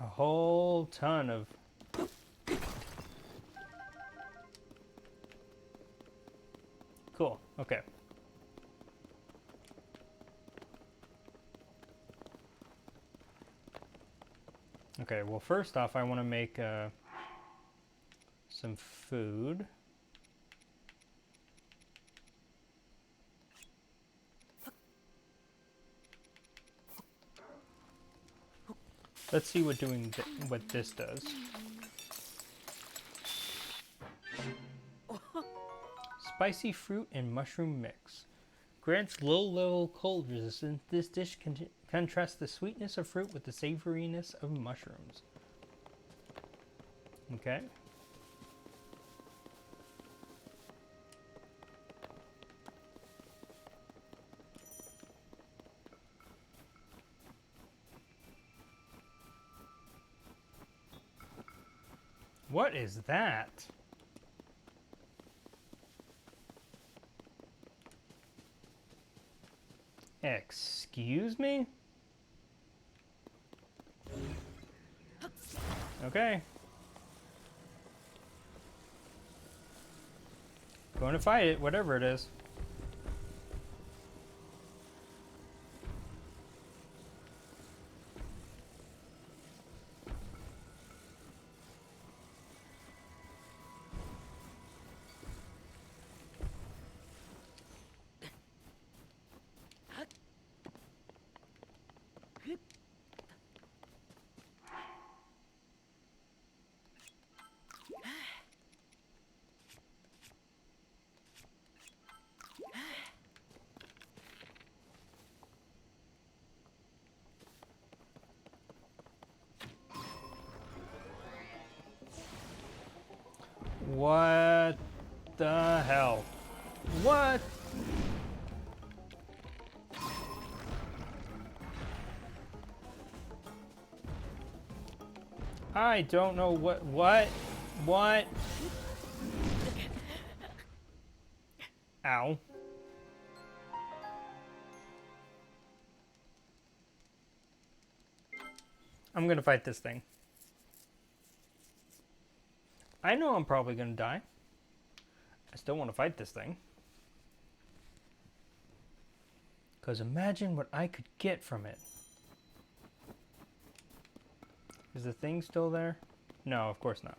A whole ton of... Cool, okay. Okay, well first off I want to make some food. Let's see what what this does. Spicy fruit and mushroom mix. Grants low-level cold resistance. This dish contrasts the sweetness of fruit with the savoriness of mushrooms. Okay. What is that? Excuse me? Okay. Going to fight it, whatever it is. What the hell? What? I don't know what? Ow. I'm gonna fight this thing. I know I'm probably gonna die. I still want to fight this thing. Because imagine what I could get from it. Is the thing still there? No, of course not.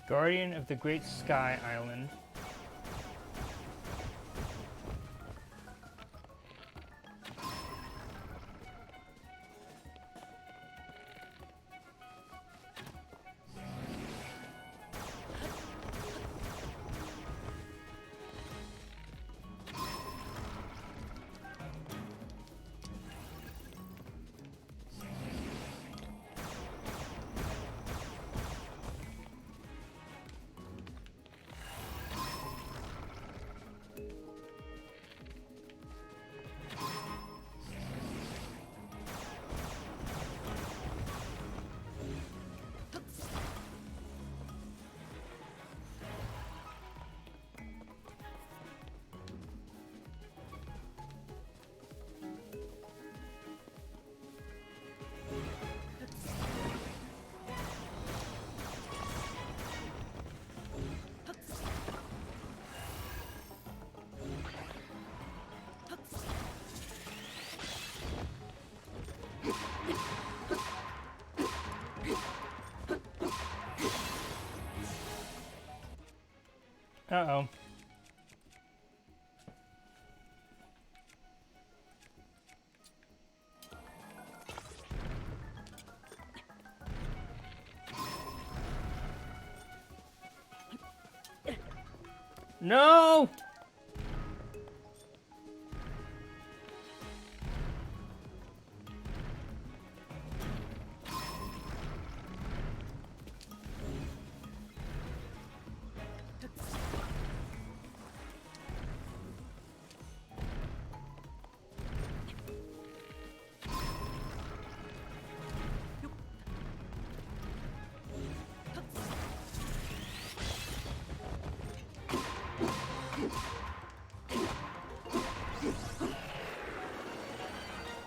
Guardian of the Great Sky Island. Uh-oh. No!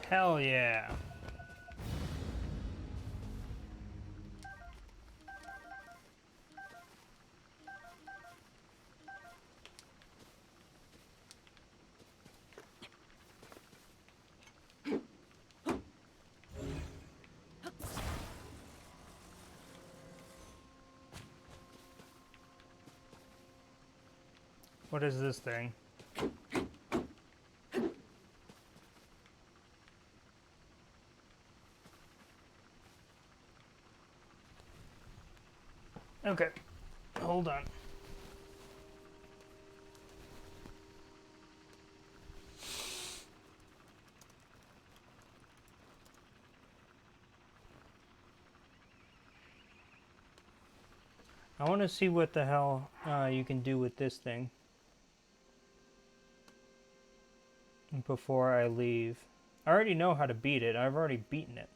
Hell yeah. What is this thing? Okay, hold on. I want to see what the hell you can do with this thing before I leave. I already know how to beat it. I've already beaten it.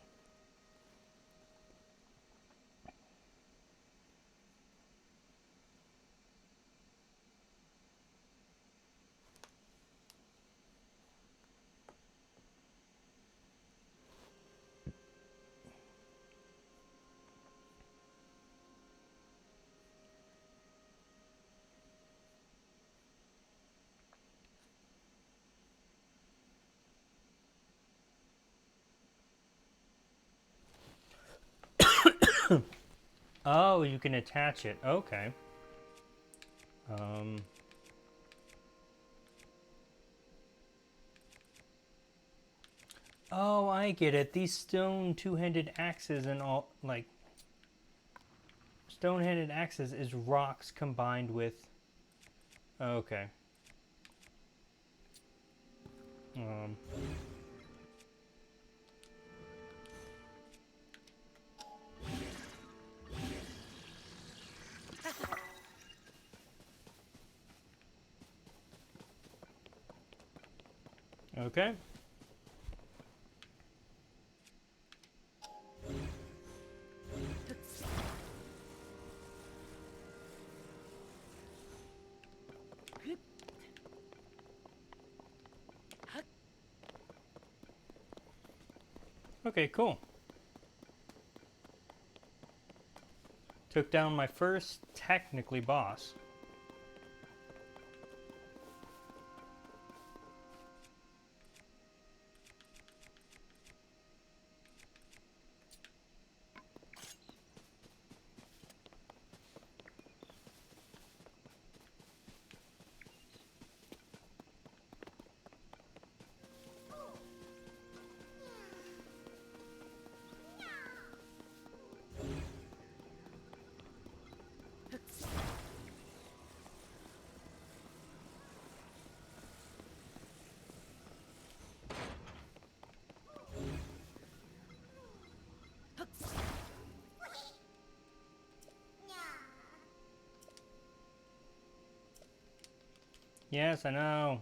Oh, you can attach it. Okay. Oh, I get it. These stone two-handed axes and all, like, stone-handed axes is rocks combined with... Okay. Um... Okay. Okay, cool. Took down my first, technically, boss. Yes, I know.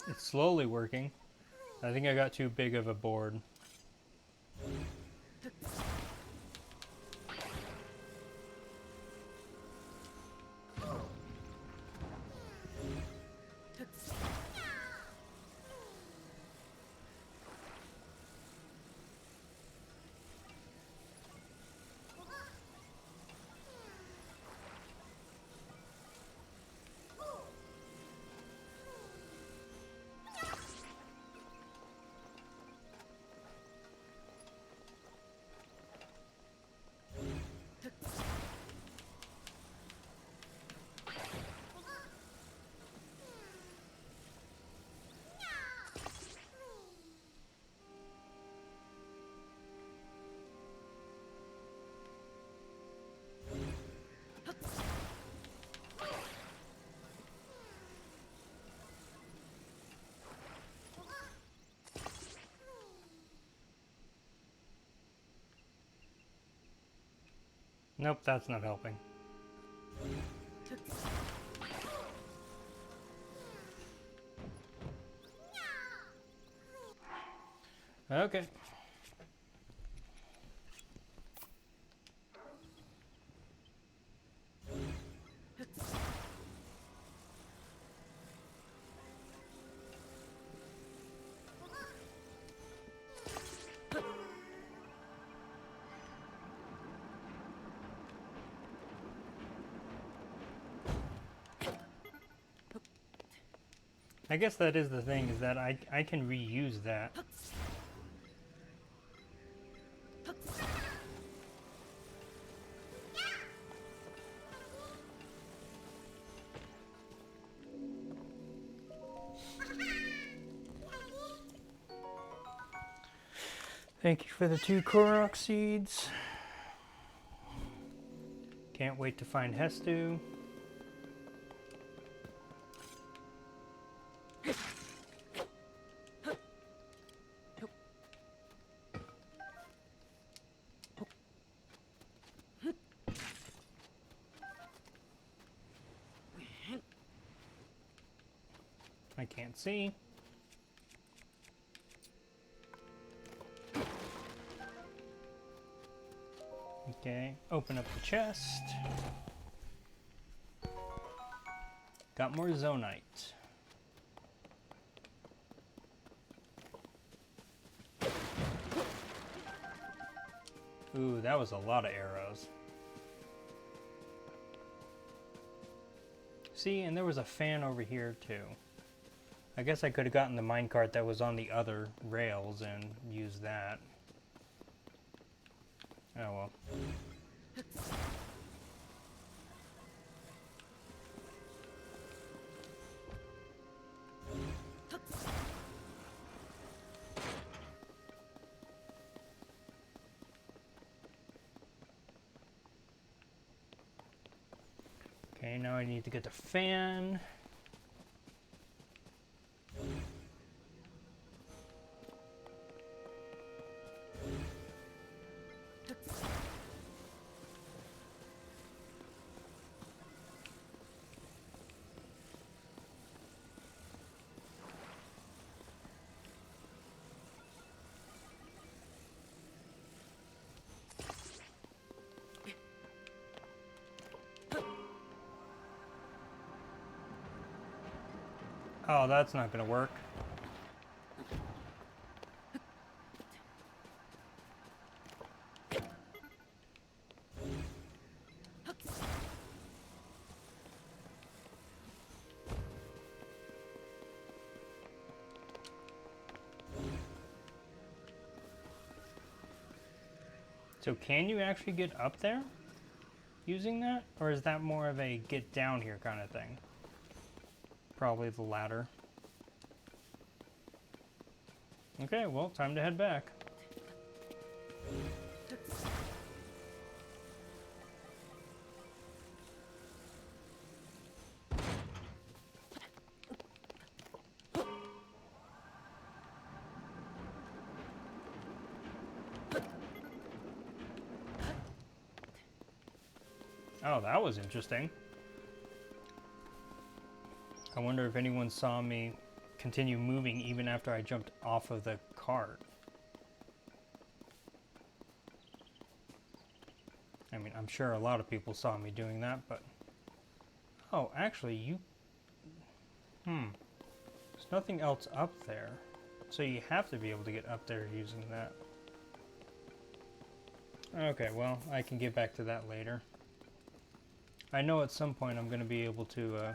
It's slowly working. I think I got too big of a board. Nope, that's not helping. Okay. I guess that is the thing, is that I can reuse that. Thank you for the 2 Korok seeds. Can't wait to find Hestu. I can't see. Okay, open up the chest. Got more Zonite. Ooh, that was a lot of arrows. See, and there was a fan over here too. I guess I could have gotten the minecart that was on the other rails and used that. Oh well. Okay, now I need to get the fan. Oh, that's not gonna work. So can you actually get up there using that? Or is that more of a get down here kind of thing? Probably the latter. Okay, well, time to head back. Oh, that was interesting. I wonder if anyone saw me continue moving even after I jumped off of the cart. I mean, I'm sure a lot of people saw me doing that, but... Oh, actually, you... There's nothing else up there. So you have to be able to get up there using that. Okay, well, I can get back to that later. I know at some point I'm going to be able to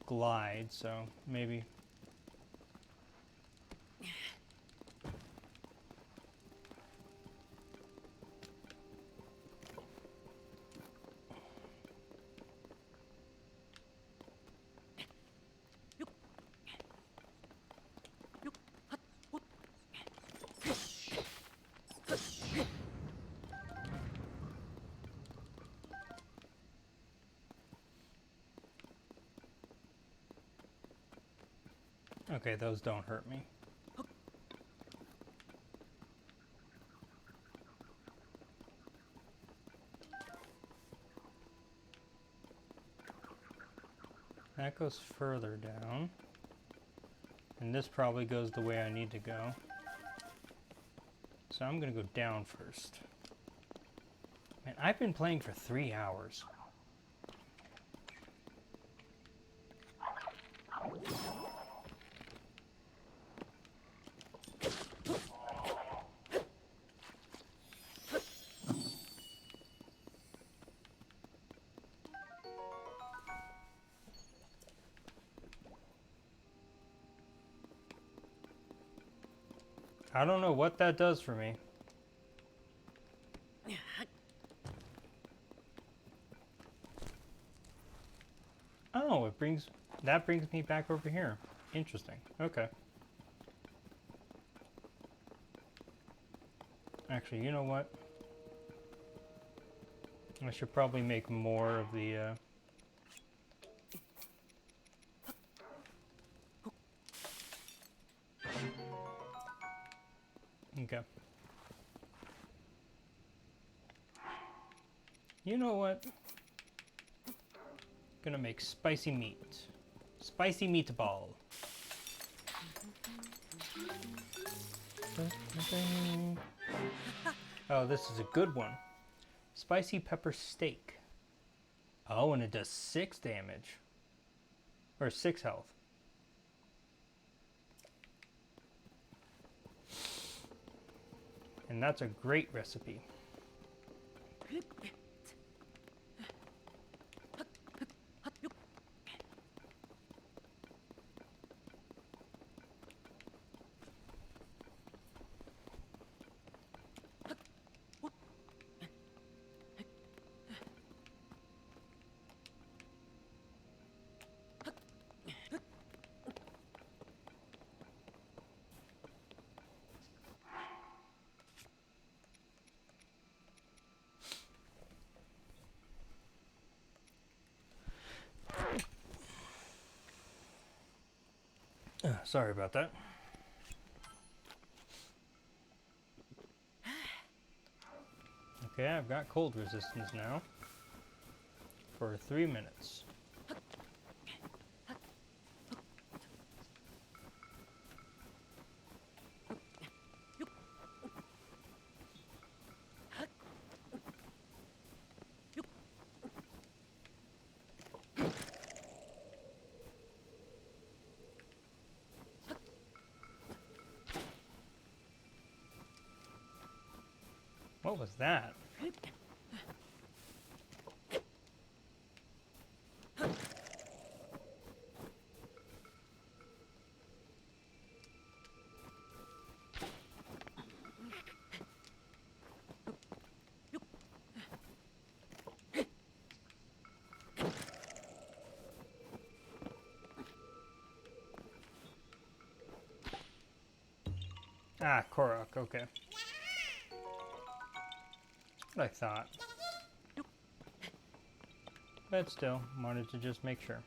glide, so maybe... Okay, those don't hurt me. That goes further down. And this probably goes the way I need to go. So I'm gonna go down first. Man, I've been playing for 3 hours. I don't know what that does for me. Oh, that brings me back over here. Interesting. Okay. Actually, you know what? I should probably make more of the Okay. You know what? Gonna make spicy meat. Spicy meatball. Oh, this is a good one. Spicy pepper steak. Oh, and it does 6 damage. Or 6 health. And that's a great recipe. Sorry about that. Okay, I've got cold resistance now for 3 minutes. What was that? Ah, Korok, okay. What I thought. But still, wanted to just make sure.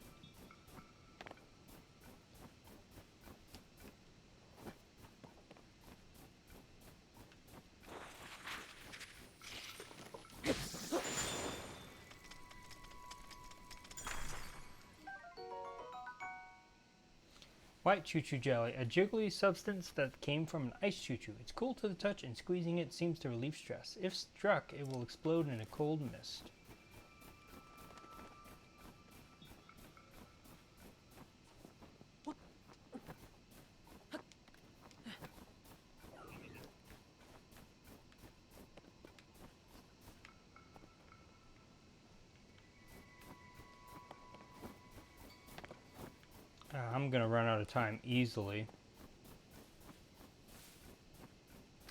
White choo-choo jelly, a jiggly substance that came from an ice choo-choo. It's cool to the touch and squeezing it seems to relieve stress. If struck, it will explode in a cold mist. I'm gonna run out of time easily.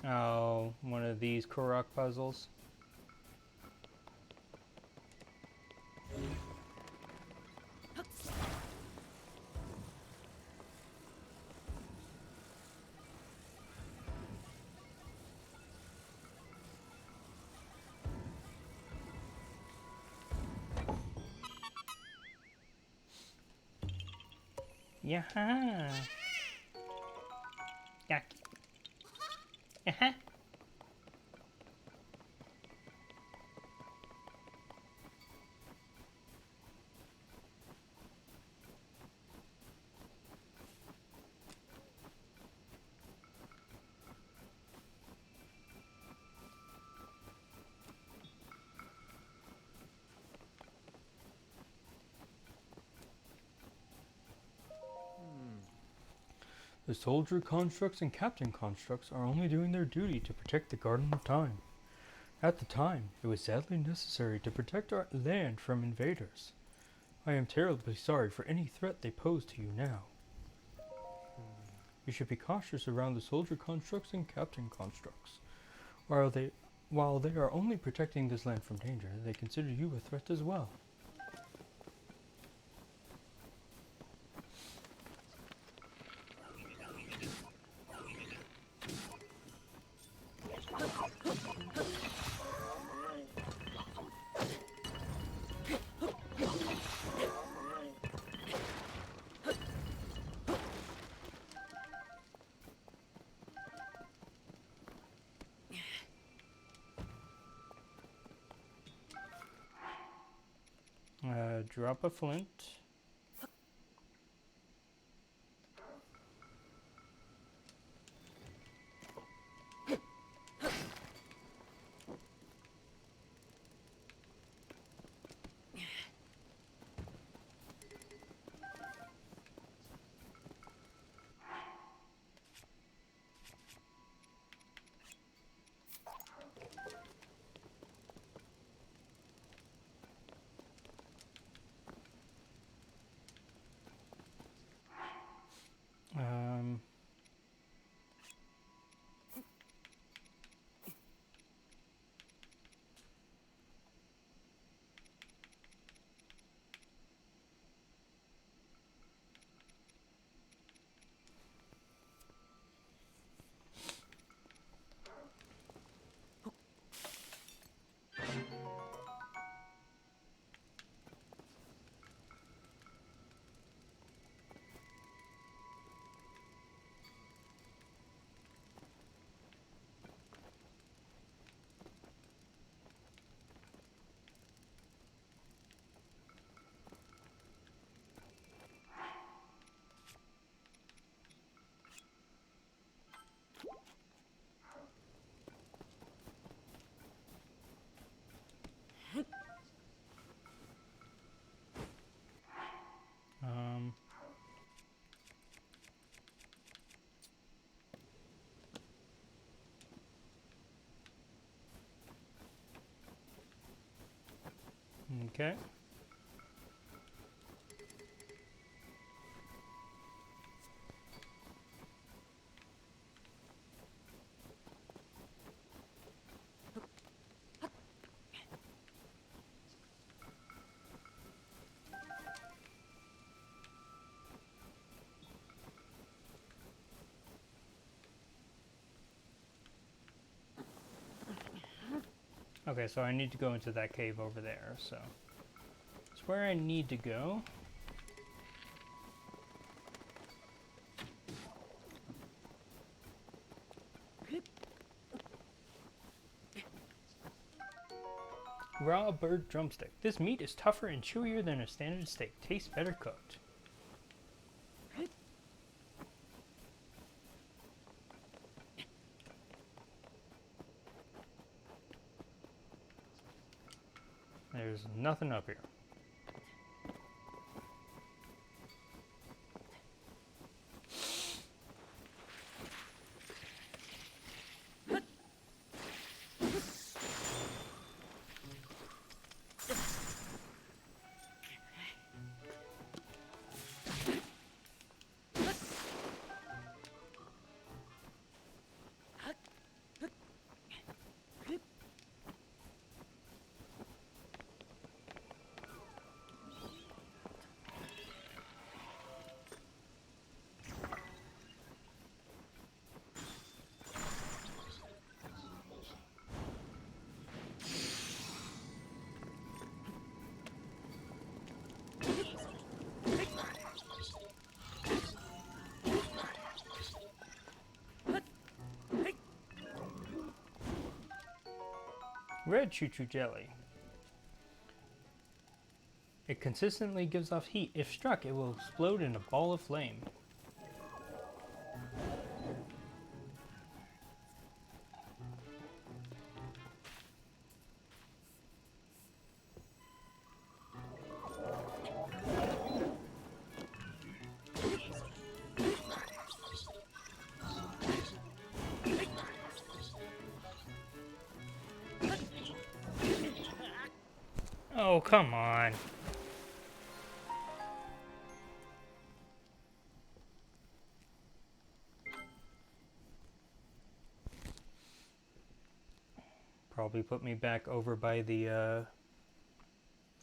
Oh, one of these Korok puzzles. Yeah. Yuck. Yeah. The soldier constructs and captain constructs are only doing their duty to protect the Garden of Time. At the time, it was sadly necessary to protect our land from invaders. I am terribly sorry for any threat they pose to you now. You should be cautious around the soldier constructs and captain constructs. While they are only protecting this land from danger, they consider you a threat as well. Drop a flint. Um, um, okay. Okay, so I need to go into that cave over there, so it's where I need to go. Raw bird drumstick. This meat is tougher and chewier than a standard steak. Tastes better cooked. There's nothing up here. Red choo-choo jelly. It consistently gives off heat. If struck, it will explode in a ball of flame. Oh, come on. Probably put me back over by the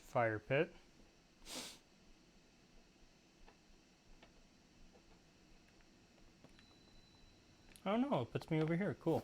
fire pit. Oh no, it puts me over here. Cool.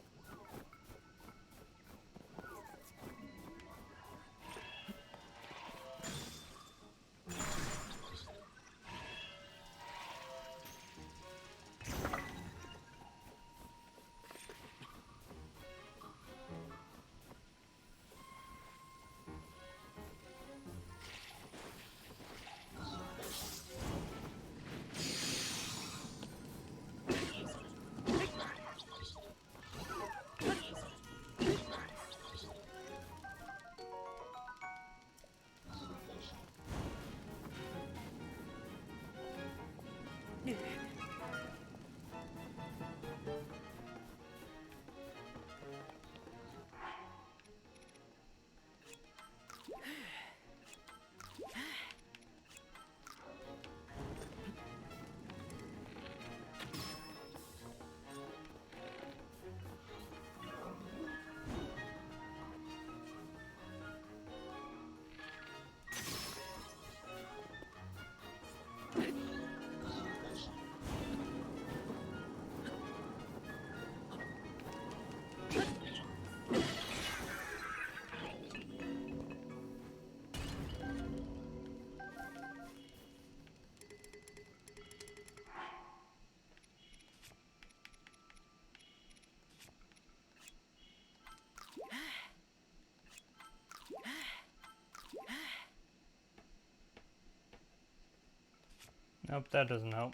Nope, that doesn't help.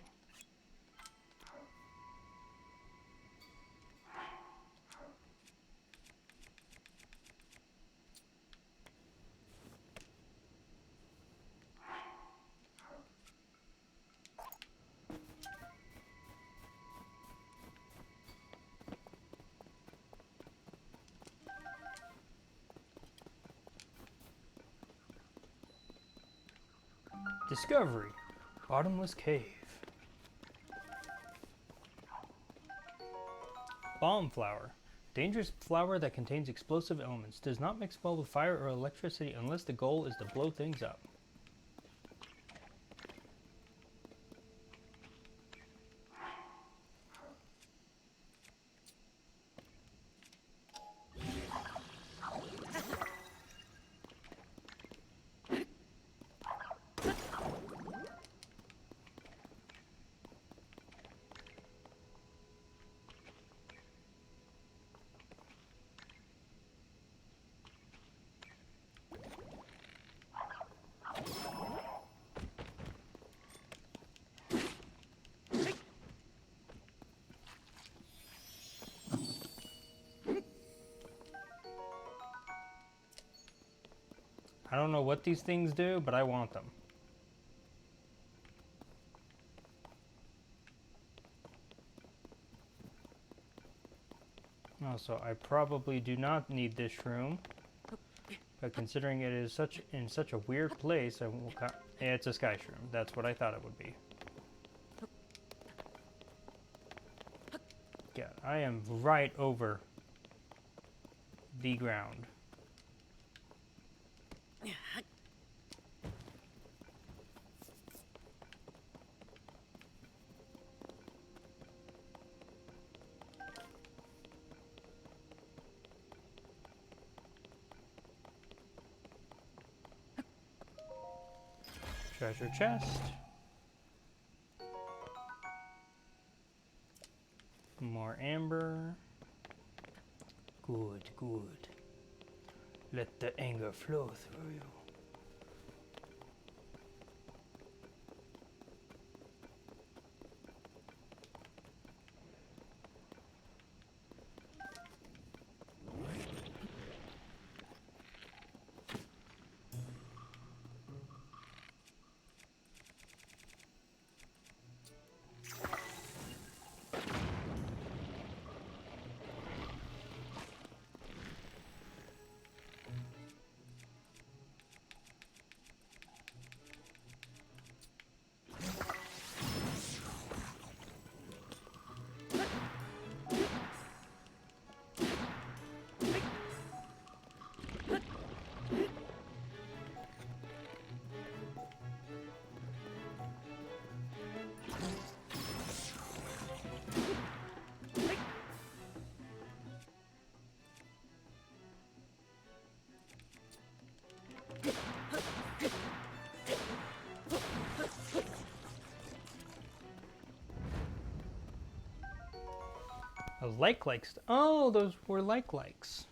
Discovery. Bottomless cave. Bomb flower. Dangerous flower that contains explosive elements. Does not mix well with fire or electricity unless the goal is to blow things up. I don't know what these things do, but I want them. Also, I probably do not need this room, but considering it is in such a weird place, I will yeah, it's a sky shroom. That's what I thought it would be. Yeah, I am right over the ground. Treasure chest. More amber. Good, good. Let the anger flow through you. A like oh, those were likes.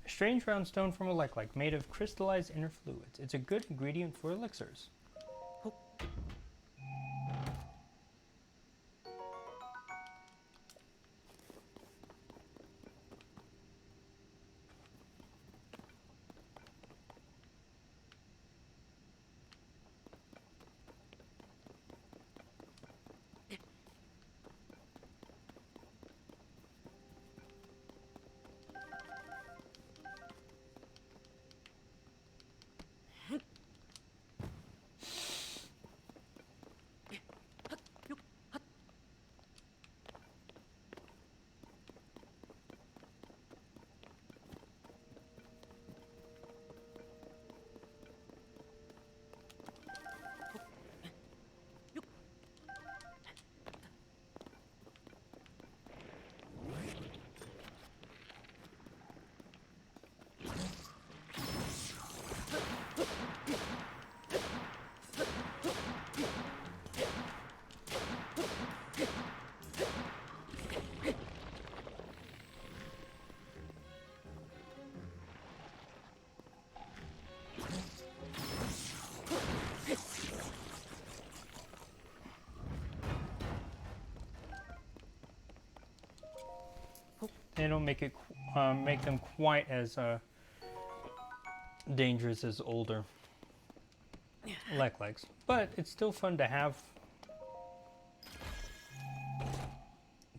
A strange round stone from a like made of crystallized inner fluids. It's a good ingredient for elixirs. They don't make it make them quite as dangerous as older likes, but it's still fun to have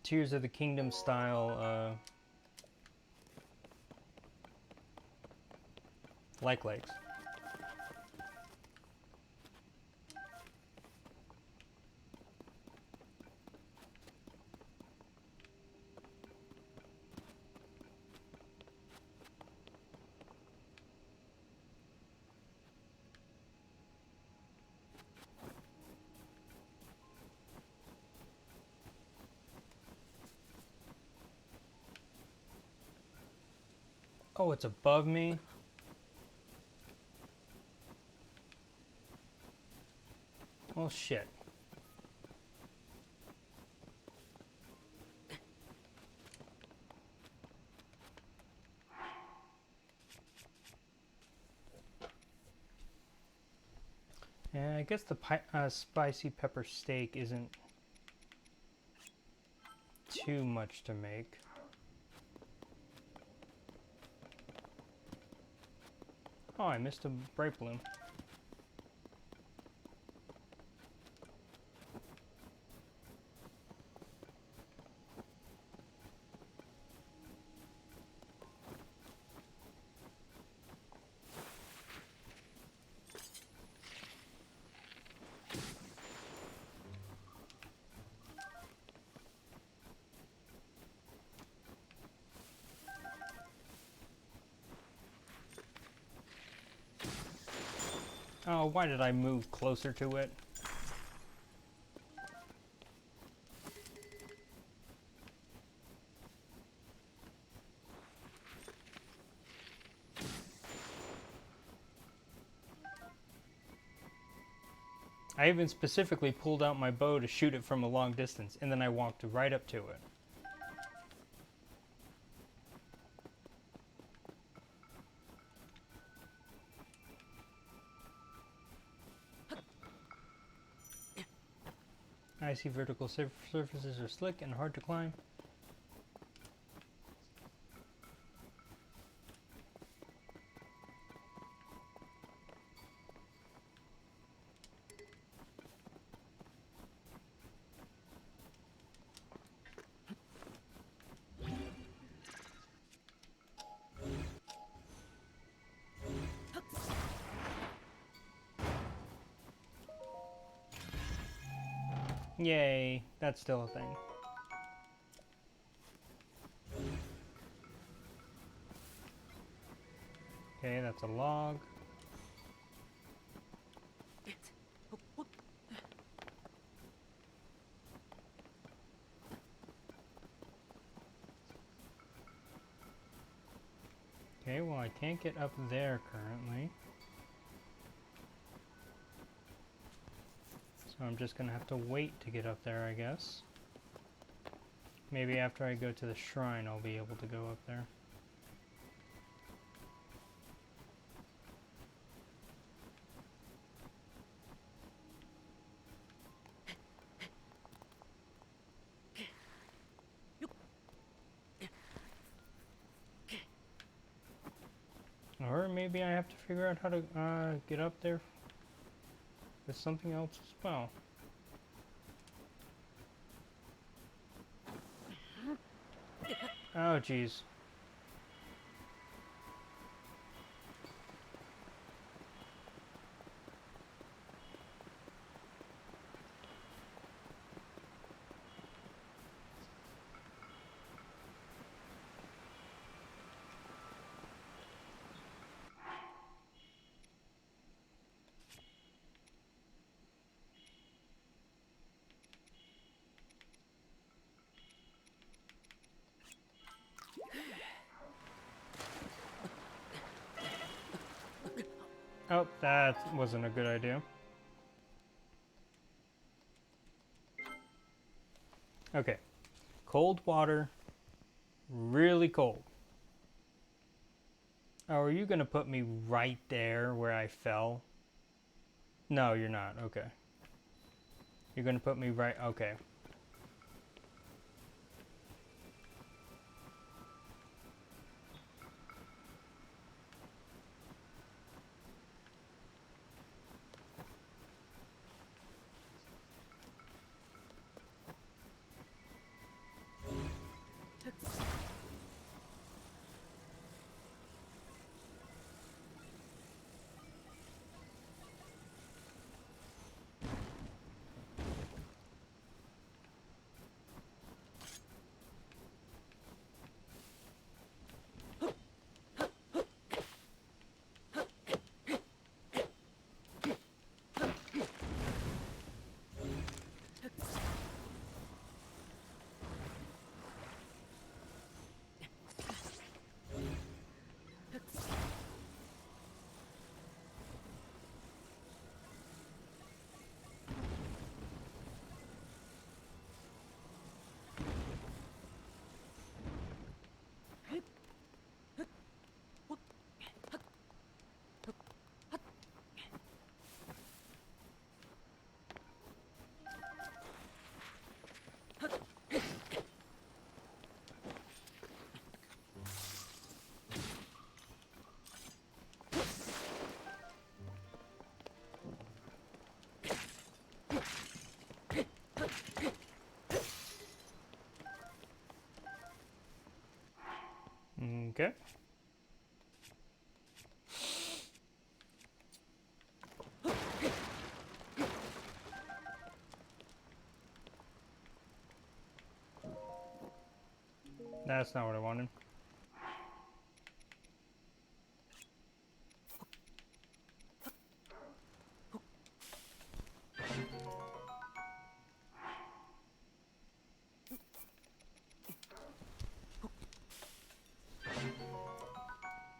Tears of the Kingdom style likes. Oh, it's above me. Oh shit. Yeah, I guess the spicy pepper steak isn't too much to make. Oh, I missed a bright bloom. Oh, why did I move closer to it? I even specifically pulled out my bow to shoot it from a long distance, and then I walked right up to it. I see vertical surfaces are slick and hard to climb. Yay, that's still a thing. Okay, that's a log. Okay, well I can't get up there currently. So I'm just gonna have to wait to get up there, I guess. Maybe after I go to the shrine I'll be able to go up there. Or maybe I have to figure out how to get up there with something else as well. Oh, jeez. Oh, that wasn't a good idea. Okay. Cold water. Really cold. Oh, are you gonna put me right there where I fell? No, you're not. Okay. You're gonna put me right... Okay. That's not what I wanted.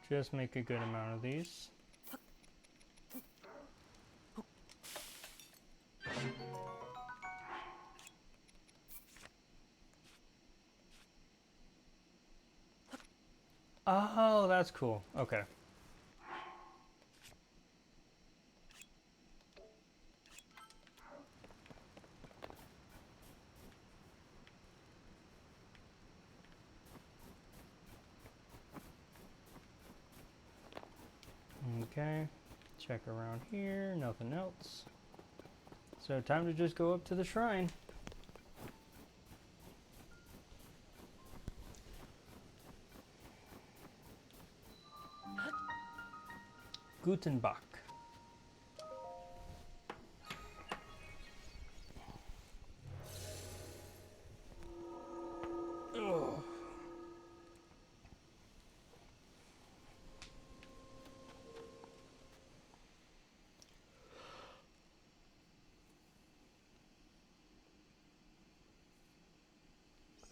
Just make a good amount of these. Oh, that's cool. Okay. Okay. Check around here. Nothing else. So time to just go up to the shrine. Guten Bach. Ugh.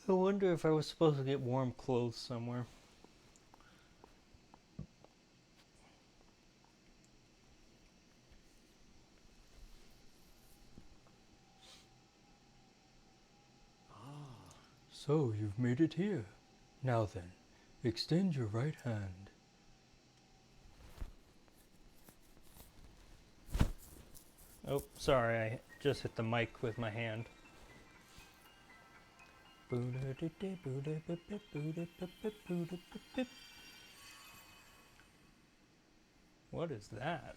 I wonder if I was supposed to get warm clothes somewhere. So you've made it here. Now then, extend your right hand. Oh, sorry, I just hit the mic with my hand. What is that?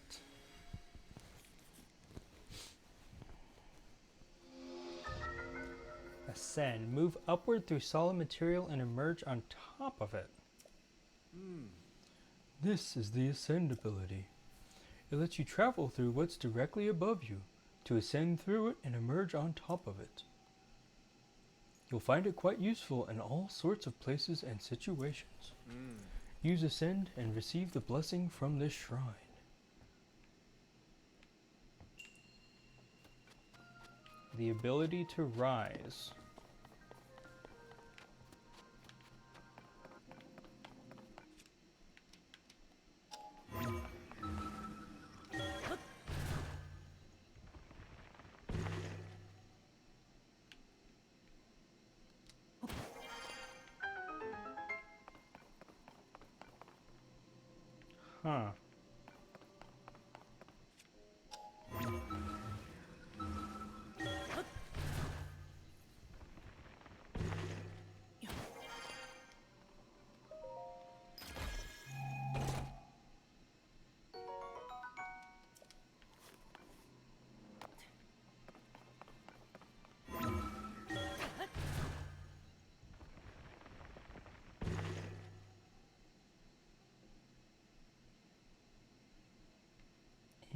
Ascend. Move upward through solid material and emerge on top of it. This is the Ascend ability. It lets you travel through what's directly above you, to ascend through it and emerge on top of it. You'll find it quite useful in all sorts of places and situations. Use Ascend and receive the blessing from this shrine. The ability to rise. Huh.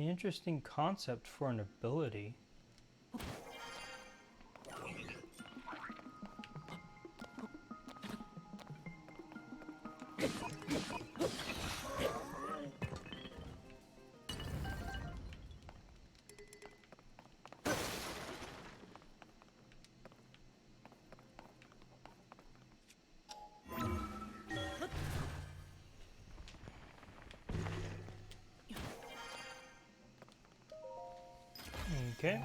Interesting concept for an ability. Okay.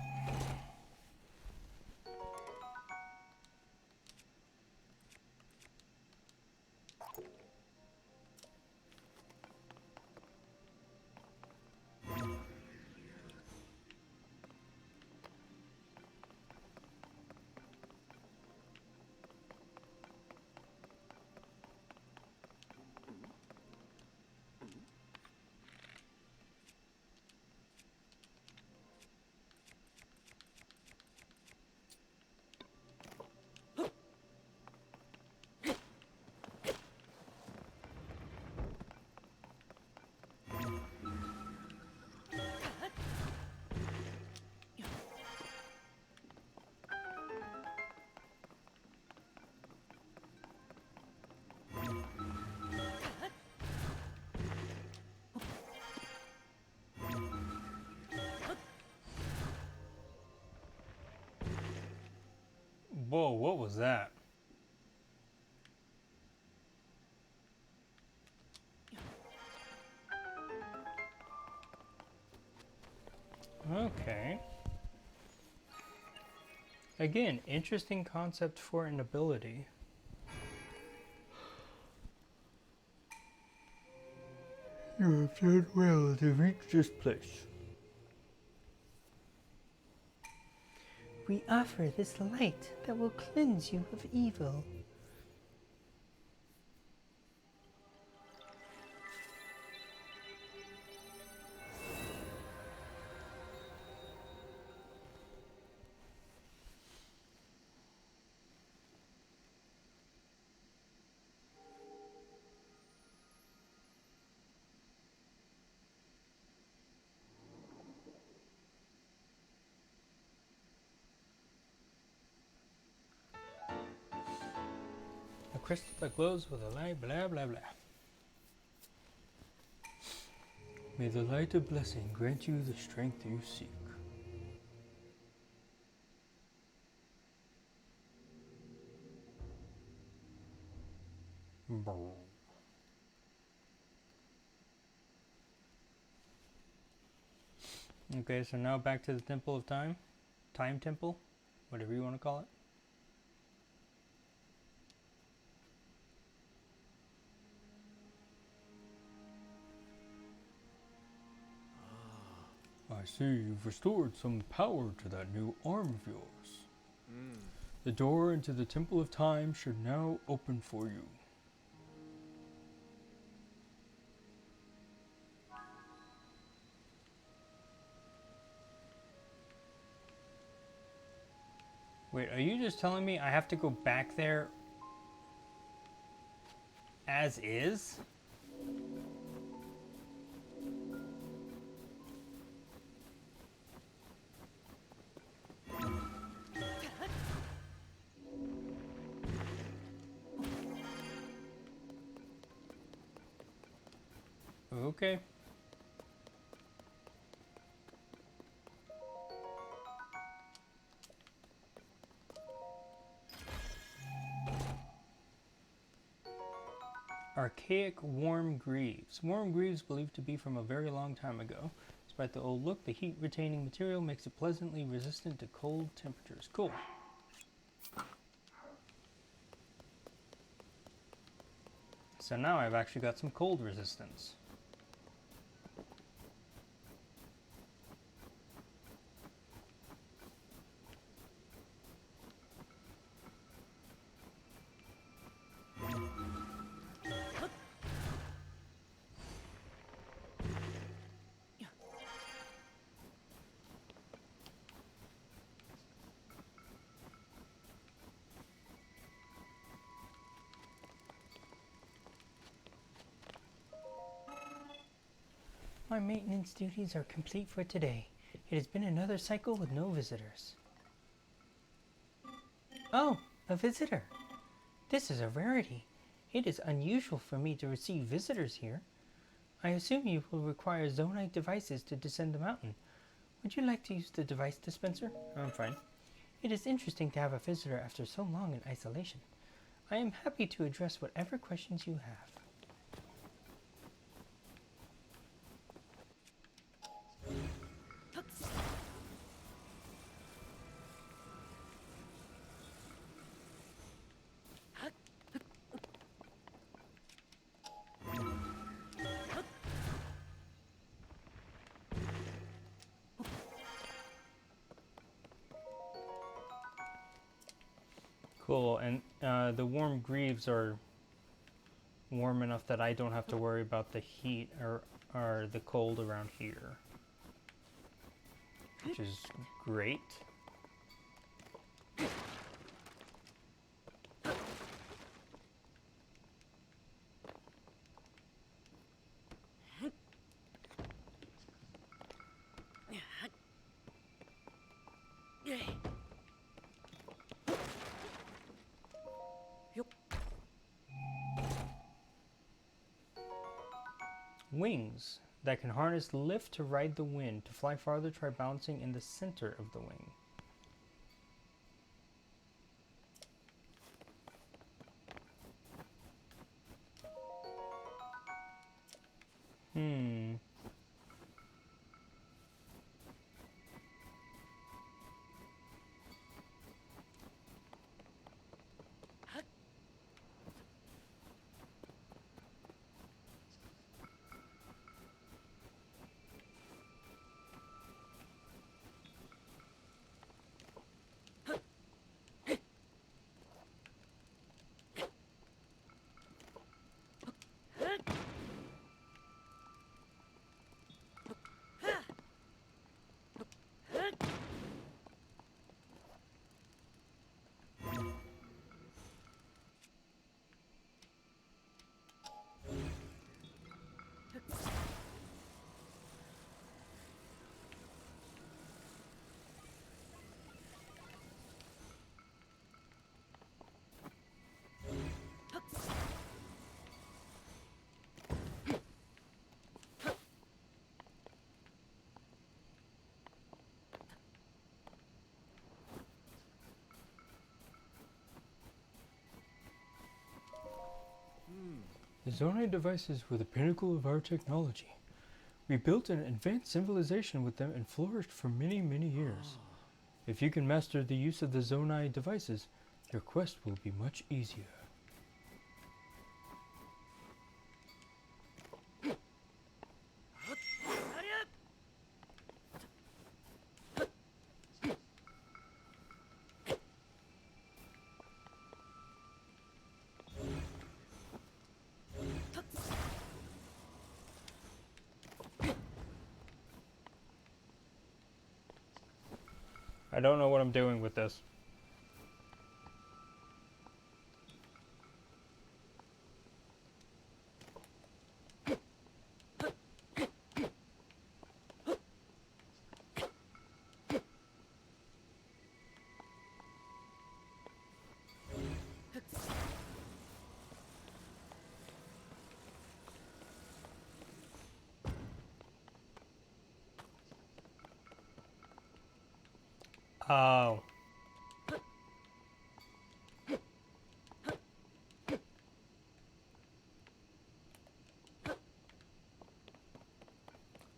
Whoa, what was that? Okay. Again, interesting concept for an ability. You have done well to reach this place. We offer this light that will cleanse you of evil. A crystal that glows with a light, blah blah blah. May the light of blessing grant you the strength you seek. Brr. Okay, so now back to the Temple of Time. Time Temple, whatever you want to call it. I see you've restored some power to that new arm of yours. The door into the Temple of Time should now open for you. Wait, are you just telling me I have to go back there as is? Okay. Archaic warm greaves. Warm greaves believed to be from a very long time ago. Despite the old look, the heat-retaining material makes it pleasantly resistant to cold temperatures. Cool. So now I've actually got some cold resistance. My maintenance duties are complete for today. It has been another cycle with no visitors. Oh, a visitor. This is a rarity. It is unusual for me to receive visitors here. I assume you will require zonite devices to descend the mountain. Would you like to use the device dispenser? I'm fine. It is interesting to have a visitor after so long in isolation. I am happy to address whatever questions you have. Cool, and the warm greaves are warm enough that I don't have to worry about the heat or the cold around here, which is great. Wings that can harness lift to ride the wind. To fly farther, try balancing in the center of the wing. Hmm. The Zonai devices were the pinnacle of our technology. We built an advanced civilization with them and flourished for many, many years. If you can master the use of the Zonai devices, your quest will be much easier. I don't know what I'm doing with this. Oh.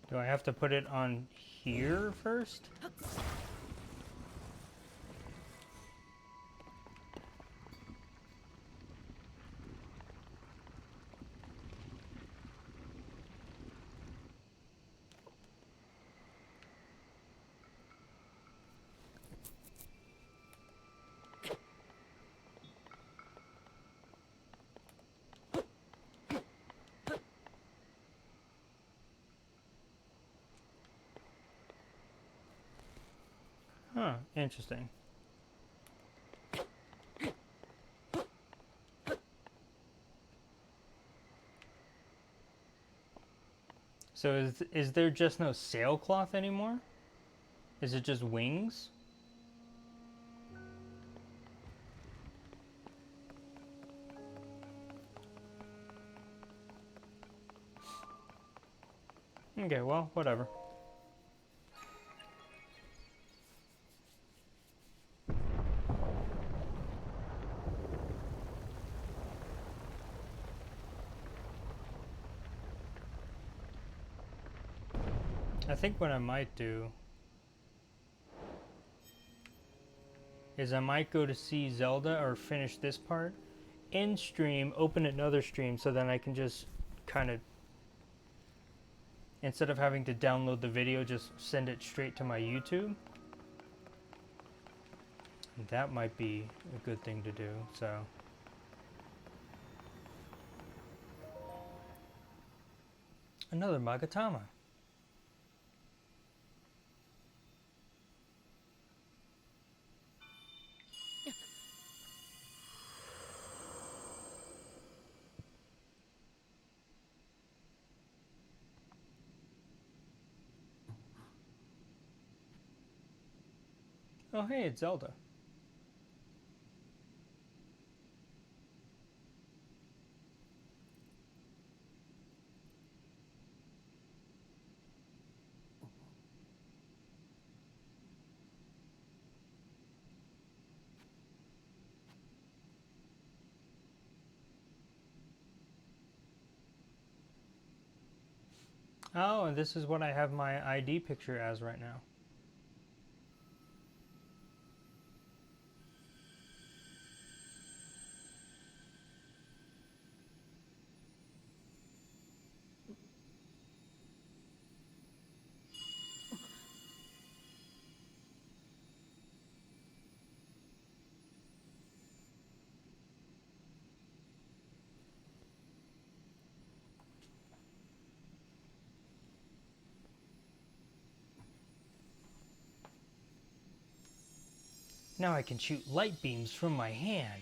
Do I have to put it on here first? Huh, interesting. So is there just no sailcloth anymore? Is it just wings? Okay, well, whatever. I think what I might do is I might go to see Zelda or finish this part in stream, open another stream so then I can just kind of, instead of having to download the video, just send it straight to my YouTube. That might be a good thing to do, so. Another Magatama. Oh hey, it's Zelda. Oh, and this is what I have my ID picture as right now. Now I can shoot light beams from my hand.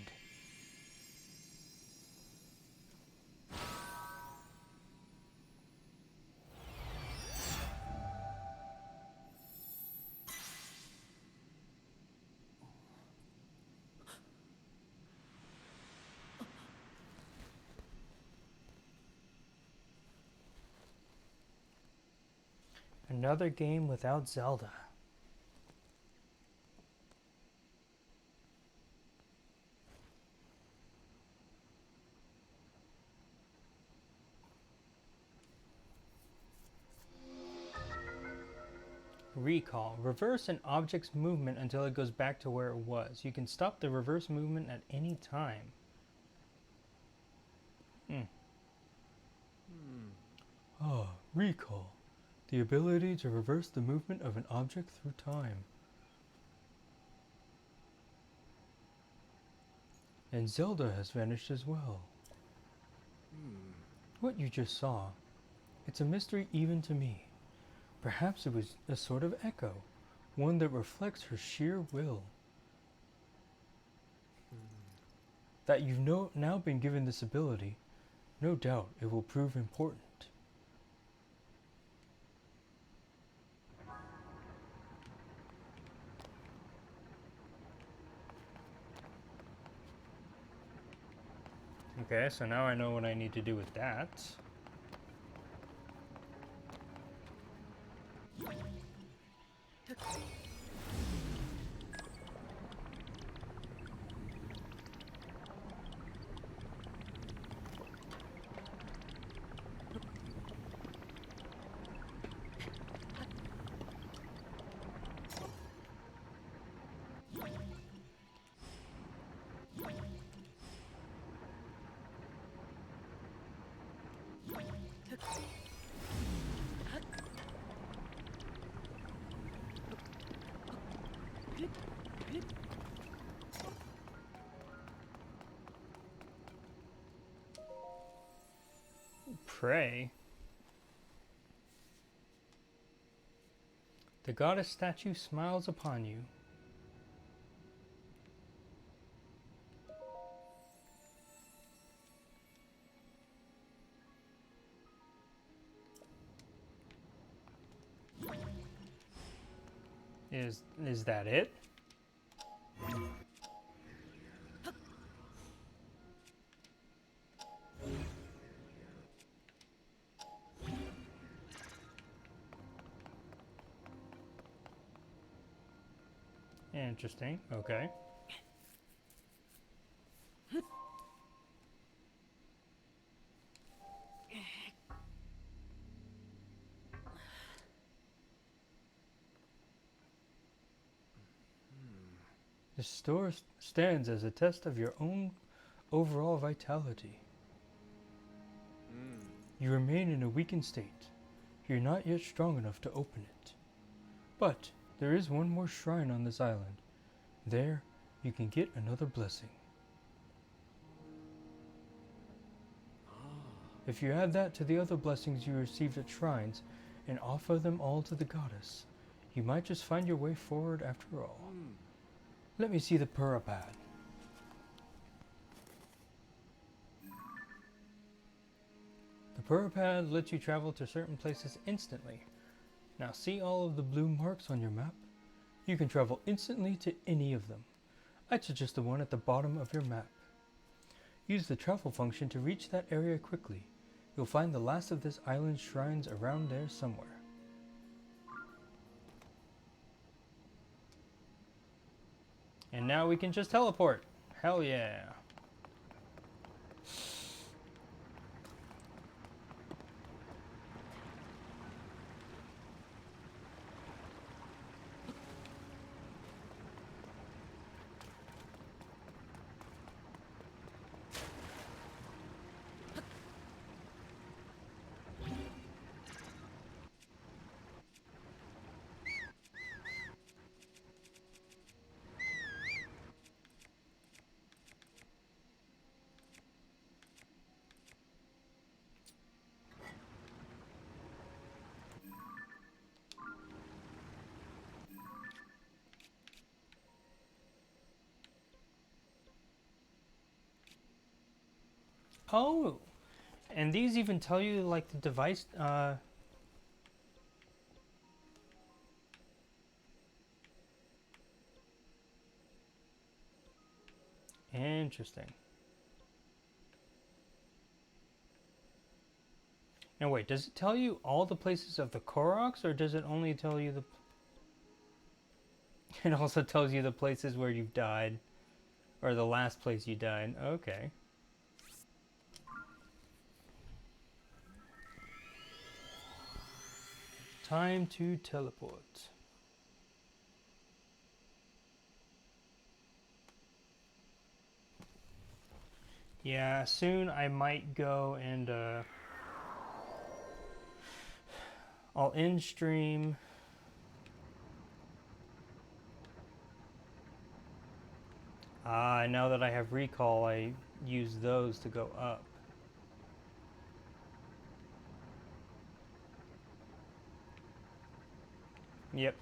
Another game without Zelda. Recall. Reverse an object's movement until it goes back to where it was. You can stop the reverse movement at any time. Recall. The ability to reverse the movement of an object through time. And Zelda has vanished as well. What you just saw, it's a mystery even to me. Perhaps it was a sort of echo, one that reflects her sheer will. That you've now been given this ability, no doubt it will prove important. Okay, so now I know what I need to do with that. Pray. The goddess statue smiles upon you. Is that it? Interesting. Okay. The store stands as a test of your own overall vitality. You remain in a weakened state. You're not yet strong enough to open it. But there is one more shrine on this island. There, you can get another blessing. If you add that to the other blessings you received at shrines and offer them all to the goddess, you might just find your way forward after all. Let me see the Purapad. The Purapad lets you travel to certain places instantly. Now see all of the blue marks on your map? You can travel instantly to any of them. I'd suggest the one at the bottom of your map. Use the travel function to reach that area quickly. You'll find the last of this island's shrines around there somewhere. And now we can just teleport. Hell yeah. Oh, and these even tell you like the device. Interesting. And wait, does it tell you all the places of the Koroks, or does it only tell you the... It also tells you the places where you've died, or the last place you died. Okay. Time to teleport. Yeah, soon I might go and I'll end stream. Now that I have recall, I use those to go up. Yep.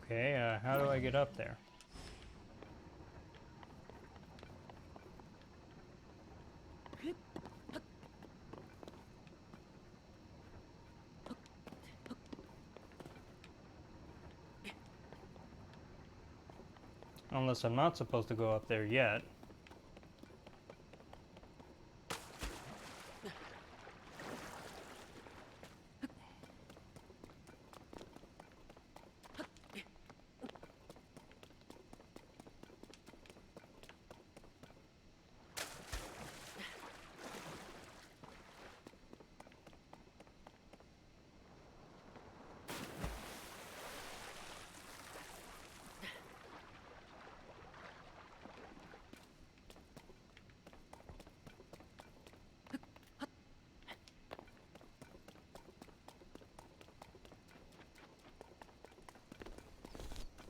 Okay, how do I get up there? Unless I'm not supposed to go up there yet.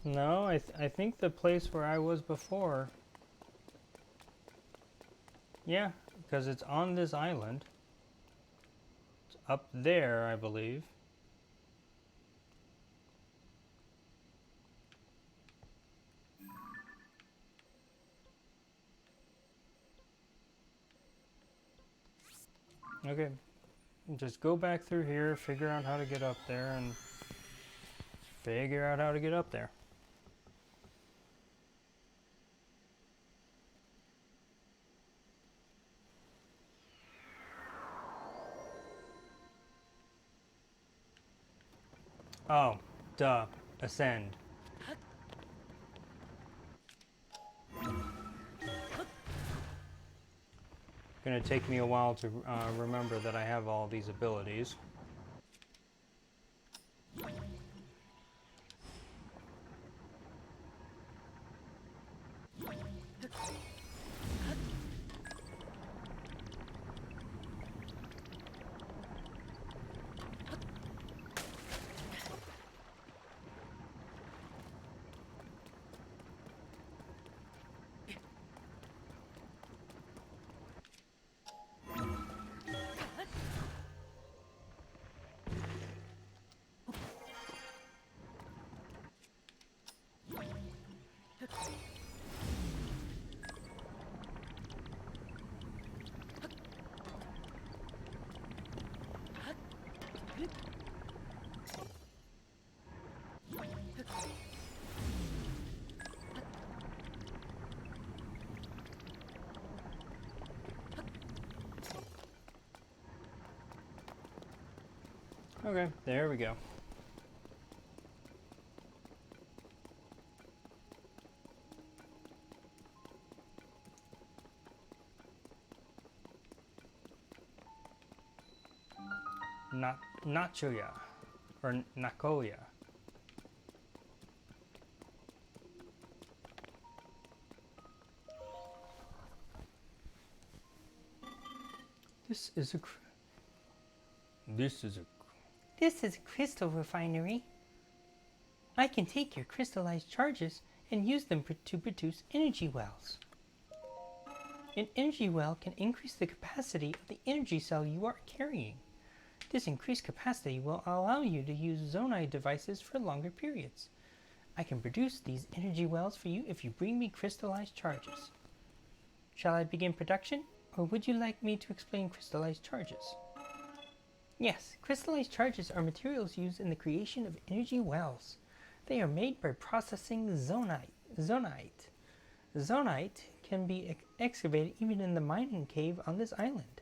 No, I think the place where I was before. Yeah, because it's on this island. It's up there, I believe. Okay, just go back through here, figure out how to get up there, and figure out how to get up there. Oh, duh. Ascend. Gonna take me a while to remember that I have all these abilities. Okay, there we go. Nachoya or Nakoya. This is a crystal refinery. I can take your crystallized charges and use them to produce energy wells. An energy well can increase the capacity of the energy cell you are carrying. This increased capacity will allow you to use Zonai devices for longer periods. I can produce these energy wells for you if you bring me crystallized charges. Shall I begin production, or would you like me to explain crystallized charges? Yes, crystallized charges are materials used in the creation of energy wells. They are made by processing zonite. Zonite can be excavated even in the mining cave on this island.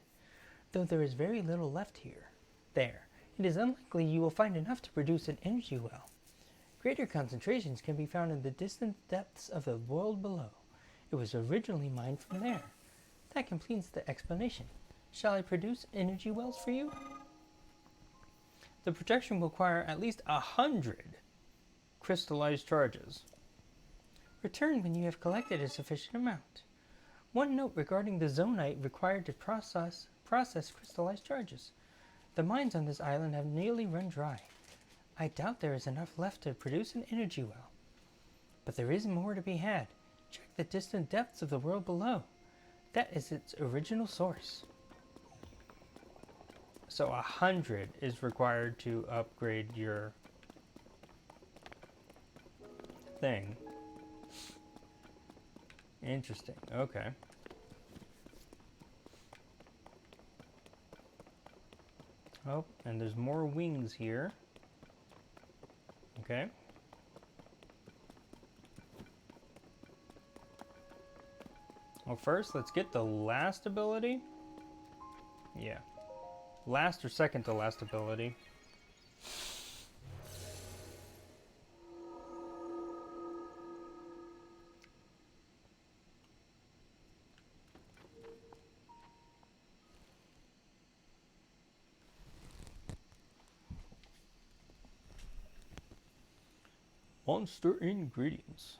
Though there is very little left here. It is unlikely you will find enough to produce an energy well. Greater concentrations can be found in the distant depths of the world below. It was originally mined from there. That completes the explanation. Shall I produce energy wells for you? The production will require at least 100 crystallized charges. Return when you have collected a sufficient amount. One note regarding the zonite required to process crystallized charges. The mines on this island have nearly run dry. I doubt there is enough left to produce an energy well. But there is more to be had. Check the distant depths of the world below. That is its original source. So 100 is required to upgrade your thing. Interesting. Okay. Oh, and there's more wings here. Okay. Well, first, let's get the last ability. Yeah. Last or second to last ability. Monster ingredients.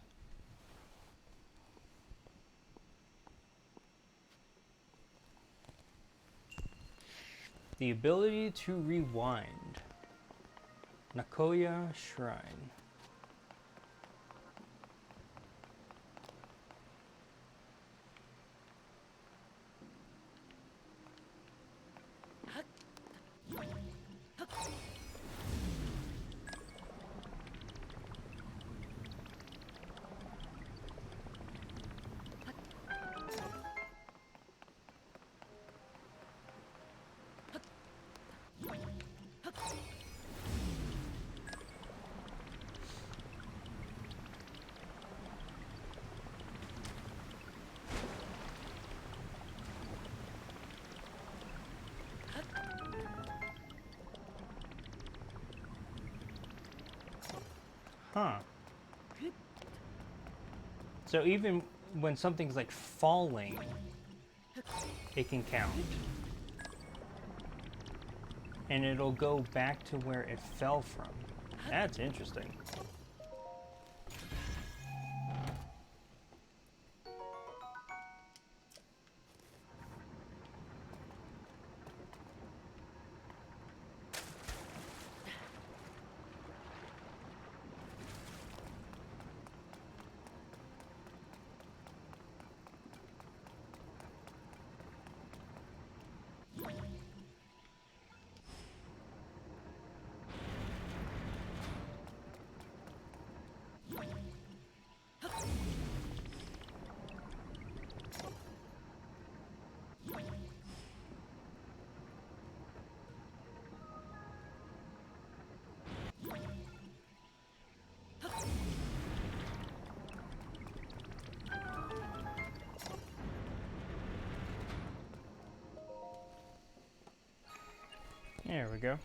The ability to rewind. Nakoya Shrine. Huh. So even when something's like falling, it can count. And it'll go back to where it fell from. That's interesting. There we go.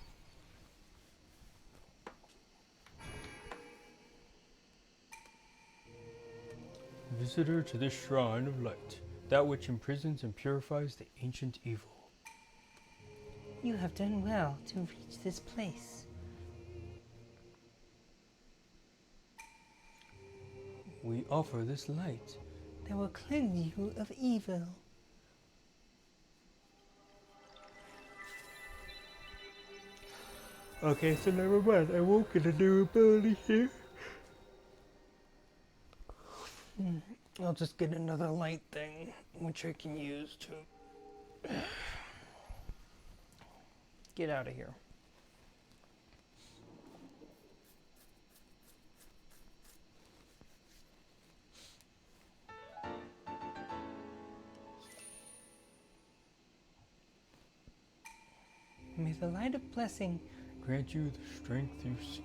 Visitor to the Shrine of Light, that which imprisons and purifies the ancient evil. You have done well to reach this place. We offer this light. That will cleanse you of evil. Okay, so never mind. I won't get a new ability here. I'll just get another light thing, which I can use to get out of here. May the light of blessing Grant you the strength you seek.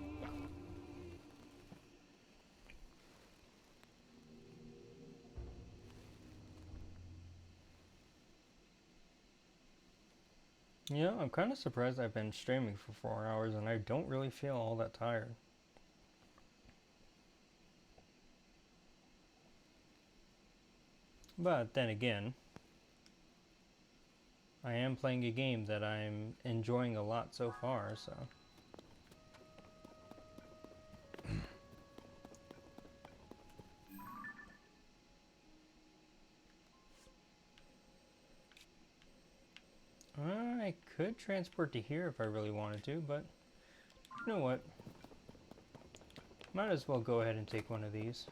Yeah, I'm kind of surprised I've been streaming for 4 hours and I don't really feel all that tired. But then again, I am playing a game that I'm enjoying a lot so far, so. I could transport to here if I really wanted to, but you know what? Might as well go ahead and take one of these.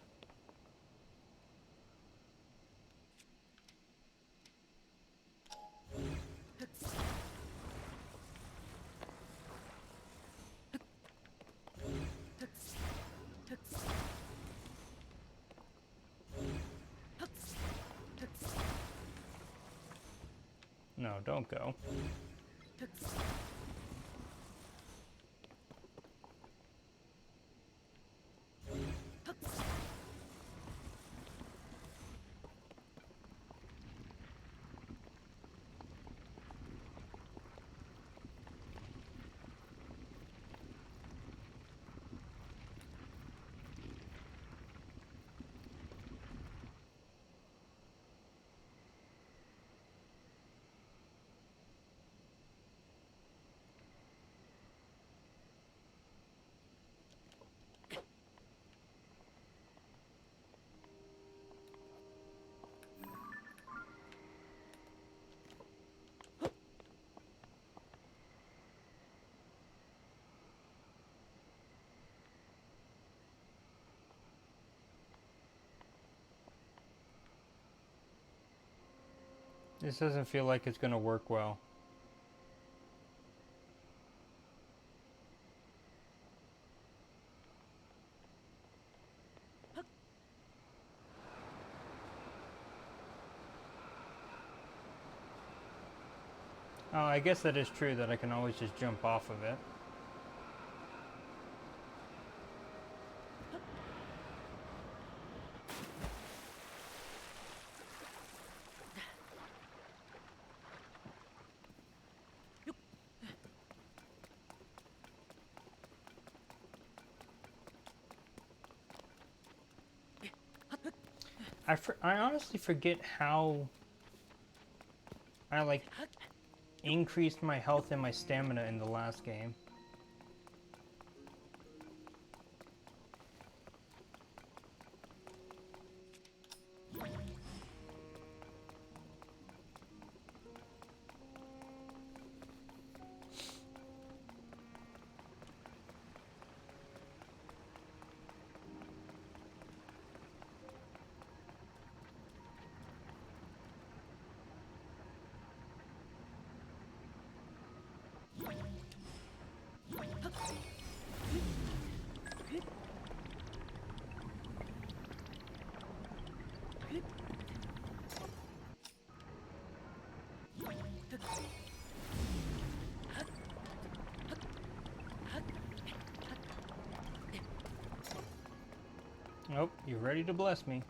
No, don't go. This doesn't feel like it's gonna work well. Oh, I guess that is true that I can always just jump off of it. I honestly forget how I like increased my health and my stamina in the last game. Nope, you're ready to bless me.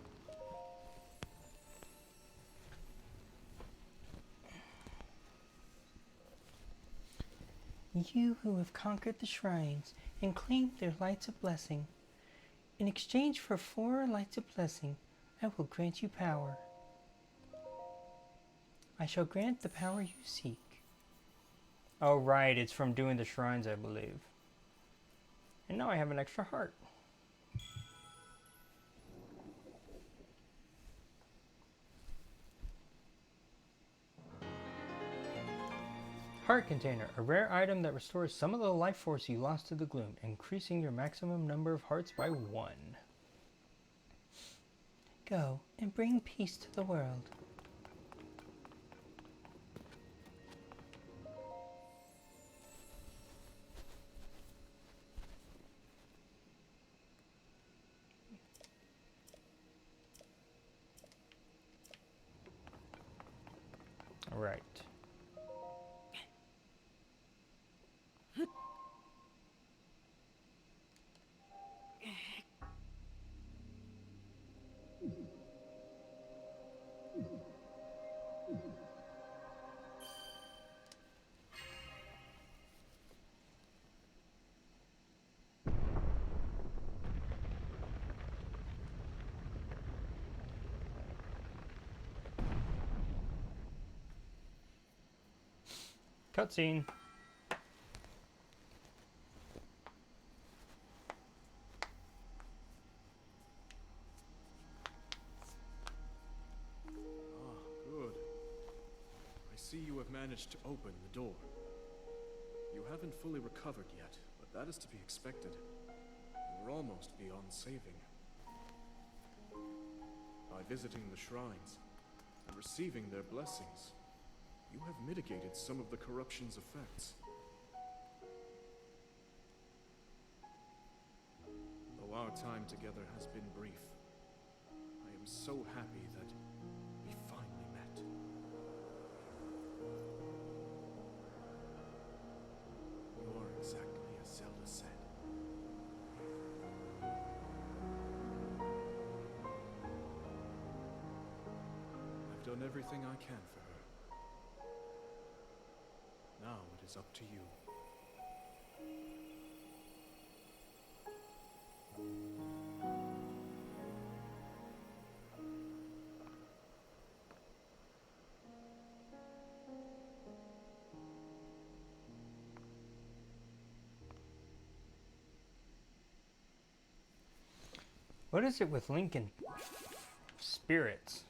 You who have conquered the shrines and claimed their lights of blessing. In exchange for 4 lights of blessing, I will grant you power. I shall grant the power you seek. Oh, right, it's from doing the shrines, I believe. And now I have an extra heart. Heart Container, a rare item that restores some of the life force you lost to the gloom, increasing your maximum number of hearts by 1. Go and bring peace to the world. Right. Cutscene. Good. I see you have managed to open the door. You haven't fully recovered yet, but that is to be expected. You were almost beyond saving. By visiting the shrines and receiving their blessings, you have mitigated some of the corruption's effects. Though our time together has been brief, I am so happy that we finally met. You are exactly as Zelda said. I've done everything I can for her. Now it is up to you. What is it with Link and spirits?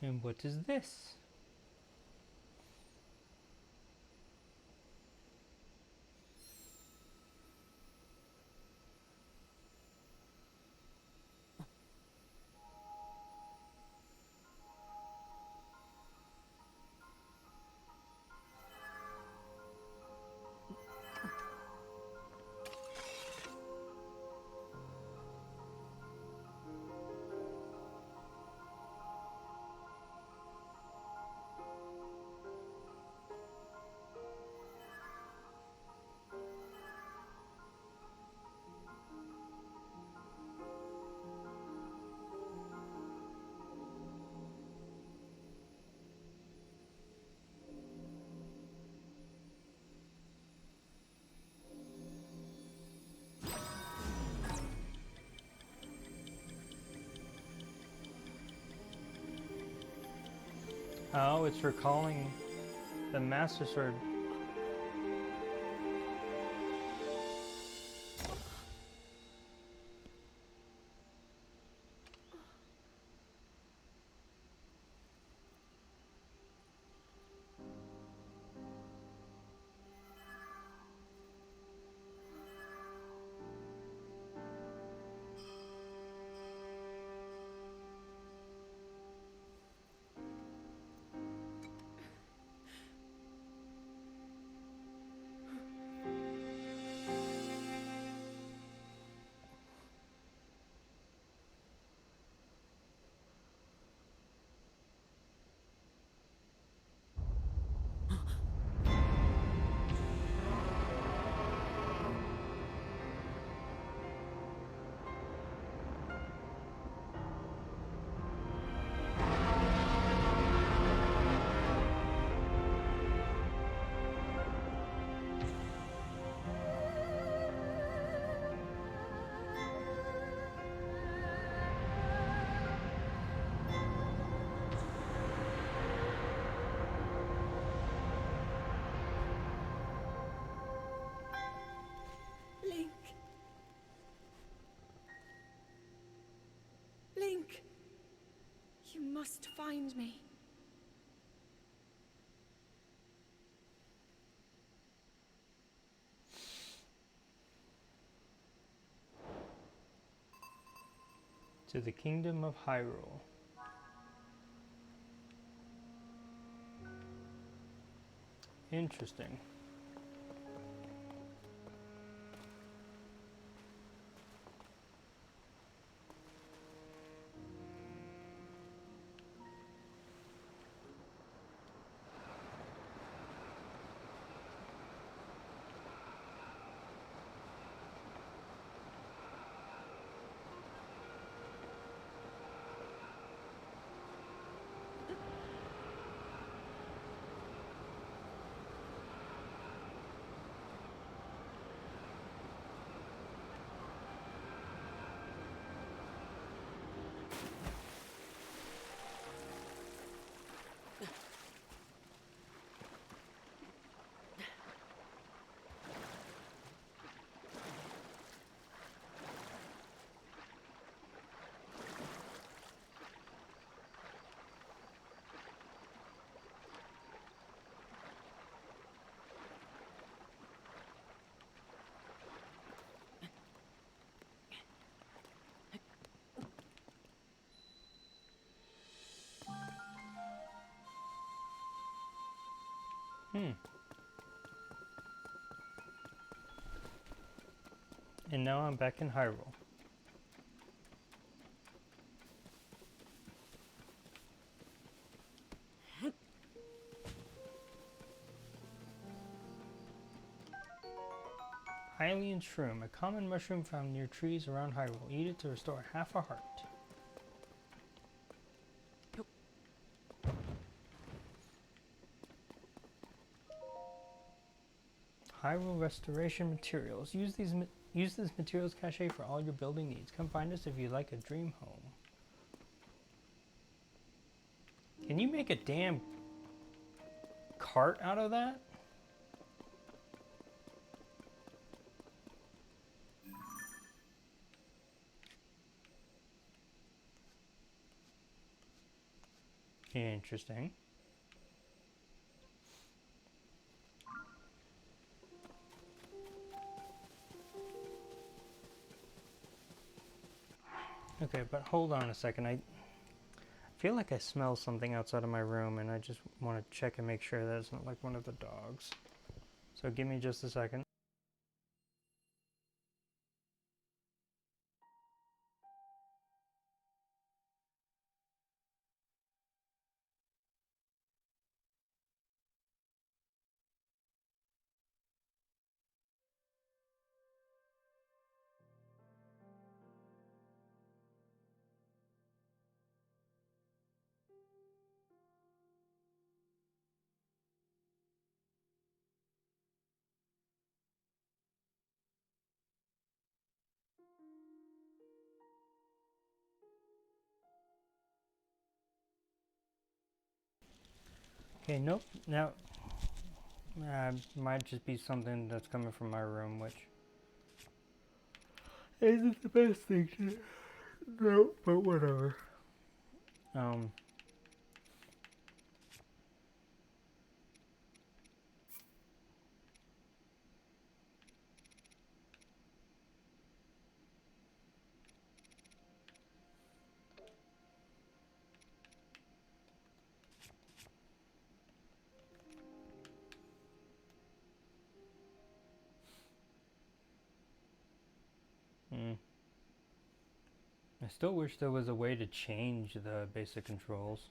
And what is this? Oh, it's recalling the Master Sword. must find me. To the kingdom of Hyrule. Interesting. And now I'm back in Hyrule. Hylian shroom, a common mushroom found near trees around Hyrule. Eat it to restore half a heart. Hyrule restoration materials. Use this materials cache for all your building needs. Come find us if you like a dream home. Can you make a damn cart out of that? Interesting. Okay, but hold on a second. I feel like I smell something outside of my room, and I just want to check and make sure that it's not like one of the dogs. So give me just a second. Okay, nope. Now, might just be something that's coming from my room, which isn't the best thing to no, but whatever. I still wish there was a way to change the basic controls.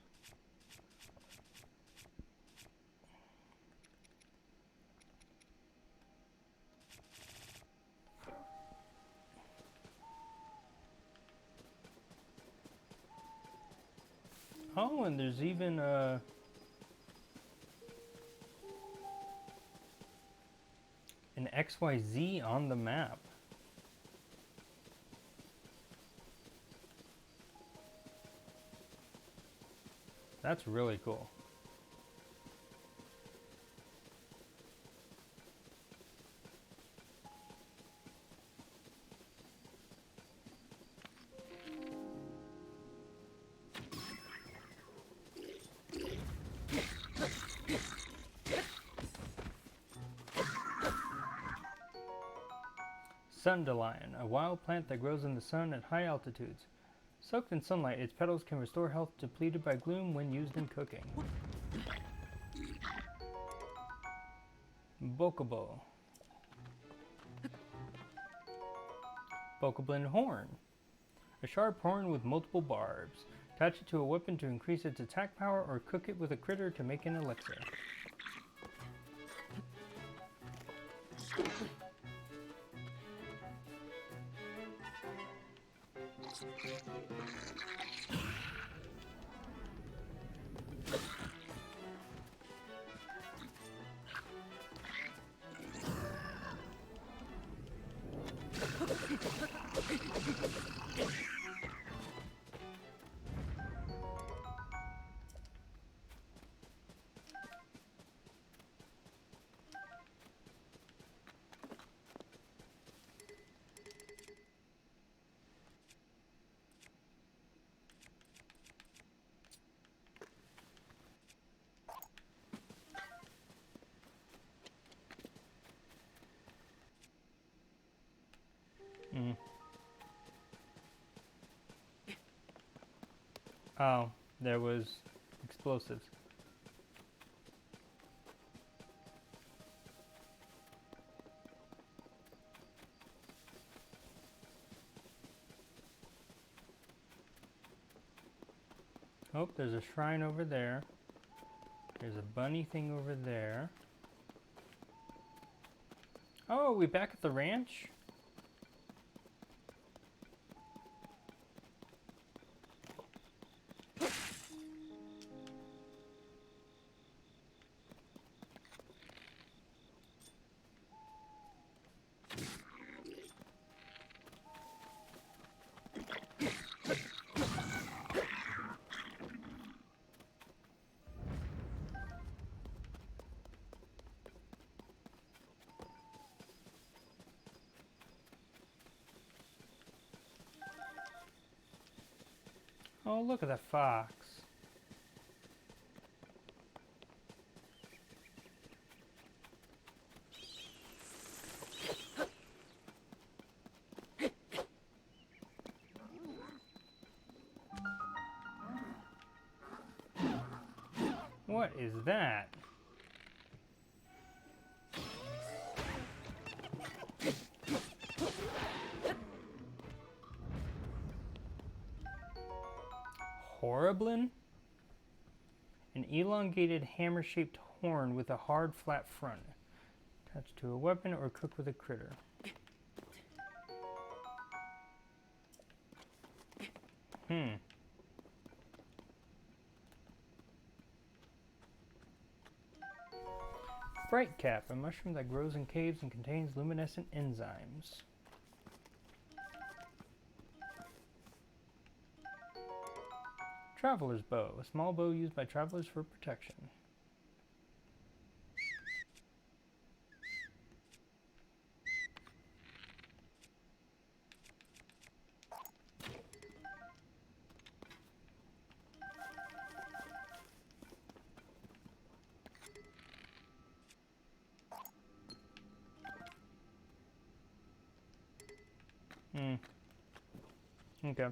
Oh, and there's even an XYZ on the map. That's really cool. Dandelion, a wild plant that grows in the sun at high altitudes. Soaked in sunlight, its petals can restore health depleted by gloom when used in cooking. Bokobo. Bokoblin horn. A sharp horn with multiple barbs. Attach it to a weapon to increase its attack power or cook it with a critter to make an elixir. Oh, there was explosives. Oh, there's a shrine over there. There's a bunny thing over there. Oh, are we back at the ranch? Oh, look at that fox. What is that? Horriblin? An elongated hammer-shaped horn with a hard, flat front. Attached to a weapon or cooked with a critter. Bright cap, a mushroom that grows in caves and contains luminescent enzymes. Traveler's bow, a small bow used by travelers for protection. Okay.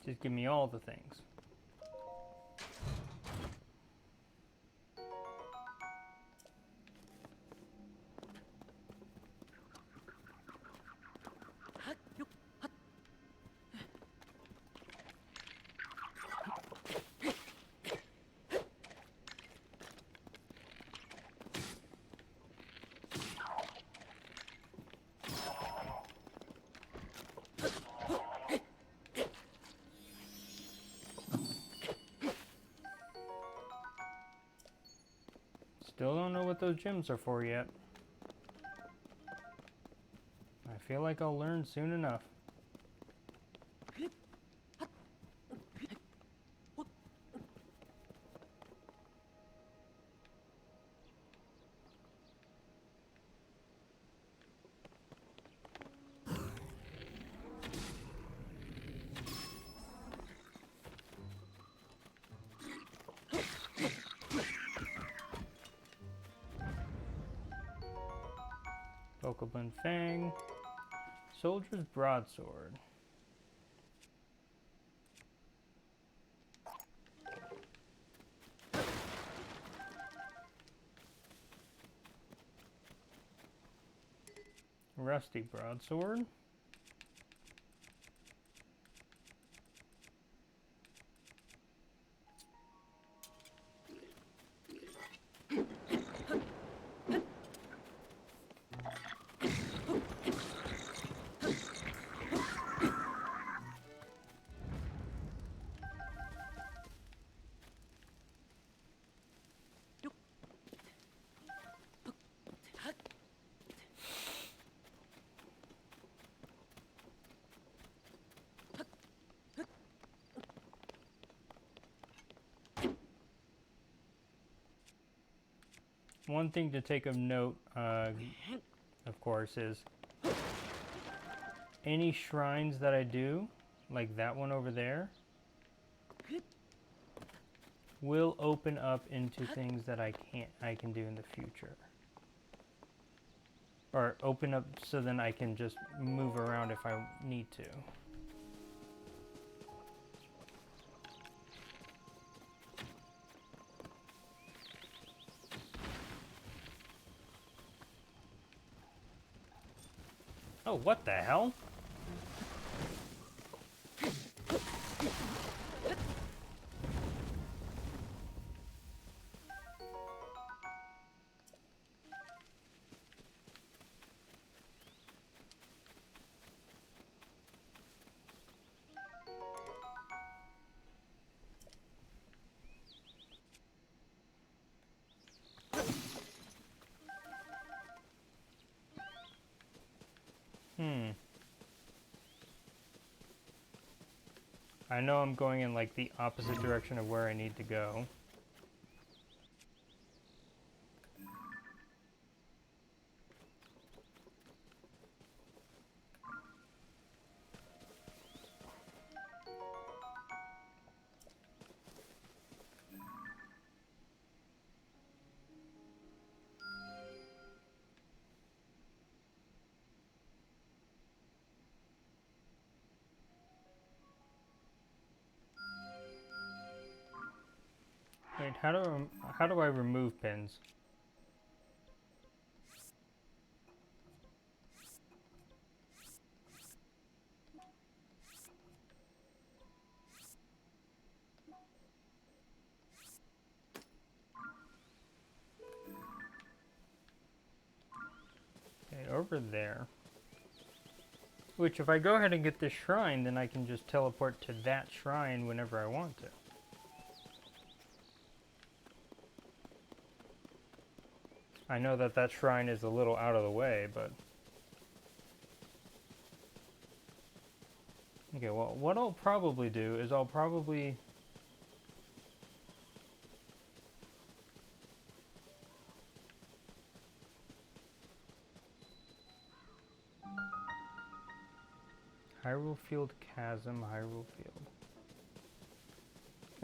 Just give me all the things. Still don't know what those gems are for yet. I feel like I'll learn soon enough. Bokoblin Fang. Soldier's Broadsword. Rusty Broadsword. One thing to take of note, of course, is any shrines that I do, like that one over there, will open up into things that I can do in the future. Or open up so then I can just move around if I need to. Oh, what the hell? I know I'm going in like the opposite direction of where I need to go. Wait, how do I remove pins? Okay, over there. Which, if I go ahead and get this shrine, then I can just teleport to that shrine whenever I want to. I know that that shrine is a little out of the way, but... Okay, well, what I'll probably do is I'll probably... Hyrule Field Chasm, Hyrule Field.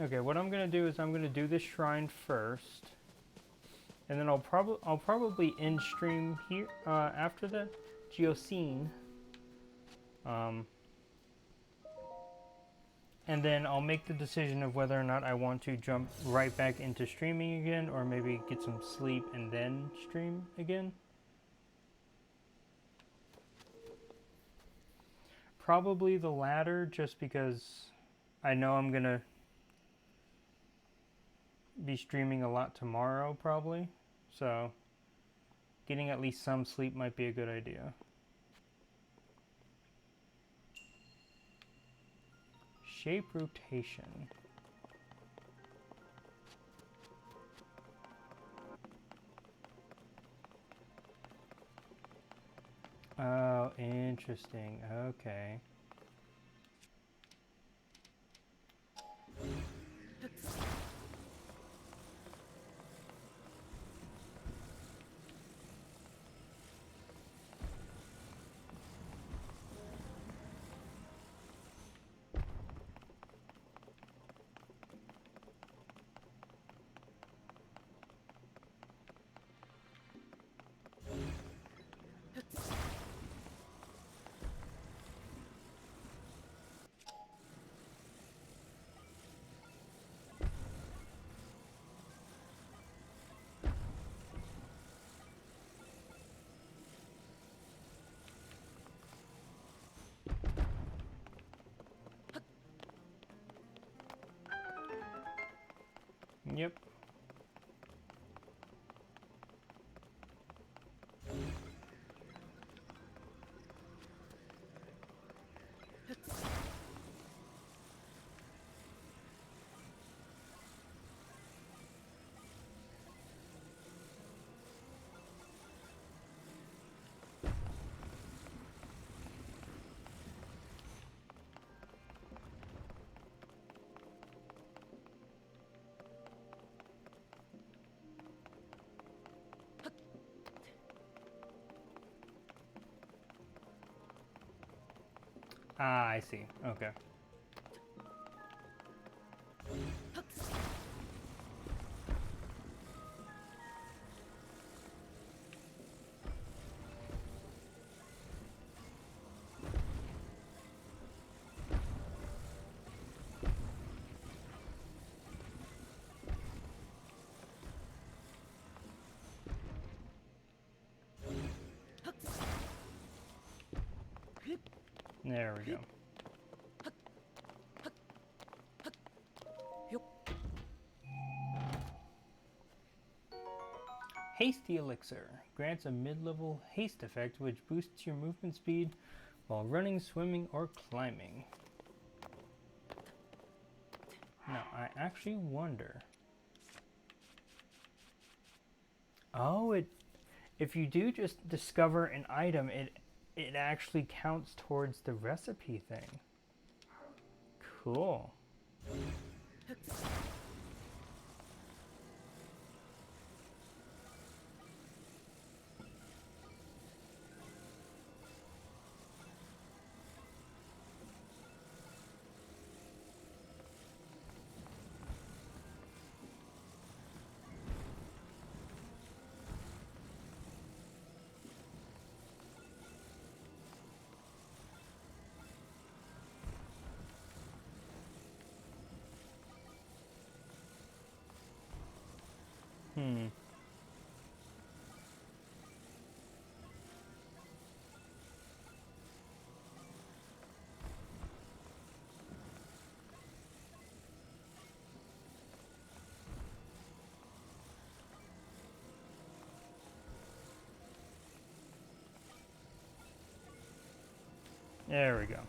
Okay, what I'm gonna do is I'm gonna do this shrine first. And then I'll probably end stream here after the Geoscene. And then I'll make the decision of whether or not I want to jump right back into streaming again, or maybe get some sleep and then stream again. Probably the latter, just because I know I'm gonna be streaming a lot tomorrow, probably. So, getting at least some sleep might be a good idea. Shape rotation. Oh, interesting. Okay. Yep. Ah, I see. Okay. There we go. Hasty Elixir grants a mid-level haste effect which boosts your movement speed while running, swimming, or climbing. Now, I actually wonder. Oh, if you do just discover an item, it actually counts towards the recipe thing. Cool. Hmm. There we go.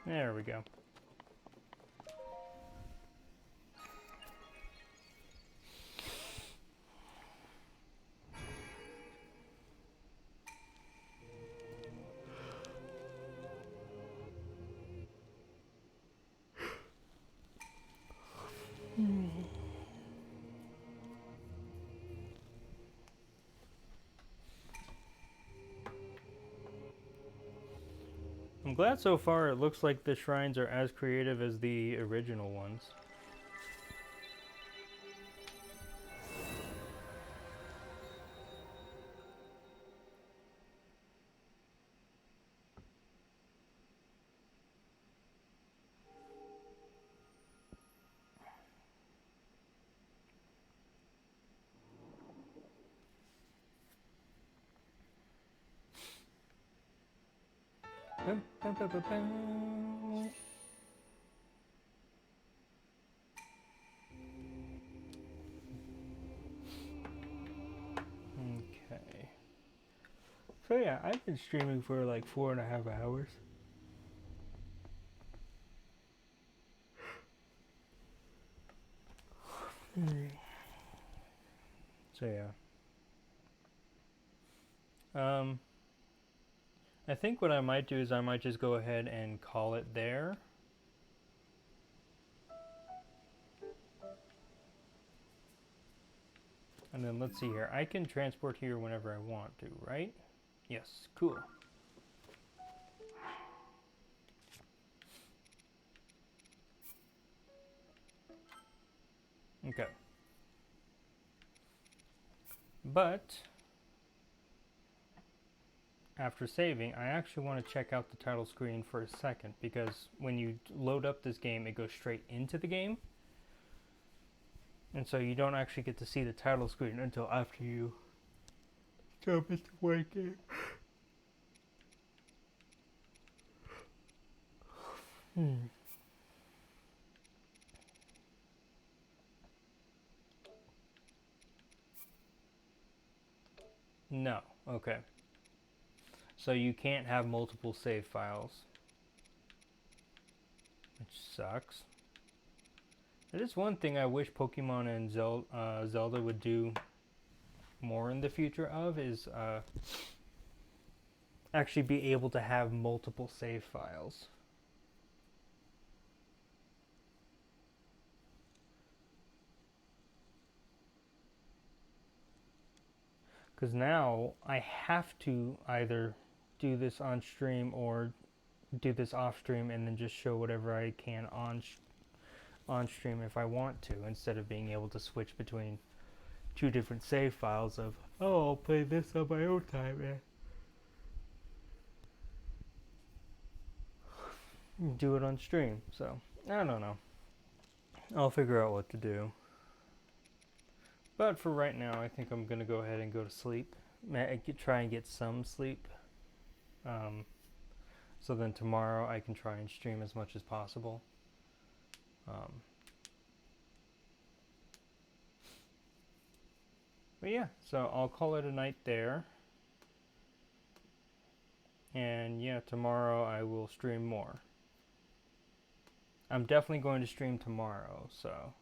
There we go. I'm glad so far it looks like the shrines are as creative as the original ones. Okay. So yeah, I've been streaming for like 4.5 hours. So yeah. I think what I might do is I might just go ahead and call it there. And then let's see here. I can transport here whenever I want to, right? Yes, cool. Okay. But after saving, I actually want to check out the title screen for a second because when you load up this game, it goes straight into the game. And so you don't actually get to see the title screen until after you jump into one game. No, okay. So you can't have multiple save files, which sucks. It is one thing I wish Pokemon and Zelda would do more in the future of is actually be able to have multiple save files. Because now I have to either do this on stream or do this off stream and then just show whatever I can on stream if I want to, instead of being able to switch between two different save files of, oh, I'll play this on my own time and do it on stream. So I don't know. I'll figure out what to do. But for right now, I think I'm gonna go ahead and go to sleep. Try and get some sleep. So then tomorrow I can try and stream as much as possible. But yeah, so I'll call it a night there. And yeah, tomorrow I will stream more. I'm definitely going to stream tomorrow, so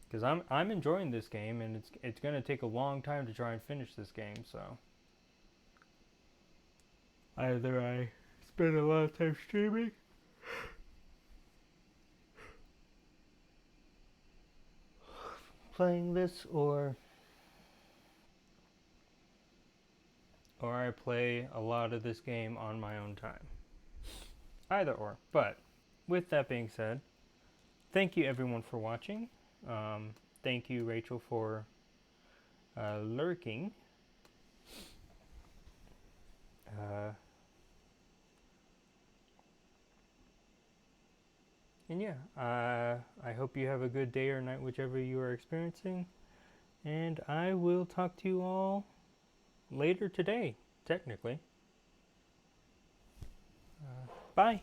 because I'm enjoying this game, and it's going to take a long time to try and finish this game, so either I spend a lot of time streaming playing this, or I play a lot of this game on my own time. Either or. But with that being said, thank you everyone for watching. Thank you, Rachel, for lurking. And yeah, I hope you have a good day or night, whichever you are experiencing. And I will talk to you all later today, technically. Bye.